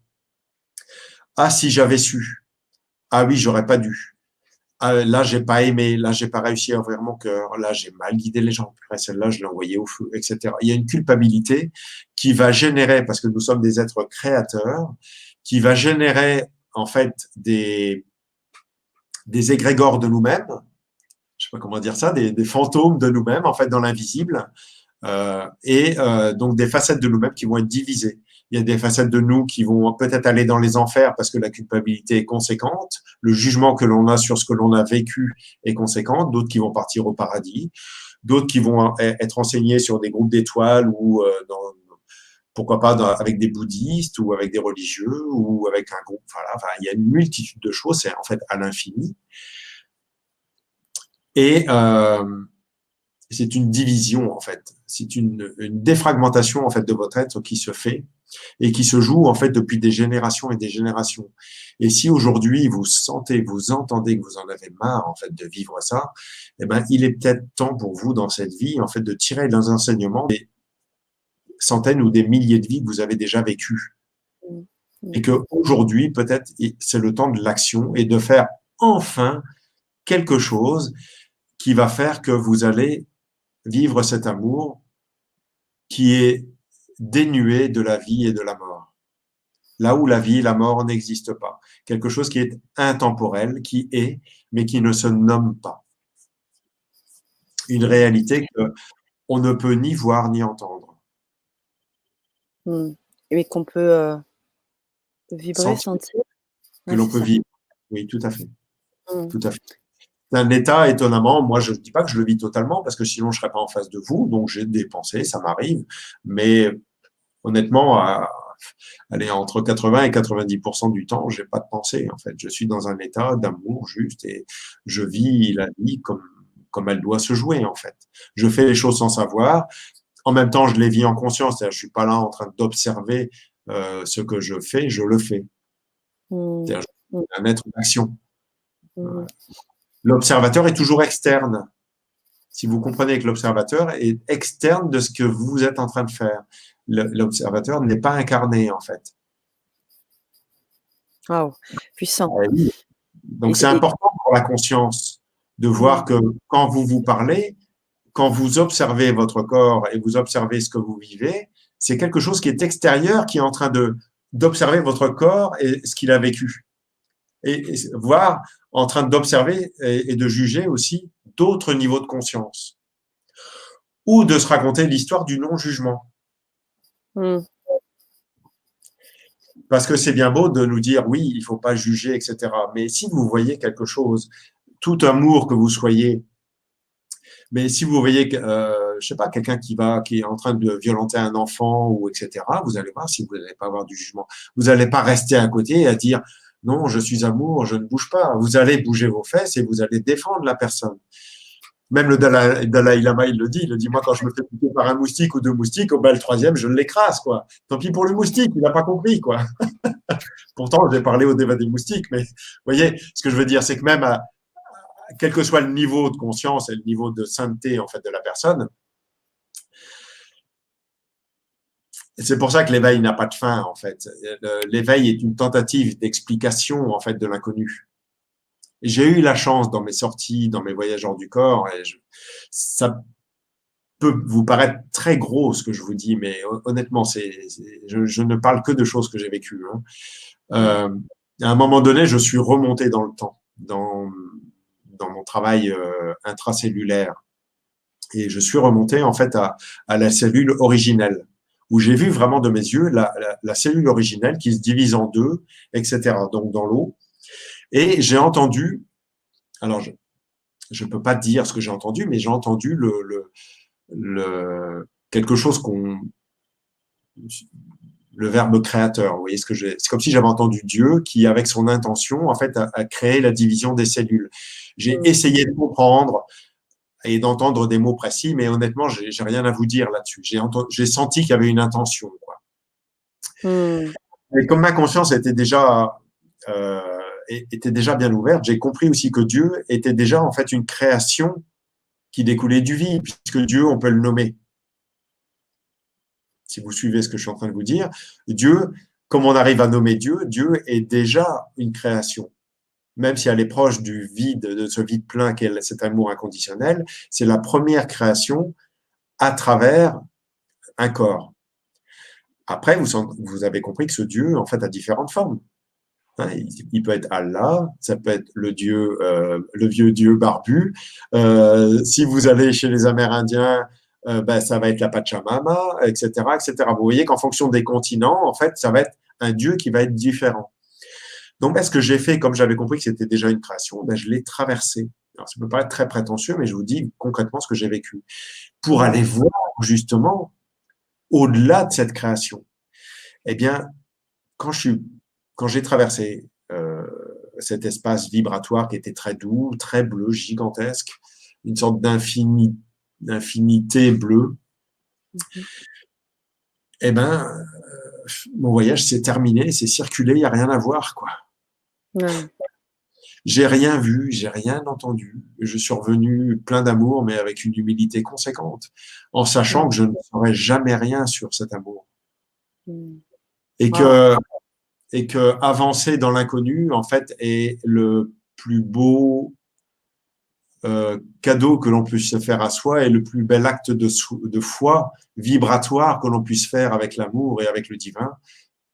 Ah, si j'avais su. Ah oui, j'aurais pas dû. Ah, là, j'ai pas aimé. Là, j'ai pas réussi à ouvrir mon cœur. Là, j'ai mal guidé les gens. Après, celle-là, je l'ai envoyée au feu, etc. Il y a une culpabilité qui va générer, parce que nous sommes des êtres créateurs, qui va générer en fait des égrégores de nous-mêmes. Je sais pas comment dire ça, des fantômes de nous-mêmes en fait dans l'invisible. Donc des facettes de nous-mêmes qui vont être divisées. Il y a des facettes de nous qui vont peut-être aller dans les enfers parce que la culpabilité est conséquente, le jugement que l'on a sur ce que l'on a vécu est conséquent, d'autres qui vont partir au paradis, d'autres qui vont être enseignés sur des groupes d'étoiles ou pourquoi pas avec des bouddhistes ou avec des religieux ou avec un groupe. Voilà, enfin, il y a une multitude de choses, c'est en fait à l'infini. Et c'est une division en fait, c'est une défragmentation en fait de votre être qui se fait et qui se joue en fait depuis des générations et des générations. Et si aujourd'hui vous sentez, vous entendez que vous en avez marre en fait de vivre ça, eh ben il est peut-être temps pour vous dans cette vie en fait de tirer les enseignements des centaines ou des milliers de vies que vous avez déjà vécues. Mmh. Mmh. Et que aujourd'hui peut-être c'est le temps de l'action et de faire enfin quelque chose qui va faire que vous allez vivre cet amour qui est dénué de la vie et de la mort. Là où la vie et la mort n'existent pas. Quelque chose qui est intemporel, qui est, mais qui ne se nomme pas. Une réalité qu'on ne peut ni voir ni entendre. Mmh. Et qu'on peut, vibrer, Sentir sentir. que Ouais, l'on c'est peut ça. vivre. Oui, tout à fait. Mmh. Tout à fait. C'est un état, étonnamment, moi je ne dis pas que je le vis totalement, parce que sinon je ne serais pas en face de vous, donc j'ai des pensées, ça m'arrive, mais honnêtement, allez, entre 80 et 90% du temps, j'ai pas de pensée, en fait. Je suis dans un état d'amour juste et je vis la vie comme elle doit se jouer, en fait. Je fais les choses sans savoir. En même temps, je les vis en conscience. C'est-à-dire, je suis pas là en train d'observer ce que je fais, je le fais. Mmh. C'est-à-dire, je Mmh. suis un être d'action. Mmh. L'observateur est toujours externe. Si vous comprenez que l'observateur est externe de ce que vous êtes en train de faire. L'observateur n'est pas incarné, en fait. Waouh, puissant. Ah oui. Et Donc, c'est c'est et important pour la conscience de mmh. voir que quand vous vous parlez, quand vous observez votre corps et vous observez ce que vous vivez, c'est quelque chose qui est extérieur, qui est en train d'observer votre corps et ce qu'il a vécu. Et voir en train d'observer et de juger aussi d'autres niveaux de conscience. Ou de se raconter l'histoire du non-jugement. Mmh. Parce que c'est bien beau de nous dire, oui, il ne faut pas juger, etc. Mais si vous voyez quelque chose, tout amour que vous soyez, mais si vous voyez, je sais pas, quelqu'un qui est en train de violenter un enfant ou etc., vous allez voir si vous n'allez pas avoir du jugement. Vous n'allez pas rester à côté et à dire, non, je suis amour, je ne bouge pas. Vous allez bouger vos fesses et vous allez défendre la personne. Même le Dalai Lama, il le dit, moi, quand je me fais piquer par un moustique ou deux moustiques, au bas le troisième, je l'écrase, quoi. Tant pis pour le moustique, il n'a pas compris, quoi. Pourtant, j'ai parlé au débat des moustiques, mais vous voyez, ce que je veux dire, c'est que même quel que soit le niveau de conscience et le niveau de sainteté, en fait, de la personne, c'est pour ça que l'éveil n'a pas de fin, en fait. L'éveil est une tentative d'explication, en fait, de l'inconnu. J'ai eu la chance dans mes sorties, dans mes voyages hors du corps, et ça peut vous paraître très gros ce que je vous dis, mais honnêtement, je ne parle que de choses que j'ai vécues. Hein. Mmh. À un moment donné, je suis remonté dans le temps, dans mon travail intracellulaire. Et je suis remonté en fait à la cellule originelle, où j'ai vu vraiment de mes yeux la cellule originelle qui se divise en deux, etc. Donc dans l'eau. Et j'ai entendu, alors je ne peux pas dire ce que j'ai entendu, mais j'ai entendu quelque chose le verbe créateur. Vous voyez ce que c'est comme si j'avais entendu Dieu qui, avec son intention, en fait, a créé la division des cellules. J'ai Mmh. essayé de comprendre et d'entendre des mots précis, mais honnêtement, j'ai rien à vous dire là-dessus. J'ai senti qu'il y avait une intention, quoi. Mmh. Et comme ma conscience euh, était déjà bien ouverte, j'ai compris aussi que Dieu était déjà en fait une création qui découlait du vide, puisque Dieu, on peut le nommer. Si vous suivez ce que je suis en train de vous dire, Dieu, comme on arrive à nommer Dieu, Dieu est déjà une création. Même si elle est proche du vide, de ce vide plein qu'est cet amour inconditionnel, c'est la première création à travers un corps. Après, vous avez compris que ce Dieu, en fait, a différentes formes. Hein, il peut être Allah, ça peut être le vieux Dieu barbu. Si vous allez chez les Amérindiens, ben, ça va être la Pachamama, etc., etc. Vous voyez qu'en fonction des continents, en fait, ça va être un Dieu qui va être différent. Donc, ben, ce que j'ai fait, comme j'avais compris que c'était déjà une création, ben, je l'ai traversé. Alors, ça peut paraître très prétentieux, mais je vous dis concrètement ce que j'ai vécu. Pour Mmh. aller voir, justement, au-delà de cette création. Eh bien, quand j'ai traversé cet espace vibratoire qui était très doux, très bleu, gigantesque, une sorte d'infinité bleue, Mmh. eh ben, mon voyage s'est terminé, c'est circulé, il n'y a rien à voir, quoi. Ouais. J'ai rien vu, j'ai rien entendu. Je suis revenu plein d'amour, mais avec une humilité conséquente, en sachant Mmh. que je ne saurais jamais rien sur cet amour. Mmh. Et Waouh. que, et que avancer dans l'inconnu, en fait, est le plus beau cadeau que l'on puisse se faire à soi et le plus bel acte de foi vibratoire que l'on puisse faire avec l'amour et avec le divin.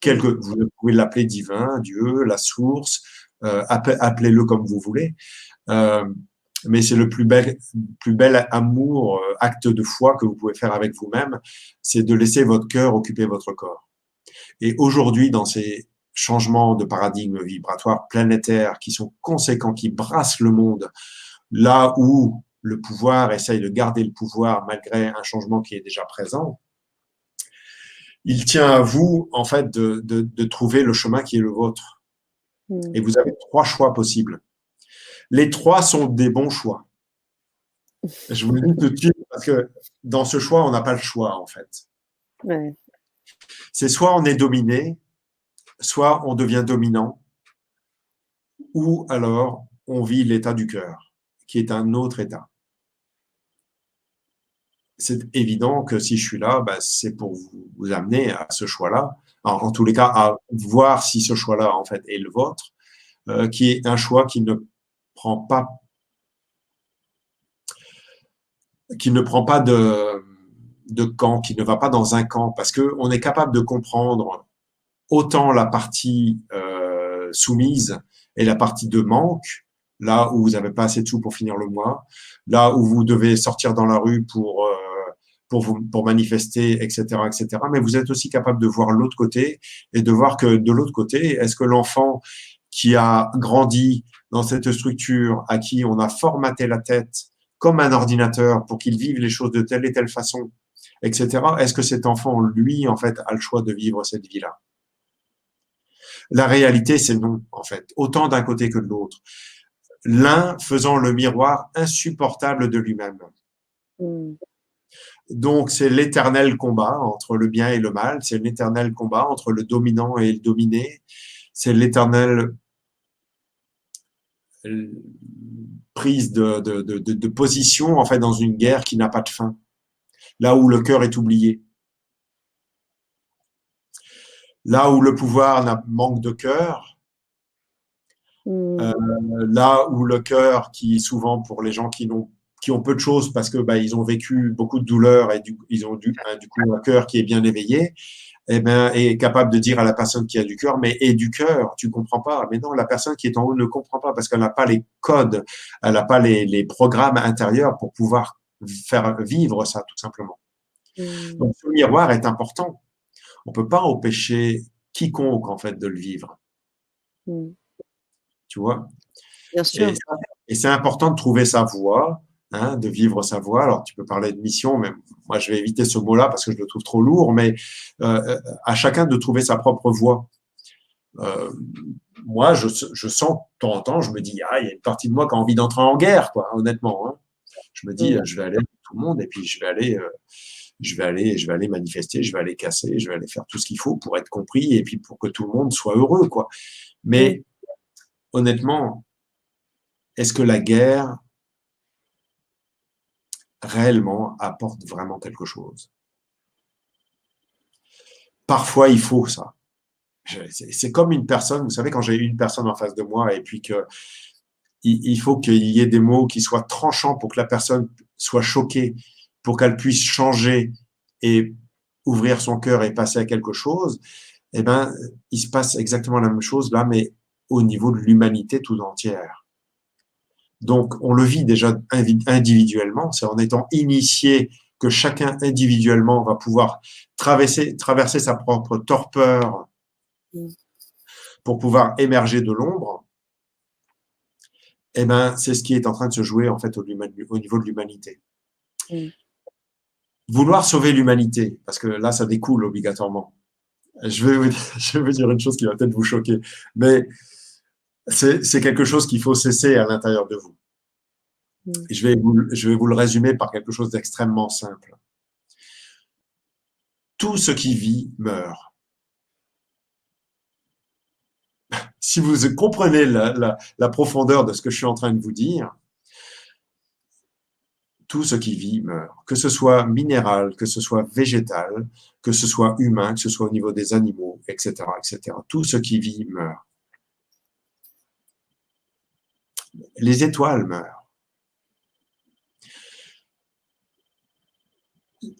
Mmh. Vous pouvez l'appeler divin, Dieu, la source, appelez-le comme vous voulez. Euh, mais c'est le plus bel amour, acte de foi que vous pouvez faire avec vous-même, c'est de laisser votre cœur occuper votre corps. Et aujourd'hui, dans ces changements de paradigme vibratoire planétaire qui sont conséquents, qui brassent le monde, là où le pouvoir essaye de garder le pouvoir malgré un changement qui est déjà présent, Il tient à vous, en fait, de trouver le chemin qui est le vôtre. Et Mmh. vous avez 3 choix possibles. Les 3 sont des bons choix. Je vous le dis tout de suite parce que dans ce choix, on n'a pas le choix, en fait. Ouais. C'est soit on est dominé, soit on devient dominant, ou alors on vit l'état du cœur, qui est un autre état. C'est évident que si je suis là, bah, c'est pour vous amener à ce choix-là. En tous les cas, à voir si ce choix-là, en fait, est le vôtre, qui est un choix prend pas, qui ne prend pas de camp, qui ne va pas dans un camp, parce que on est capable de comprendre autant la partie soumise et la partie de manque, là où vous n'avez pas assez de sous pour finir le mois, là où vous devez sortir dans la rue pour manifester, etc., etc. Mais vous êtes aussi capable de voir l'autre côté et de voir que de l'autre côté, est-ce que l'enfant qui a grandi dans cette structure, à qui on a formaté la tête comme un ordinateur pour qu'il vive les choses de telle et telle façon, etc., est-ce que cet enfant, lui, en fait, a le choix de vivre cette vie-là? La réalité, c'est non, en fait, autant d'un côté que de l'autre. L'un faisant le miroir insupportable de lui-même. Mmh. Donc, c'est l'éternel combat entre le bien et le mal, c'est l'éternel combat entre le dominant et le dominé, c'est l'éternelle prise de position, en fait, dans une guerre qui n'a pas de fin, là où le cœur est oublié, là où le pouvoir manque de cœur, Mmh. euh, là où le cœur, qui souvent pour les gens qui ont peu de choses parce que bah, ils ont vécu beaucoup de douleurs et ils ont du coup un cœur qui est bien éveillé, eh ben, est capable de dire à la personne qui a du cœur, mais et du cœur, tu comprends pas. Mais non, la personne qui est en haut ne comprend pas parce qu'elle n'a pas les codes, elle n'a pas les programmes intérieurs pour pouvoir faire vivre ça, tout simplement. Mmh. Donc, ce miroir est important. On peut pas empêcher quiconque, en fait, de le vivre. Mmh. Tu vois? Bien Et, sûr. et c'est important de trouver sa voie, hein, de vivre sa voie. Alors, tu peux parler de mission, mais moi, je vais éviter ce mot-là parce que je le trouve trop lourd, mais à chacun de trouver sa propre voie. Euh, moi, je sens de temps en temps, je me dis, ah, il y a une partie de moi qui a envie d'entrer en guerre, quoi, honnêtement. Hein. Je me dis, Mmh. je vais aller avec tout le monde et puis je vais aller manifester, je vais aller casser, je vais aller faire tout ce qu'il faut pour être compris et puis pour que tout le monde soit heureux, quoi. Mmh. Mais honnêtement, est-ce que la guerre réellement apporte vraiment quelque chose? Parfois, il faut ça. C'est comme une personne, vous savez, quand j'ai une personne en face de moi et puis que il faut qu'il y ait des mots qui soient tranchants pour que la personne soit choquée, pour qu'elle puisse changer et ouvrir son cœur et passer à quelque chose, eh ben, il se passe exactement la même chose là, mais au niveau de l'humanité tout entière. Donc, on le vit déjà individuellement, c'est en étant initié que chacun individuellement va pouvoir traverser sa propre torpeur Mmh. pour pouvoir émerger de l'ombre. Eh ben, c'est ce qui est en train de se jouer en fait au niveau de l'humanité. Mmh. Vouloir sauver l'humanité, parce que là, ça découle obligatoirement. Je vais vous dire une chose qui va peut-être vous choquer, mais c'est quelque chose qu'il faut cesser à l'intérieur de vous. Mmh. Et je vais vous le résumer par quelque chose d'extrêmement simple. Tout ce qui vit meurt. Si vous comprenez la profondeur de ce que je suis en train de vous dire, tout ce qui vit meurt. Que ce soit minéral, que ce soit végétal, que ce soit humain, que ce soit au niveau des animaux, etc., etc. Tout ce qui vit meurt. Les étoiles meurent.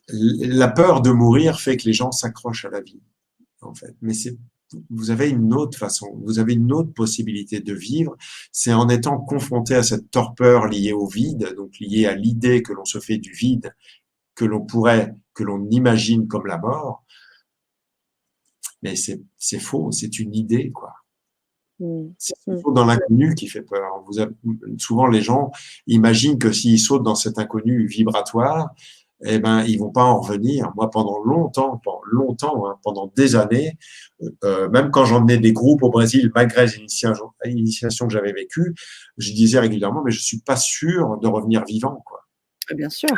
La peur de mourir fait que les gens s'accrochent à la vie, en fait. Mais vous avez une autre façon, vous avez une autre possibilité de vivre, c'est en étant confronté à cette torpeur liée au vide, donc liée à l'idée que l'on se fait du vide, que l'on imagine comme la mort, mais c'est faux, c'est une idée, quoi. Mmh. C'est Mmh. toujours dans l'inconnu qui fait peur. Souvent, les gens imaginent que s'ils sautent dans cet inconnu vibratoire, eh ben, ils vont pas en revenir. Moi, pendant longtemps, hein, pendant des années, même quand j'emmenais des groupes au Brésil, malgré les initiations que j'avais vécues, je disais régulièrement, mais je suis pas sûr de revenir vivant, quoi. Bien sûr.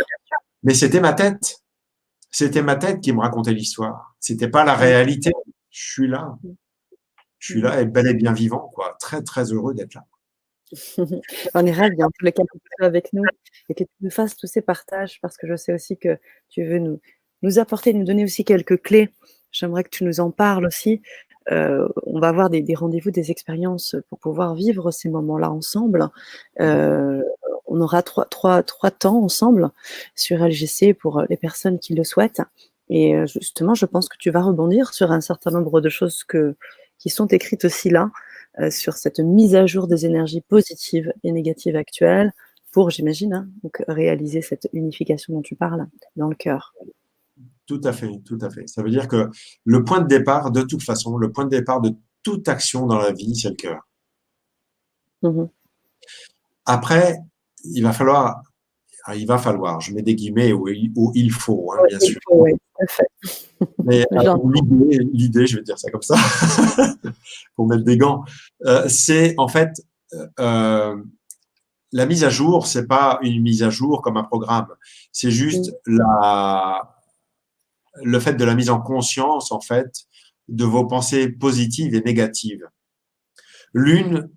Mais c'était ma tête. C'était ma tête qui me racontait l'histoire. C'était pas la Mmh. réalité. Je suis là. Mmh. Je suis Mmh. là et bel et bien vivant, quoi. Très, très heureux d'être là. On est ravis, en tous les cas, que tu sois avec nous et que tu nous fasses tous ces partages parce que je sais aussi que tu veux nous apporter, nous donner aussi quelques clés. J'aimerais que tu nous en parles aussi. On va avoir des rendez-vous, des expériences pour pouvoir vivre ces moments-là ensemble. Heu, on aura trois temps ensemble sur LGC pour, les personnes qui le souhaitent et justement, je pense que tu vas rebondir sur un certain nombre de choses qui sont écrites aussi là, sur cette mise à jour des énergies positives et négatives actuelles pour, j'imagine, hein, donc réaliser cette unification dont tu parles dans le cœur. Tout à fait, tout à fait. Ça veut dire que le point de départ, de toute façon, le point de départ de toute action dans la vie, c'est le cœur. Mmh mh. Après, il va falloir, je mets des guillemets où il faut, hein, Ouais, bien il sûr. faut, oui, tout à fait. Mais J'entends. l'idée, je vais dire ça comme ça, pour mettre des gants, c'est en fait euh, la mise à jour, c'est pas une mise à jour comme un programme. C'est Mmh. juste le fait de la mise en conscience, en fait, de vos pensées positives et négatives. L'une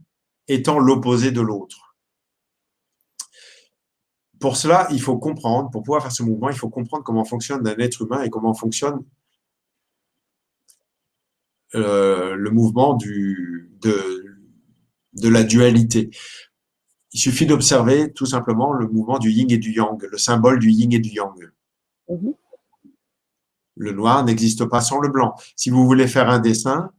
étant l'opposé de l'autre. Pour cela, il faut comprendre, pour pouvoir faire ce mouvement, il faut comprendre comment fonctionne un être humain et comment fonctionne le mouvement de la dualité. Il suffit d'observer tout simplement le mouvement du yin et du yang, le symbole du yin et du yang. Mmh mh. Le noir n'existe pas sans le blanc. Si vous voulez faire un dessin,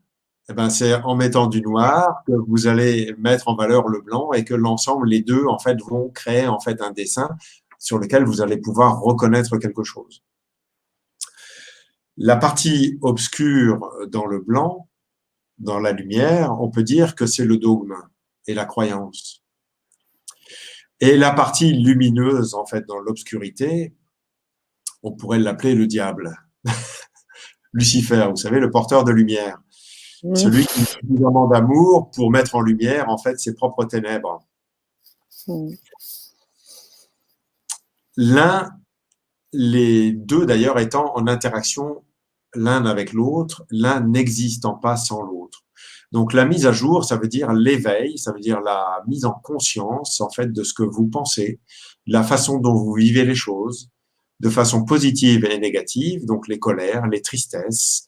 eh ben, c'est en mettant du noir que vous allez mettre en valeur le blanc et que l'ensemble, les deux, en fait, vont créer en fait un dessin sur lequel vous allez pouvoir reconnaître quelque chose. La partie obscure dans le blanc, dans la lumière, on peut dire que c'est le dogme et la croyance. Et la partie lumineuse, en fait, dans l'obscurité, on pourrait l'appeler le diable. Lucifer, vous savez, le porteur de lumière. Celui Mmh. qui a suffisamment d'amour pour mettre en lumière, en fait, ses propres ténèbres. Mmh. L'un, les deux d'ailleurs étant en interaction l'un avec l'autre, l'un n'existant pas sans l'autre. Donc la mise à jour, ça veut dire l'éveil, ça veut dire la mise en conscience en fait de ce que vous pensez, la façon dont vous vivez les choses, de façon positive et négative, donc les colères, les tristesses,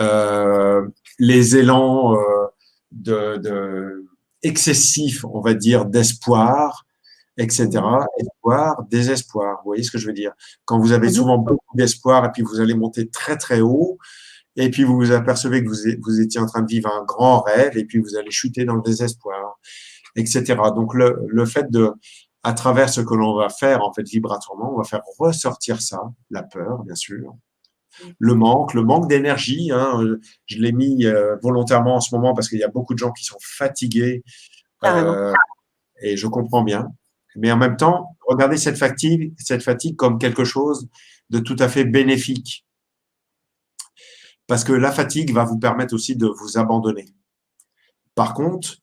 euh, les élans excessifs, on va dire, d'espoir, Mmh. etc. Espoir, désespoir. Vous voyez ce que je veux dire? Quand vous avez Mmh mh. souvent beaucoup d'espoir et puis vous allez monter très très haut, et puis vous vous apercevez que vous étiez en train de vivre un grand rêve, et puis vous allez chuter dans le désespoir, etc. Donc le fait de, à travers ce que l'on va faire en fait vibratoirement, on va faire ressortir ça, la peur bien sûr, Mmh. le manque d'énergie. Hein, je l'ai mis volontairement en ce moment parce qu'il y a beaucoup de gens qui sont fatigués Carrément. euh, et je comprends bien. Mais en même temps, regardez cette fatigue comme quelque chose de tout à fait bénéfique. Parce que la fatigue va vous permettre aussi de vous abandonner. Par contre,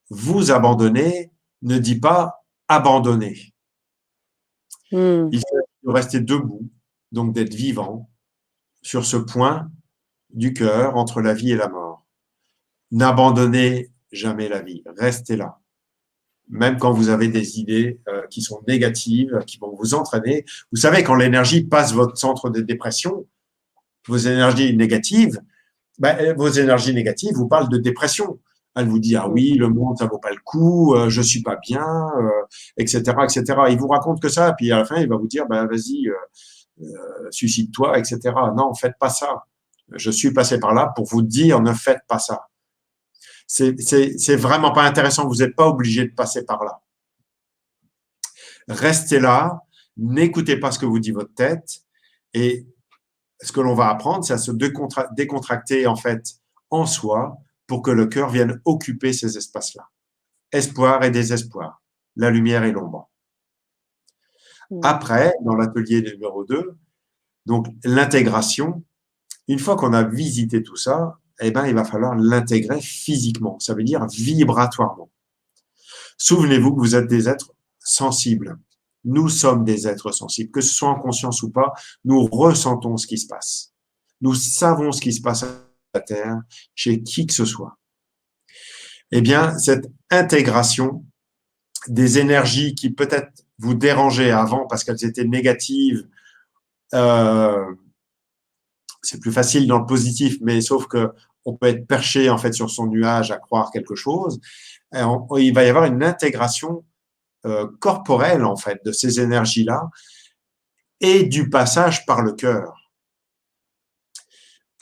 vous abandonner ne dit pas abandonner. Mmh. Il s'agit de rester debout, donc d'être vivant sur ce point du cœur entre la vie et la mort. N'abandonnez jamais la vie, restez là. Même quand vous avez des idées qui sont négatives, qui vont vous entraîner. Vous savez, quand l'énergie passe votre centre de dépression, vos énergies négatives, vos énergies négatives vous parlent de dépression. Elle vous dit, ah Mmh. oui, le monde, ça vaut pas le coup, je suis pas bien, etc., etc. Il vous raconte que ça, puis à la fin, il va vous dire, vas-y, suicide-toi, etc. Non, faites pas ça. Je suis passé par là pour vous dire, ne faites pas ça. C'est vraiment pas intéressant. Vous n'êtes pas obligé de passer par là. Restez là, n'écoutez pas ce que vous dit votre tête, et ce que l'on va apprendre, c'est à se décontracter en fait en soi pour que le cœur vienne occuper ces espaces-là. Espoir et désespoir, la lumière et l'ombre. Après, dans l'atelier numéro 2, donc l'intégration, une fois qu'on a visité tout ça, eh ben, il va falloir l'intégrer physiquement, ça veut dire vibratoirement. Souvenez-vous que vous êtes des êtres sensibles. Nous sommes des êtres sensibles. Que ce soit en conscience ou pas, nous ressentons ce qui se passe. Nous savons ce qui se passe à la Terre, chez qui que ce soit. Eh bien, cette intégration des énergies qui peut-être vous dérangeaient avant parce qu'elles étaient négatives, c'est plus facile dans le positif, mais sauf que on peut être perché en fait sur son nuage à croire quelque chose. Il va y avoir une intégration corporelle en fait de ces énergies-là et du passage par le cœur.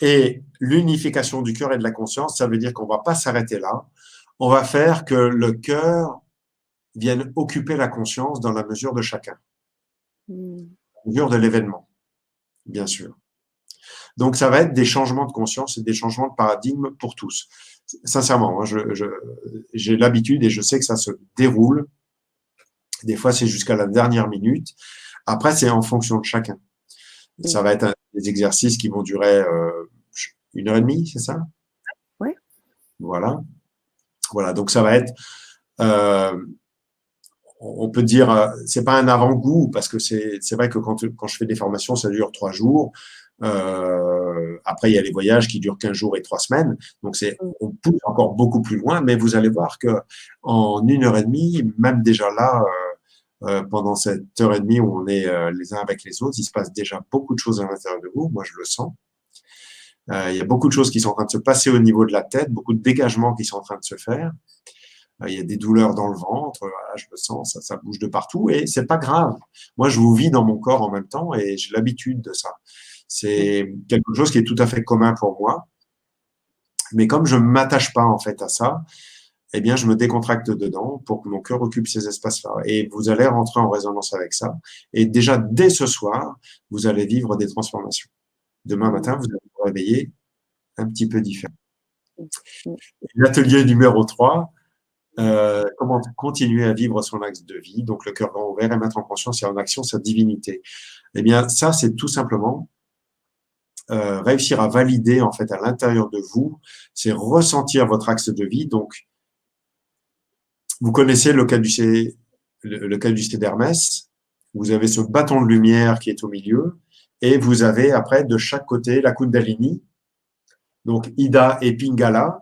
Et l'unification du cœur et de la conscience, ça veut dire qu'on va pas s'arrêter là. On va faire que le cœur vienne occuper la conscience dans la mesure de chacun, la mesure de l'événement, bien sûr. Donc, ça va être des changements de conscience et des changements de paradigme pour tous. Sincèrement, moi, j'ai l'habitude et je sais que ça se déroule. Des fois, c'est jusqu'à la dernière minute. Après, c'est en fonction de chacun. Ça va être des exercices qui vont durer 1h30, c'est ça? Oui. Voilà. Voilà. Donc, ça va être, on peut dire, c'est pas un avant-goût parce que c'est vrai que quand je fais des formations, ça dure 3 jours. Après, il y a les voyages qui durent 15 jours et 3 semaines. Donc, on pousse encore beaucoup plus loin, mais vous allez voir que en 1h30, même déjà là, pendant cette heure et demie où on est les uns avec les autres, il se passe déjà beaucoup de choses à l'intérieur de vous. Moi, je le sens. Il y a beaucoup de choses qui sont en train de se passer au niveau de la tête, beaucoup de dégagements qui sont en train de se faire. Il y a des douleurs dans le ventre, voilà, je le sens, ça bouge de partout et c'est pas grave. Moi, je vous vis dans mon corps en même temps et j'ai l'habitude de ça. C'est quelque chose qui est tout à fait commun pour moi. Mais comme je ne m'attache pas en fait à ça, eh bien, je me décontracte dedans pour que mon cœur occupe ces espaces-là. Et vous allez rentrer en résonance avec ça. Et déjà, dès ce soir, vous allez vivre des transformations. Demain matin, vous allez vous réveiller un petit peu différent. L'atelier numéro 3, comment continuer à vivre son axe de vie, donc le cœur grand ouvert et mettre en conscience et en action sa divinité. Eh bien, ça, c'est tout simplement réussir à valider en fait à l'intérieur de vous, c'est ressentir votre axe de vie. Donc, vous connaissez le caducée d'Hermès. Vous avez ce bâton de lumière qui est au milieu et vous avez après de chaque côté la Kundalini, donc Ida et Pingala,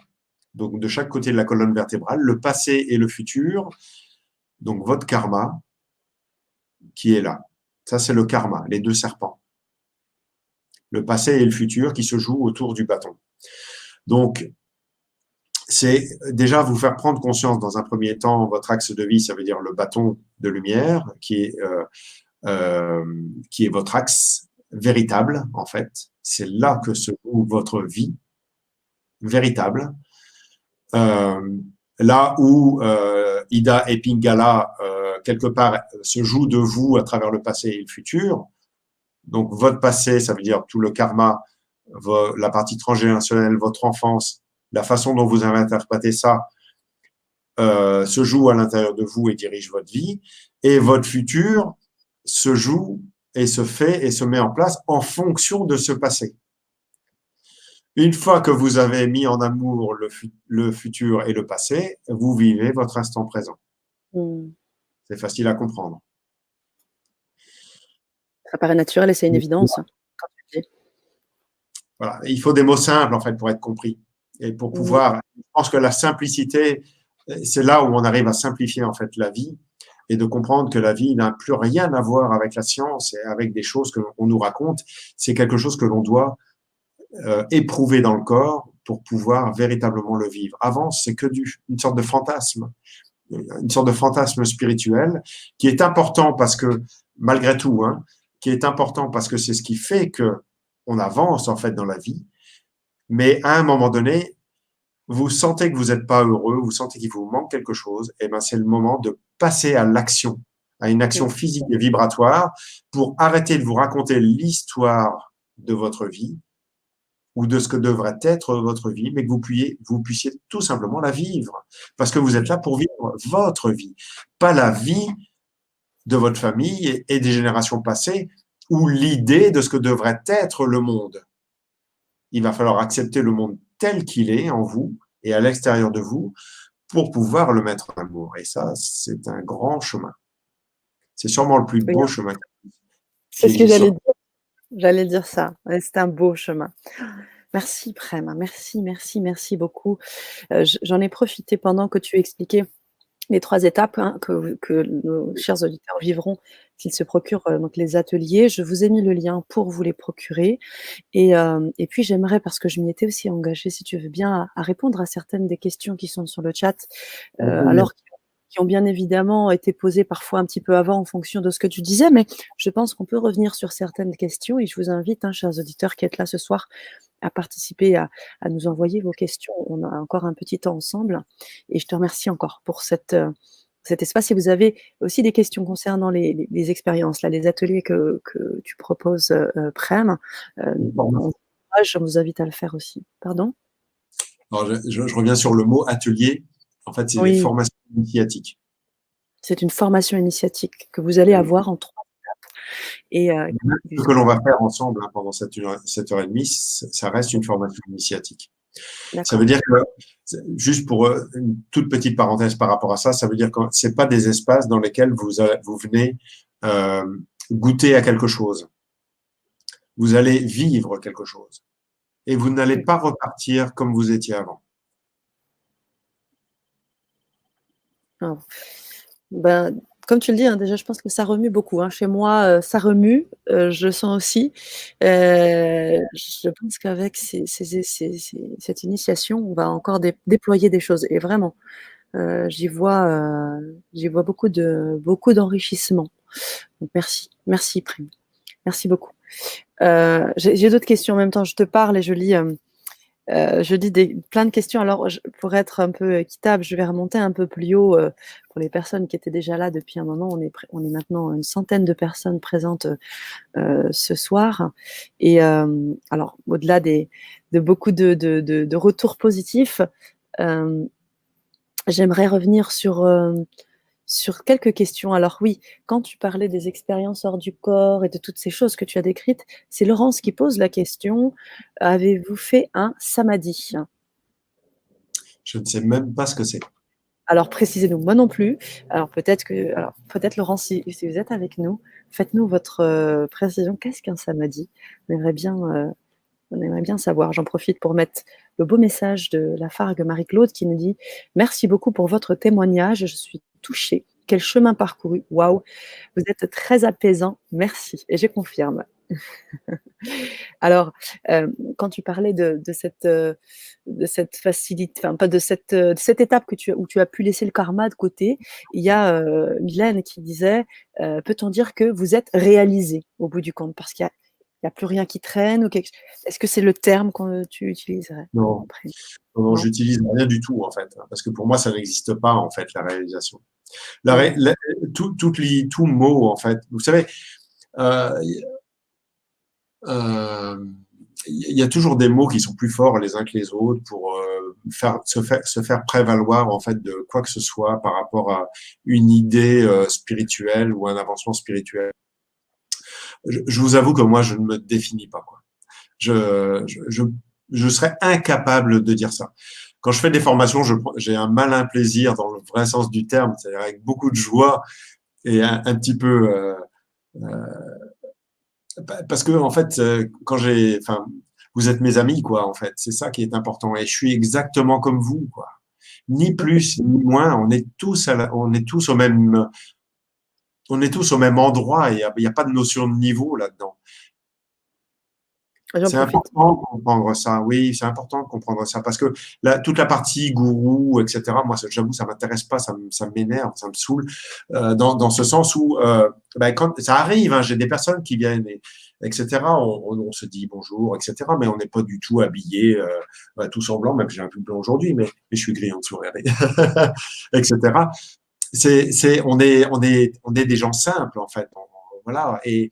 donc de chaque côté de la colonne vertébrale, le passé et le futur, donc votre karma qui est là. Ça, c'est le karma, les 2 serpents. Le passé et le futur qui se jouent autour du bâton. Donc, c'est déjà vous faire prendre conscience dans un premier temps, votre axe de vie, ça veut dire le bâton de lumière, qui est votre axe véritable, en fait. C'est là que se joue votre vie véritable. Là où Ida et Pingala, quelque part, se jouent de vous à travers le passé et le futur. Donc, votre passé, ça veut dire tout le karma, la partie transgénérationnelle, votre enfance, la façon dont vous avez interprété ça, se joue à l'intérieur de vous et dirige votre vie. Et votre futur se joue et se fait et se met en place en fonction de ce passé. Une fois que vous avez mis en amour le futur et le passé, vous vivez votre instant présent. C'est facile à comprendre. Ça paraît naturel et c'est une évidence. Quand tu le dis. Voilà. Il faut des mots simples, en fait, pour être compris. Et pour pouvoir, je pense que la simplicité, c'est là où on arrive à simplifier, en fait, la vie et de comprendre que la vie n'a plus rien à voir avec la science et avec des choses qu'on nous raconte. C'est quelque chose que l'on doit éprouver dans le corps pour pouvoir véritablement le vivre. Avant, c'est que une sorte de fantasme spirituel qui est important parce que, malgré tout, qui est important parce que c'est ce qui fait que on avance en fait dans la vie. Mais à un moment donné, vous sentez que vous n'êtes pas heureux, vous sentez qu'il vous manque quelque chose, et ben c'est le moment de passer à l'action, à une action physique et vibratoire pour arrêter de vous raconter l'histoire de votre vie ou de ce que devrait être votre vie, mais que vous puissiez tout simplement la vivre. Parce que vous êtes là pour vivre votre vie, pas la vie de votre famille et des générations passées, ou l'idée de ce que devrait être le monde. Il va falloir accepter le monde tel qu'il est en vous et à l'extérieur de vous pour pouvoir le mettre en amour. Et ça, c'est un grand chemin. C'est sûrement le plus Oui, beau chemin qui c'est ce que existe sur. j'allais dire ça. Ouais, c'est un beau chemin. Merci Prem, merci, merci, merci beaucoup. J'en ai profité pendant que tu expliquais les 3 étapes, hein, que nos chers auditeurs vivront s'ils se procurent, donc les ateliers. Je vous ai mis le lien pour vous les procurer et puis j'aimerais, parce que je m'y étais aussi engagée, si tu veux bien, à répondre à certaines des questions qui sont sur le chat, alors qui ont bien évidemment été posées parfois un petit peu avant en fonction de ce que tu disais, mais je pense qu'on peut revenir sur certaines questions et je vous invite, hein, chers auditeurs qui êtes là ce soir, à participer, à nous envoyer vos questions. On a encore un petit temps ensemble et je te remercie encore pour cet espace. Si vous avez aussi des questions concernant les expériences, là, les ateliers que tu proposes, Prem, je vous invite à le faire aussi. Pardon? Alors, je reviens sur le mot atelier. En fait, c'est des Oui, formations initiatiques. c'est une formation initiatique que vous allez avoir en 3 et Même ce que l'on va faire ensemble pendant cette heure et demie, ça reste une formation initiatique. Ça d'accord. veut dire que, juste pour une toute petite parenthèse par rapport à ça, ça veut dire que c'est pas des espaces dans lesquels vous venez goûter à quelque chose. Vous allez vivre quelque chose. Et vous n'allez Oui. pas repartir comme vous étiez avant. Ah. Ben, comme tu le dis, hein, déjà, je pense que ça remue beaucoup, hein. Chez moi, ça remue, je le sens aussi. Je pense qu'avec cette initiation, on va encore déployer des choses et vraiment, j'y vois beaucoup d'enrichissement. Donc merci, merci Prime, merci beaucoup. J'ai d'autres questions en même temps, je te parle et je lis plein de questions. Alors, pour être un peu équitable, je vais remonter un peu plus haut pour les personnes qui étaient déjà là depuis un moment. On est maintenant une centaine de personnes présentes ce soir. Et alors, au-delà de beaucoup de retours positifs, euh, j'aimerais revenir sur quelques questions. Alors oui, quand tu parlais des expériences hors du corps et de toutes ces choses que tu as décrites, c'est Laurence qui pose la question, avez-vous fait un samadhi? Je ne sais même pas ce que c'est. Alors précisez-nous, moi non plus. Alors peut-être Laurence, si vous êtes avec nous, faites-nous votre précision. Qu'est-ce qu'un samadhi? On aimerait bien savoir. J'en profite pour mettre le beau message de la Fargue Marie-Claude qui nous dit: merci beaucoup pour votre témoignage. Je suis touchée. Quel chemin parcouru. Waouh, vous êtes très apaisant. Merci. Et je confirme. Alors, quand tu parlais de cette facilité, enfin pas de cette étape où tu as pu laisser le karma de côté, il y a Mylène qui disait, peut-on dire que vous êtes réalisé au bout du compte parce qu'il y a plus rien qui traîne ou quelque... Est-ce que c'est le terme que tu utiliserais Non, après? non, Non. j'utilise rien du tout en fait, parce que pour moi ça n'existe pas en fait la réalisation. Ouais. Tout mot en fait. Vous savez, euh, euh, il y a toujours des mots qui sont plus forts les uns que les autres pour se faire prévaloir en fait de quoi que ce soit par rapport à une idée spirituelle ou un avancement spirituel. Je vous avoue que moi je ne me définis pas quoi. Je, je, je, je serais incapable de dire ça. Quand je fais des formations, j'ai un malin plaisir dans le vrai sens du terme, c'est-à-dire avec beaucoup de joie et un petit peu parce que en fait, enfin, vous êtes mes amis quoi. En fait, c'est ça qui est important et je suis exactement comme vous quoi. Ni plus ni moins. On est tous on est tous au même endroit. Il y a pas de notion de niveau là-dedans. J'en C'est profite. important de comprendre ça. Oui, c'est important de comprendre ça parce que toute la partie gourou, etc. Moi, j'avoue, ça m'intéresse pas, ça m'énerve, ça me saoule. Dans ce sens où, ben, quand ça arrive, hein, j'ai des personnes qui viennent, etc. On se dit bonjour, etc. Mais on n'est pas du tout habillé tous en blanc. Même j'ai un peu blanc aujourd'hui, mais je suis gris en dessous, regardez, etc. On est des gens simples en fait. Voilà. Et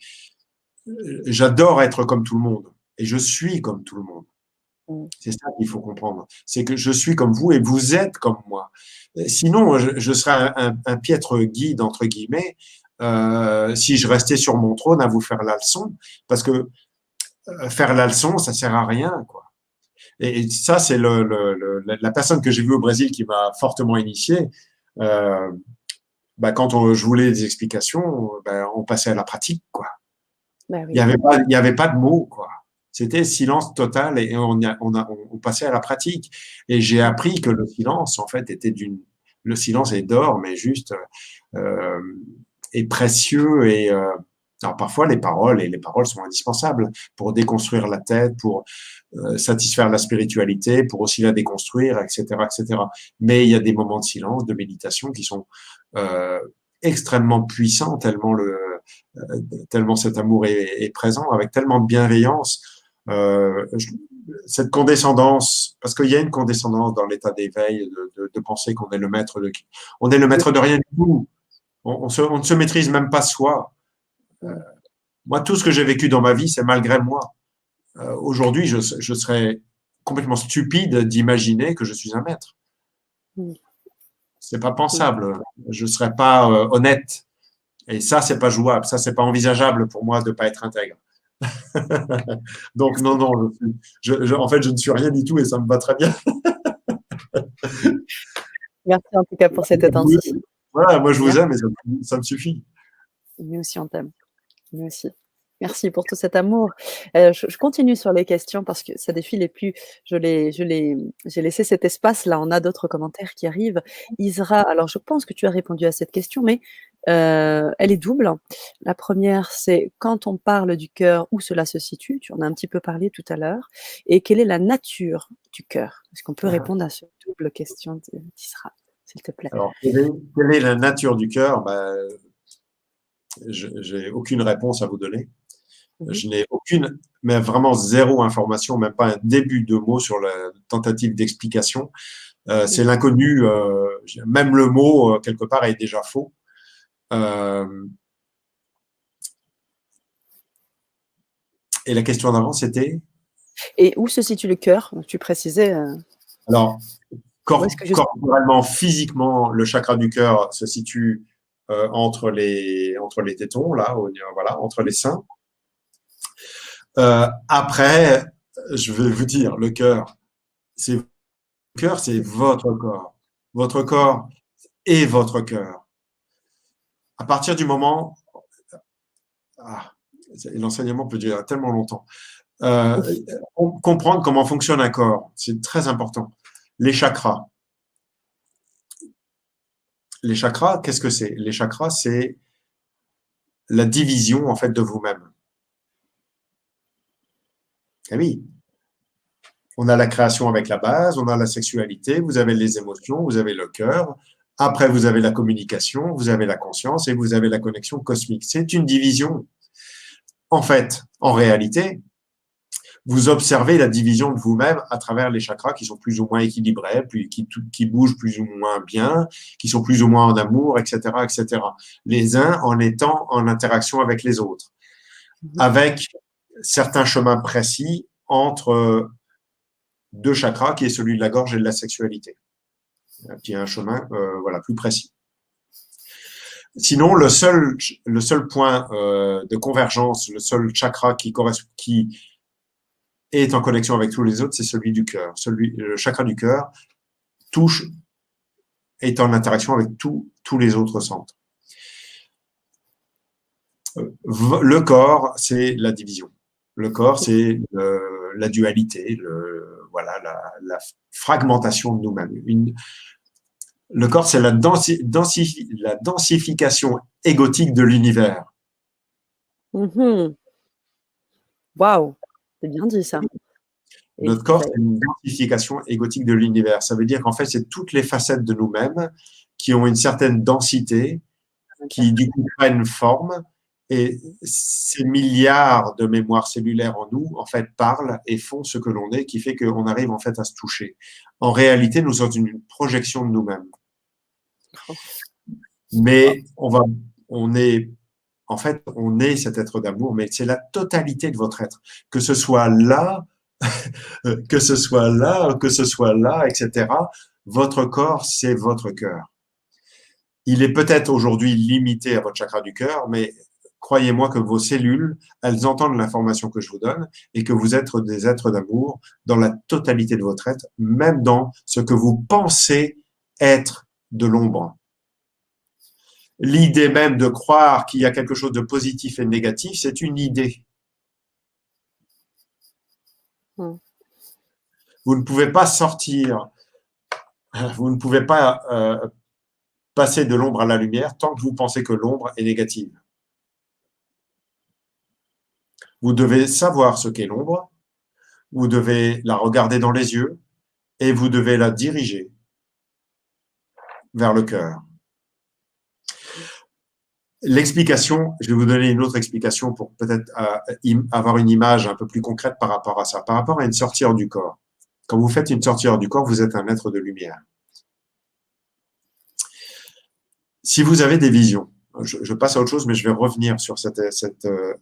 j'adore être comme tout le monde. Et je suis comme tout le monde. Mm. C'est ça qu'il faut comprendre. C'est que je suis comme vous et vous êtes comme moi. Sinon, je serais un piètre guide, entre guillemets, si je restais sur mon trône à vous faire la leçon, parce que faire la leçon, ça sert à rien, quoi. Et ça, c'est la personne que j'ai vue au Brésil qui m'a fortement initié. Euh, quand je voulais des explications, on passait à la pratique, quoi. Bah Il y oui. avait pas, il y avait pas de mots, quoi. C'était silence total et on passait à la pratique. Et j'ai appris que le silence, en fait, le silence est d'or, mais juste euh, est précieux alors parfois les paroles sont indispensables pour déconstruire la tête, pour satisfaire la spiritualité, pour aussi la déconstruire, etc., etc. Mais il y a des moments de silence, de méditation qui sont euh, extrêmement puissants, euh, tellement cet amour est présent, avec tellement de bienveillance. Euh, je, cette condescendance, parce qu'il y a une condescendance dans l'état d'éveil de penser qu'on est le maître on est le maître de rien du tout. On ne se maîtrise même pas soi. Mm. Moi, tout ce que j'ai vécu dans ma vie, c'est malgré moi. Aujourd'hui, je serais complètement stupide d'imaginer que je suis un maître. Mm. C'est pas Mm. pensable. Je serais pas honnête. Et ça, c'est pas jouable. Ça, c'est pas envisageable pour moi de pas être intègre. Donc, non, Merci. non, en fait, je ne suis rien du tout et ça me va très bien. Merci en tout cas pour cette authenticité. Voilà, moi, je vous Merci. aime et ça me suffit. Nous aussi, on t'aime. Nous aussi. Merci pour tout cet amour. Je continue sur les questions parce que ça défile et plus j'ai laissé cet espace. Là, on a d'autres commentaires qui arrivent. Isra, alors je pense que tu as répondu à cette question, mais elle est double. La première, c'est quand on parle du cœur, où cela se situe? Tu en as un petit peu parlé tout à l'heure. Et quelle est la nature du cœur? Est-ce qu'on peut répondre à cette double question d'Isra, s'il te plaît? Alors, quelle est la nature du cœur? J'ai aucune réponse à vous donner. Mhm. Je n'ai aucune, mais vraiment zéro information, même pas un début de mot sur la tentative d'explication. C'est Mhm. l'inconnu. Même le mot, quelque part, est déjà faux. Euh, et la question d'avant, c'était Et où se situe le cœur? Tu précisais. alors, Où est-ce que je corporellement, physiquement, le chakra du cœur se situe entre les tétons, là, voilà, entre les seins. Après, je vais vous dire, le cœur, c'est votre corps. Votre corps est votre cœur. À partir du moment, ah, l'enseignement peut durer tellement longtemps. Euh, Comprendre comment fonctionne un corps, c'est très important. Les chakras. Les chakras, qu'est-ce que c'est? Les chakras, c'est la division en fait de vous-même. Eh oui, on a la création avec la base, on a la sexualité, vous avez les émotions, vous avez le cœur. Après, vous avez la communication, vous avez la conscience et vous avez la connexion cosmique. C'est une division. En fait, en réalité, vous observez la division de vous-même à travers les chakras qui sont plus ou moins équilibrés, qui bougent plus ou moins bien, qui sont plus ou moins en amour, etc., etc. Les uns en étant en interaction avec les autres, avec certains chemins précis entre deux chakras, qui est celui de la gorge et de la sexualité, qui est un chemin voilà, plus précis. Sinon, le seul point de convergence, le seul chakra qui est en connexion avec tous les autres, c'est celui du cœur. Le chakra du cœur touche, est en interaction avec tous les autres centres. Le corps, c'est la division. Le corps, c'est la dualité, voilà, la fragmentation de nous-mêmes. Le corps, c'est la densification égotique de l'univers. Mhm. Waouh, c'est bien dit ça. Et Notre corps, c'est une densification égotique de l'univers. Ça veut dire qu'en fait, c'est toutes les facettes de nous-mêmes qui ont une certaine densité, qui du coup prennent forme, et ces milliards de mémoires cellulaires en nous, en fait, parlent et font ce que l'on est, qui fait qu'on arrive en fait à se toucher. En réalité, nous sommes une projection de nous-mêmes. Mais on est, en fait, on est cet être d'amour, mais c'est la totalité de votre être. Que ce soit là, que ce soit là, que ce soit là, etc. Votre corps, c'est votre cœur. Il est peut-être aujourd'hui limité à votre chakra du cœur, mais croyez-moi que vos cellules, elles entendent l'information que je vous donne et que vous êtes des êtres d'amour dans la totalité de votre être, même dans ce que vous pensez être de l'ombre. L'idée même de croire qu'il y a quelque chose de positif et de négatif, c'est une idée. Mm. Vous ne pouvez pas sortir, vous ne pouvez pas passer de l'ombre à la lumière tant que vous pensez que l'ombre est négative. Vous devez savoir ce qu'est l'ombre, vous devez la regarder dans les yeux et vous devez la diriger vers le cœur. L'explication, je vais vous donner une autre explication pour peut-être avoir une image un peu plus concrète par rapport à ça, par rapport à une sortie hors du corps. Quand vous faites une sortie hors du corps, vous êtes un être de lumière. Si vous avez des visions, je passe à autre chose, mais je vais revenir sur cette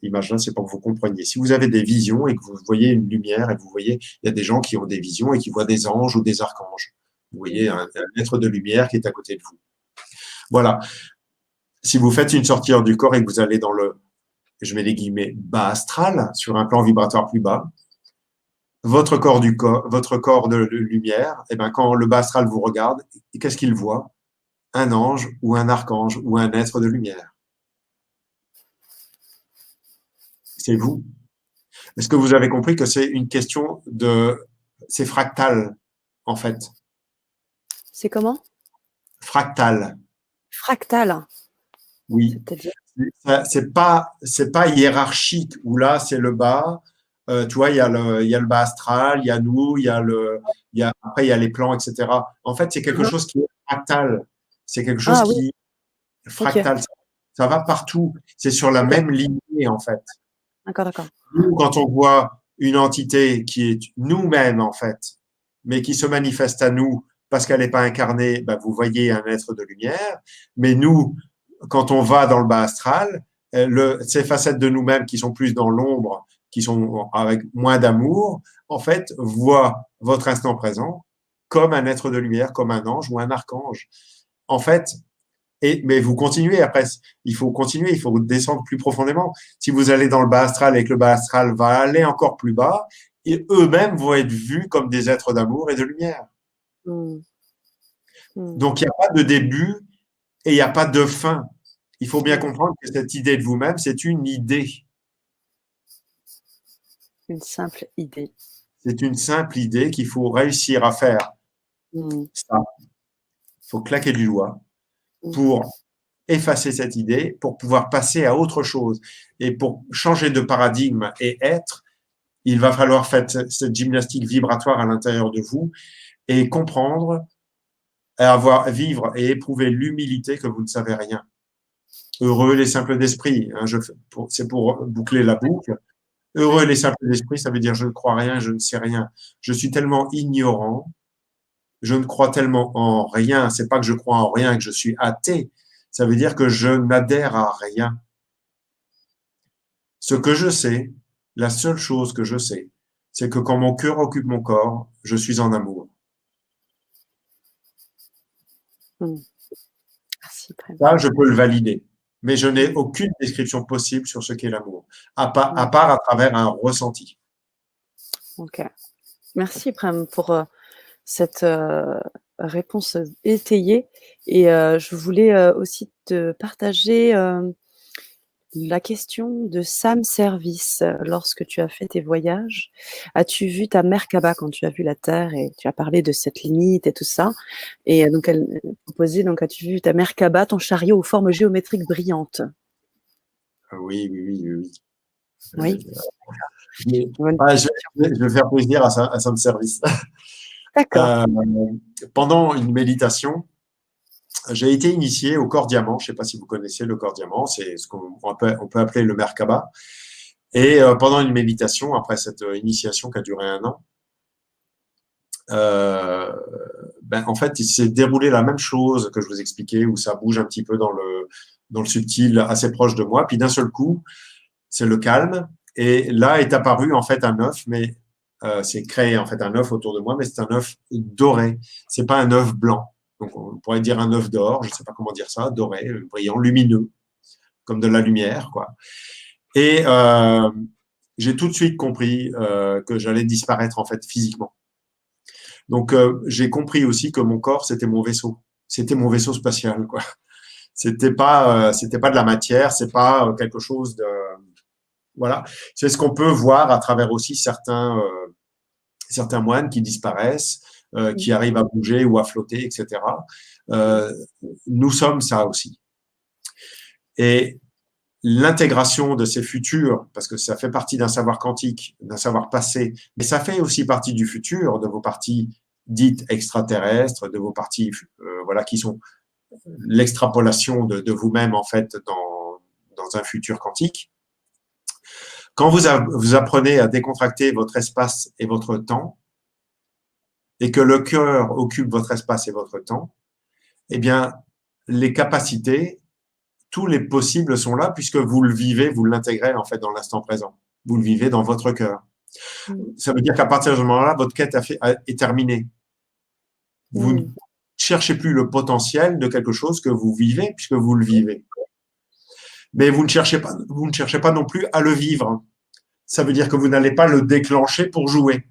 image-là, c'est pour que vous compreniez. Si vous avez des visions et que vous voyez une lumière et que vous voyez, il y a des gens qui ont des visions et qui voient des anges ou des archanges. Vous voyez un être de lumière qui est à côté de vous. Voilà. Si vous faites une sortie hors du corps et que vous allez dans le, je mets les guillemets, bas astral, sur un plan vibratoire plus bas, votre corps de lumière, et ben quand le bas astral vous regarde, qu'est-ce qu'il voit? Un ange ou un archange ou un être de lumière. C'est vous. Est-ce que vous avez compris que c'est une question de... C'est fractal, en fait. C'est comment? Fractal. Fractal. Oui. C'est-à-dire? C'est pas hiérarchique, où là, c'est le bas. Tu vois, il y a le bas astral, il y a nous, après, il y a les plans, etc. En fait, c'est quelque Hein. chose qui est fractal. C'est quelque chose Ah oui, qui est ok. fractal. Ça va partout. C'est sur la Ok. même lignée, en fait. D'accord, d'accord. Nous, quand on voit une entité qui est nous-mêmes, en fait, mais qui se manifeste à nous parce qu'elle n'est pas incarnée, ben, vous voyez un être de lumière. Mais nous, quand on va dans le bas astral, ces facettes de nous-mêmes qui sont plus dans l'ombre, qui sont avec moins d'amour, en fait, voient votre instant présent comme un être de lumière, comme un ange ou un archange. En fait, mais vous continuez après, il faut continuer, il faut descendre plus profondément. Si vous allez dans le bas astral et que le bas astral va aller encore plus bas, et eux-mêmes vont être vus comme des êtres d'amour et de lumière. Mm. Mm. Donc, il n'y a pas de début et il n'y a pas de fin. Il faut bien Mm. comprendre que cette idée de vous-même, c'est une idée. Une simple idée. C'est une simple idée qu'il faut réussir à faire. Mm. Ça, il faut claquer du doigt Mm. pour effacer cette idée, pour pouvoir passer à autre chose. Et pour changer de paradigme et être, il va falloir faire cette gymnastique vibratoire à l'intérieur de vous et comprendre, vivre et éprouver l'humilité que vous ne savez rien. Heureux les simples d'esprit, hein, c'est pour boucler la boucle. Heureux Ouais. les simples d'esprit, ça veut dire je ne crois rien, je ne sais rien. Je suis tellement ignorant, je ne crois tellement en rien. C'est pas que je crois en rien, que je suis athée. Ça veut dire que je n'adhère à rien. Ce que je sais, la seule chose que je sais, c'est que quand mon cœur occupe mon corps, je suis en amour. Mm. Merci, Prem. Ça, je peux le valider. Mais je n'ai Mm. aucune description possible sur ce qu'est l'amour, à Mm. part à travers un ressenti. Ok. Merci, Prem, pour cette réponse étayée. Et je voulais aussi te partager la question de Sam Service. Lorsque tu as fait tes voyages, as-tu vu ta Merkaba quand tu as vu la Terre et tu as parlé de cette limite et tout ça? Et donc, elle proposait, donc, as-tu vu ta Merkaba, ton chariot aux formes géométriques brillantes? Oui, oui, oui, oui. Oui, Mais, bonne question. je vais faire plaisir à Sam Service. D'accord. Euh, pendant une méditation, j'ai été initié au corps diamant. Je ne sais pas si vous connaissez le corps diamant, c'est ce on peut appeler le Merkaba. Et pendant une méditation, après cette initiation qui a duré 1 an, euh, en fait, il s'est déroulé la même chose que je vous expliquais, où ça bouge un petit peu dans le subtil, assez proche de moi. Puis d'un seul coup, c'est le calme. Et là est apparu en fait un œuf, mais c'est créé en fait un œuf autour de moi, mais c'est un œuf doré. C'est pas un œuf blanc. Donc, on pourrait dire un œuf d'or, je ne sais pas comment dire ça, doré, brillant, lumineux, comme de la lumière, quoi. Et j'ai tout de suite compris que j'allais disparaître, en fait, physiquement. Donc, j'ai compris aussi que mon corps, c'était mon vaisseau. C'était mon vaisseau spatial, quoi. C'était pas de la matière, c'est pas quelque chose de, voilà. C'est ce qu'on peut voir à travers aussi certains moines qui disparaissent, qui arrivent à bouger ou à flotter, etc. Nous sommes ça aussi. Et l'intégration de ces futurs, parce que ça fait partie d'un savoir quantique, d'un savoir passé, mais ça fait aussi partie du futur, de vos parties dites extraterrestres, de vos parties voilà, qui sont l'extrapolation de vous-même en fait dans un futur quantique. Quand vous apprenez à décontracter votre espace et votre temps, et que le cœur occupe votre espace et votre temps, eh bien, les capacités, tous les possibles sont là puisque vous le vivez, vous l'intégrez en fait dans l'instant présent. Vous le vivez dans votre cœur. Ça veut dire qu'à partir de ce moment-là, votre quête est terminée. Vous ne cherchez plus le potentiel de quelque chose que vous vivez puisque vous le vivez. Mais vous ne cherchez pas non plus à le vivre. Ça veut dire que vous n'allez pas le déclencher pour jouer.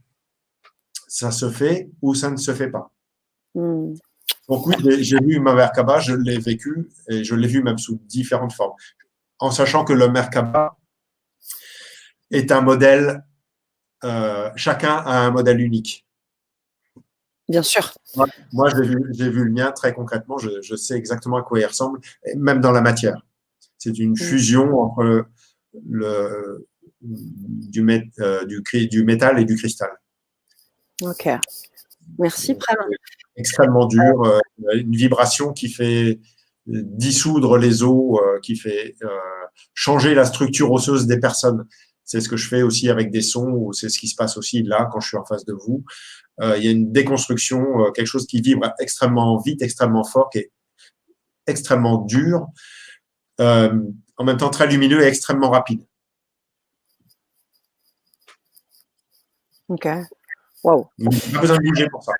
Ça se fait ou ça ne se fait pas. Donc oui, j'ai vu ma Merkaba, je l'ai vécu et je l'ai vu même sous différentes formes. En sachant que le Merkaba est un modèle, chacun a un modèle unique. Bien sûr. Moi j'ai vu le mien très concrètement, je sais exactement à quoi il ressemble, même dans la matière. C'est une fusion entre du métal et du cristal. Ok. Merci, Prem. Extrêmement dur, une vibration qui fait dissoudre les os, qui fait changer la structure osseuse des personnes. C'est ce que je fais aussi avec des sons, ou c'est ce qui se passe aussi là quand je suis en face de vous. Il y a une déconstruction, quelque chose qui vibre extrêmement vite, extrêmement fort, qui est extrêmement dur, en même temps très lumineux et extrêmement rapide. Ok. Wow. Pas besoin de bouger pour ça.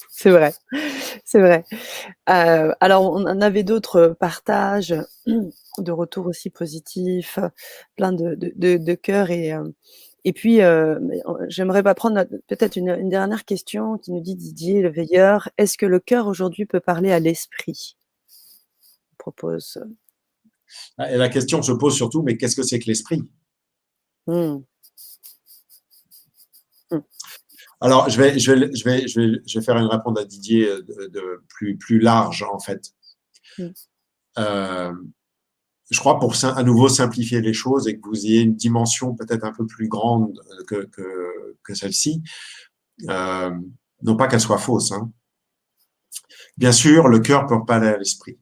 C'est vrai, c'est vrai. Alors, on en avait d'autres partages, de retours aussi positifs, plein de cœur et puis, j'aimerais prendre peut-être une dernière question qui nous dit Didier, le veilleur. Est-ce que le cœur aujourd'hui peut parler à l'esprit? Il propose. Et la question se pose surtout, mais qu'est-ce que c'est que l'esprit? Alors, je vais faire une réponse à Didier de plus large, en fait. Je crois pour à nouveau simplifier les choses et que vous ayez une dimension peut-être un peu plus grande que celle-ci, non pas qu'elle soit fausse. Hein. Bien sûr, le cœur peut parler à l'esprit.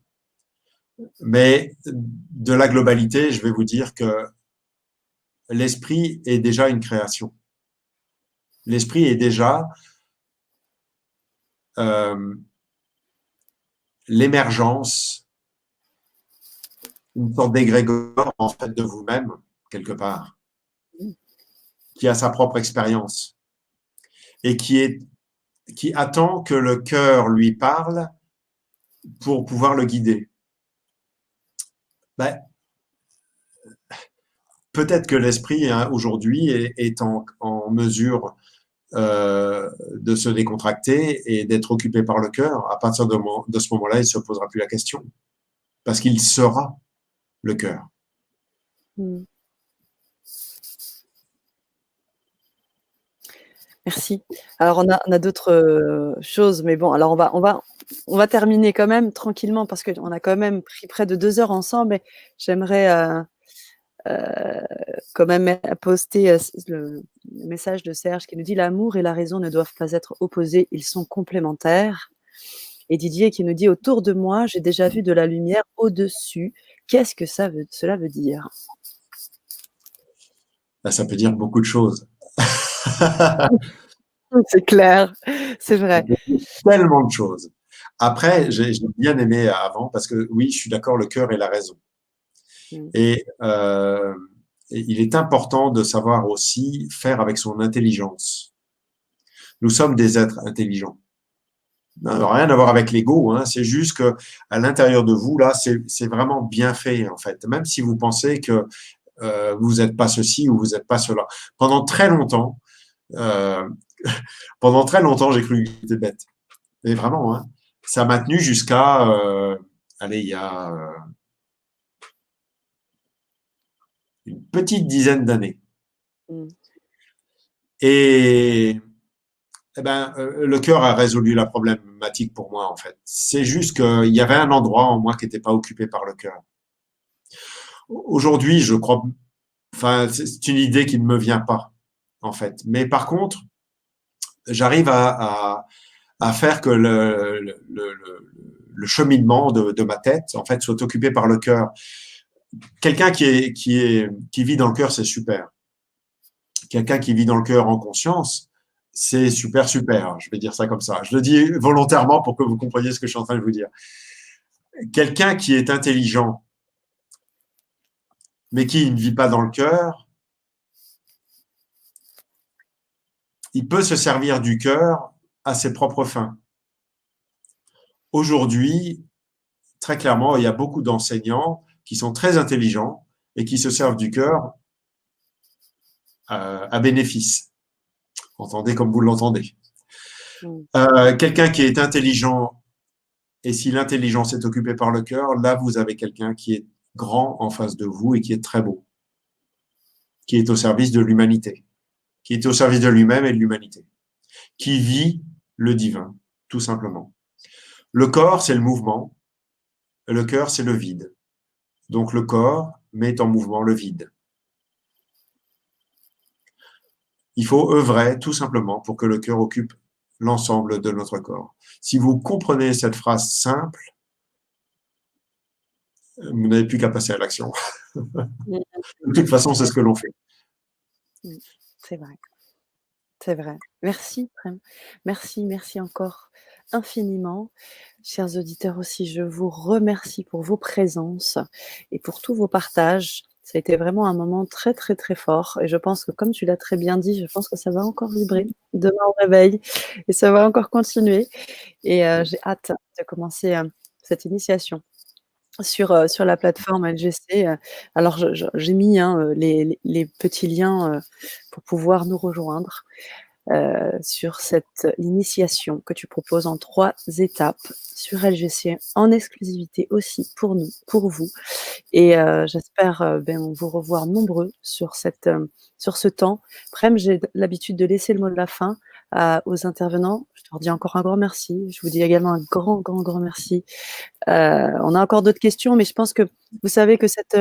Mais de la globalité, je vais vous dire que l'esprit est déjà une création. L'esprit est déjà l'émergence, une sorte d'égrégore en fait de vous-même, quelque part, qui a sa propre expérience et qui attend que le cœur lui parle pour pouvoir le guider. Ben, peut-être que l'esprit aujourd'hui est en mesure de se décontracter et d'être occupé par le cœur. À partir de ce moment-là, il ne se posera plus la question parce qu'il sera le cœur. Merci. Alors on a d'autres choses, mais bon, alors on va terminer quand même tranquillement parce qu'on a quand même pris près de 2 heures ensemble. Et j'aimerais quand même poster le message de Serge qui nous dit l'amour et la raison ne doivent pas être opposés, ils sont complémentaires. Et Didier qui nous dit autour de moi, j'ai déjà vu de la lumière au-dessus. Qu'est-ce que cela veut dire? Ben, ça peut dire beaucoup de choses. C'est clair, c'est vrai. Tellement de choses. Après, j'ai bien aimé avant parce que oui, je suis d'accord, le cœur et la raison. Et il est important de savoir aussi faire avec son intelligence. Nous sommes des êtres intelligents. Non, rien à voir avec l'ego, hein. C'est juste que à l'intérieur de vous, là, c'est vraiment bien fait, en fait. Même si vous pensez que vous n'êtes pas ceci ou vous n'êtes pas cela. Pendant très longtemps, euh, pendant très longtemps, j'ai cru que j'étais bête. Mais vraiment, hein, ça m'a tenu jusqu'à, allez, il y a une petite dizaine d'années. Mmh. Et eh ben, le cœur a résolu la problématique pour moi, en fait. C'est juste qu'il y avait un endroit en moi qui n'était pas occupé par le cœur. Aujourd'hui, je crois, enfin, c'est une idée qui ne me vient pas, en fait. Mais par contre, j'arrive à faire que le cheminement de ma tête, en fait, soit occupé par le cœur. Quelqu'un qui vit dans le cœur, c'est super. Quelqu'un qui vit dans le cœur en conscience, c'est super, super. Je vais dire ça comme ça. Je le dis volontairement pour que vous compreniez ce que je suis en train de vous dire. Quelqu'un qui est intelligent, mais qui ne vit pas dans le cœur, il peut se servir du cœur à ses propres fins. Aujourd'hui, très clairement, il y a beaucoup d'enseignants qui sont très intelligents et qui se servent du cœur à bénéfice. Entendez comme vous l'entendez. Mmh. Quelqu'un qui est intelligent, et si l'intelligence est occupée par le cœur, là, vous avez quelqu'un qui est grand en face de vous et qui est très beau, qui est au service de l'humanité, qui est au service de lui-même et de l'humanité, qui vit le divin, tout simplement. Le corps, c'est le mouvement, le cœur, c'est le vide. Donc le corps met en mouvement le vide. Il faut œuvrer tout simplement pour que le cœur occupe l'ensemble de notre corps. Si vous comprenez cette phrase simple, vous n'avez plus qu'à passer à l'action. Mmh. De toute façon, c'est ce que l'on fait. Mmh. C'est vrai, c'est vrai. Merci, Prem. Merci, merci encore infiniment. Chers auditeurs aussi, je vous remercie pour vos présences et pour tous vos partages. Ça a été vraiment un moment très, très, très fort et je pense que comme tu l'as très bien dit, je pense que ça va encore vibrer demain au réveil et ça va encore continuer et j'ai hâte de commencer, cette initiation sur la plateforme LGC. Alors j'ai mis, hein, les petits liens, pour pouvoir nous rejoindre. Sur cette initiation que tu proposes en 3 étapes sur LGC, en exclusivité aussi pour nous, pour vous et j'espère, vous revoir nombreux sur ce temps. Prem, j'ai l'habitude de laisser le mot de la fin aux intervenants. Je te redis encore un grand merci. Je vous dis également un grand, grand, grand merci. On a encore d'autres questions, mais je pense que vous savez que cette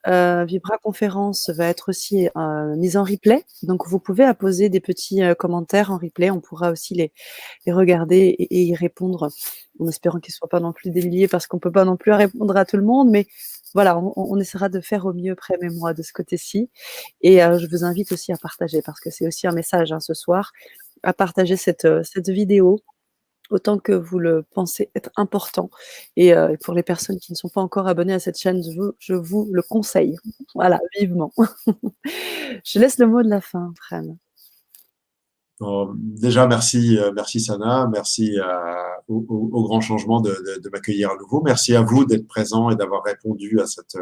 Vibra conférence va être aussi mise en replay. Donc, vous pouvez apposer des petits commentaires en replay. On pourra aussi les regarder et y répondre en espérant qu'ils ne soient pas non plus des milliers parce qu'on ne peut pas non plus répondre à tout le monde. Mais voilà, on essaiera de faire au mieux, Prem et moi, de ce côté-ci. Et je vous invite aussi à partager parce que c'est aussi un message ce soir, à partager cette vidéo autant que vous le pensez être important et pour les personnes qui ne sont pas encore abonnées à cette chaîne, je vous le conseille. Voilà, vivement. Je laisse le mot de la fin, Fran. Déjà, merci, merci Sana, merci au grand changement de m'accueillir à nouveau. Merci à vous d'être présent et d'avoir répondu à cet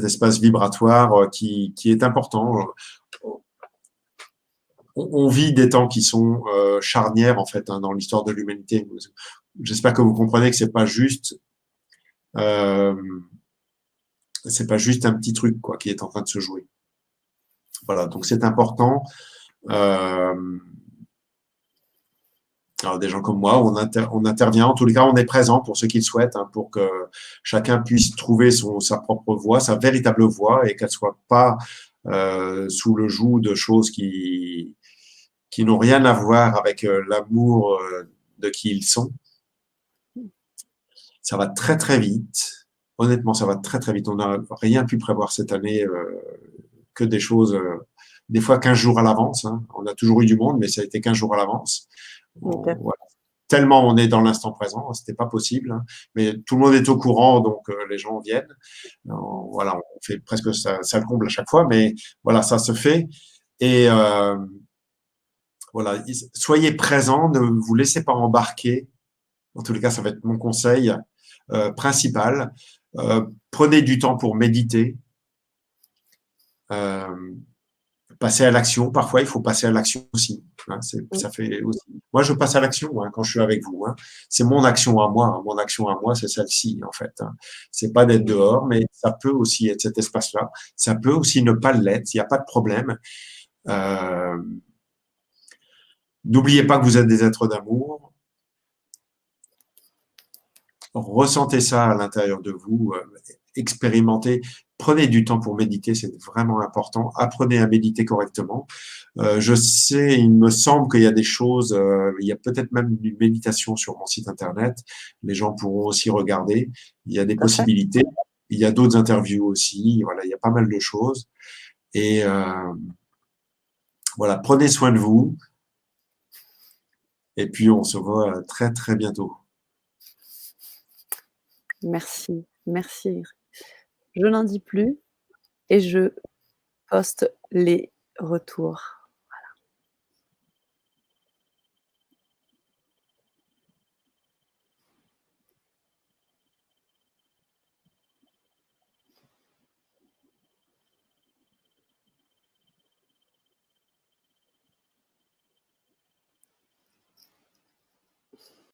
espace vibratoire qui est important. On vit des temps qui sont charnières en fait dans l'histoire de l'humanité. J'espère que vous comprenez que euh, c'est pas juste un petit truc quoi qui est en train de se jouer. Voilà, donc c'est important. Euh, alors des gens comme moi, on intervient. En tous les cas, on est présent pour ceux qui le souhaitent, hein, pour que chacun puisse trouver sa propre voie, sa véritable voie, et qu'elle soit pas sous le joug de choses qui n'ont rien à voir avec l'amour de qui ils sont. Ça va très très vite. Honnêtement, ça va très très vite. On n'a rien pu prévoir cette année que des choses, des fois 15 jours à l'avance. Hein. On a toujours eu du monde, mais ça a été 15 jours à l'avance. Okay. Voilà. Tellement on est dans l'instant présent, c'était pas possible. Hein. Mais tout le monde est au courant, donc les gens viennent. Voilà, on fait presque ça le comble à chaque fois, mais voilà, ça se fait. Et Voilà, soyez présent, ne vous laissez pas embarquer. En tous les cas, ça va être mon conseil principal. Prenez du temps pour méditer. Euh, Passer à l'action. Parfois, il faut passer à l'action aussi. Hein, Mmh. ça fait aussi. Moi, je passe à l'action quand je suis avec vous. C'est mon action à moi. Mon action à moi, c'est celle-ci en fait. C'est pas d'être dehors, mais ça peut aussi être cet espace-là. Ça peut aussi ne pas l'être. Il n'y a pas de problème. Euh, N'oubliez pas que vous êtes des êtres d'amour. Ressentez ça à l'intérieur de vous. Expérimentez. Prenez du temps pour méditer, c'est vraiment important. Apprenez à méditer correctement. Je sais, il me semble qu'il y a des choses, il y a peut-être même une méditation sur mon site internet. Les gens pourront aussi regarder. Il y a des Tout à fait. possibilités. Il y a d'autres interviews aussi. Voilà, il y a pas mal de choses. Et voilà, prenez soin de vous. Et puis on se voit très très bientôt. Merci, merci. Je n'en dis plus et je poste les retours.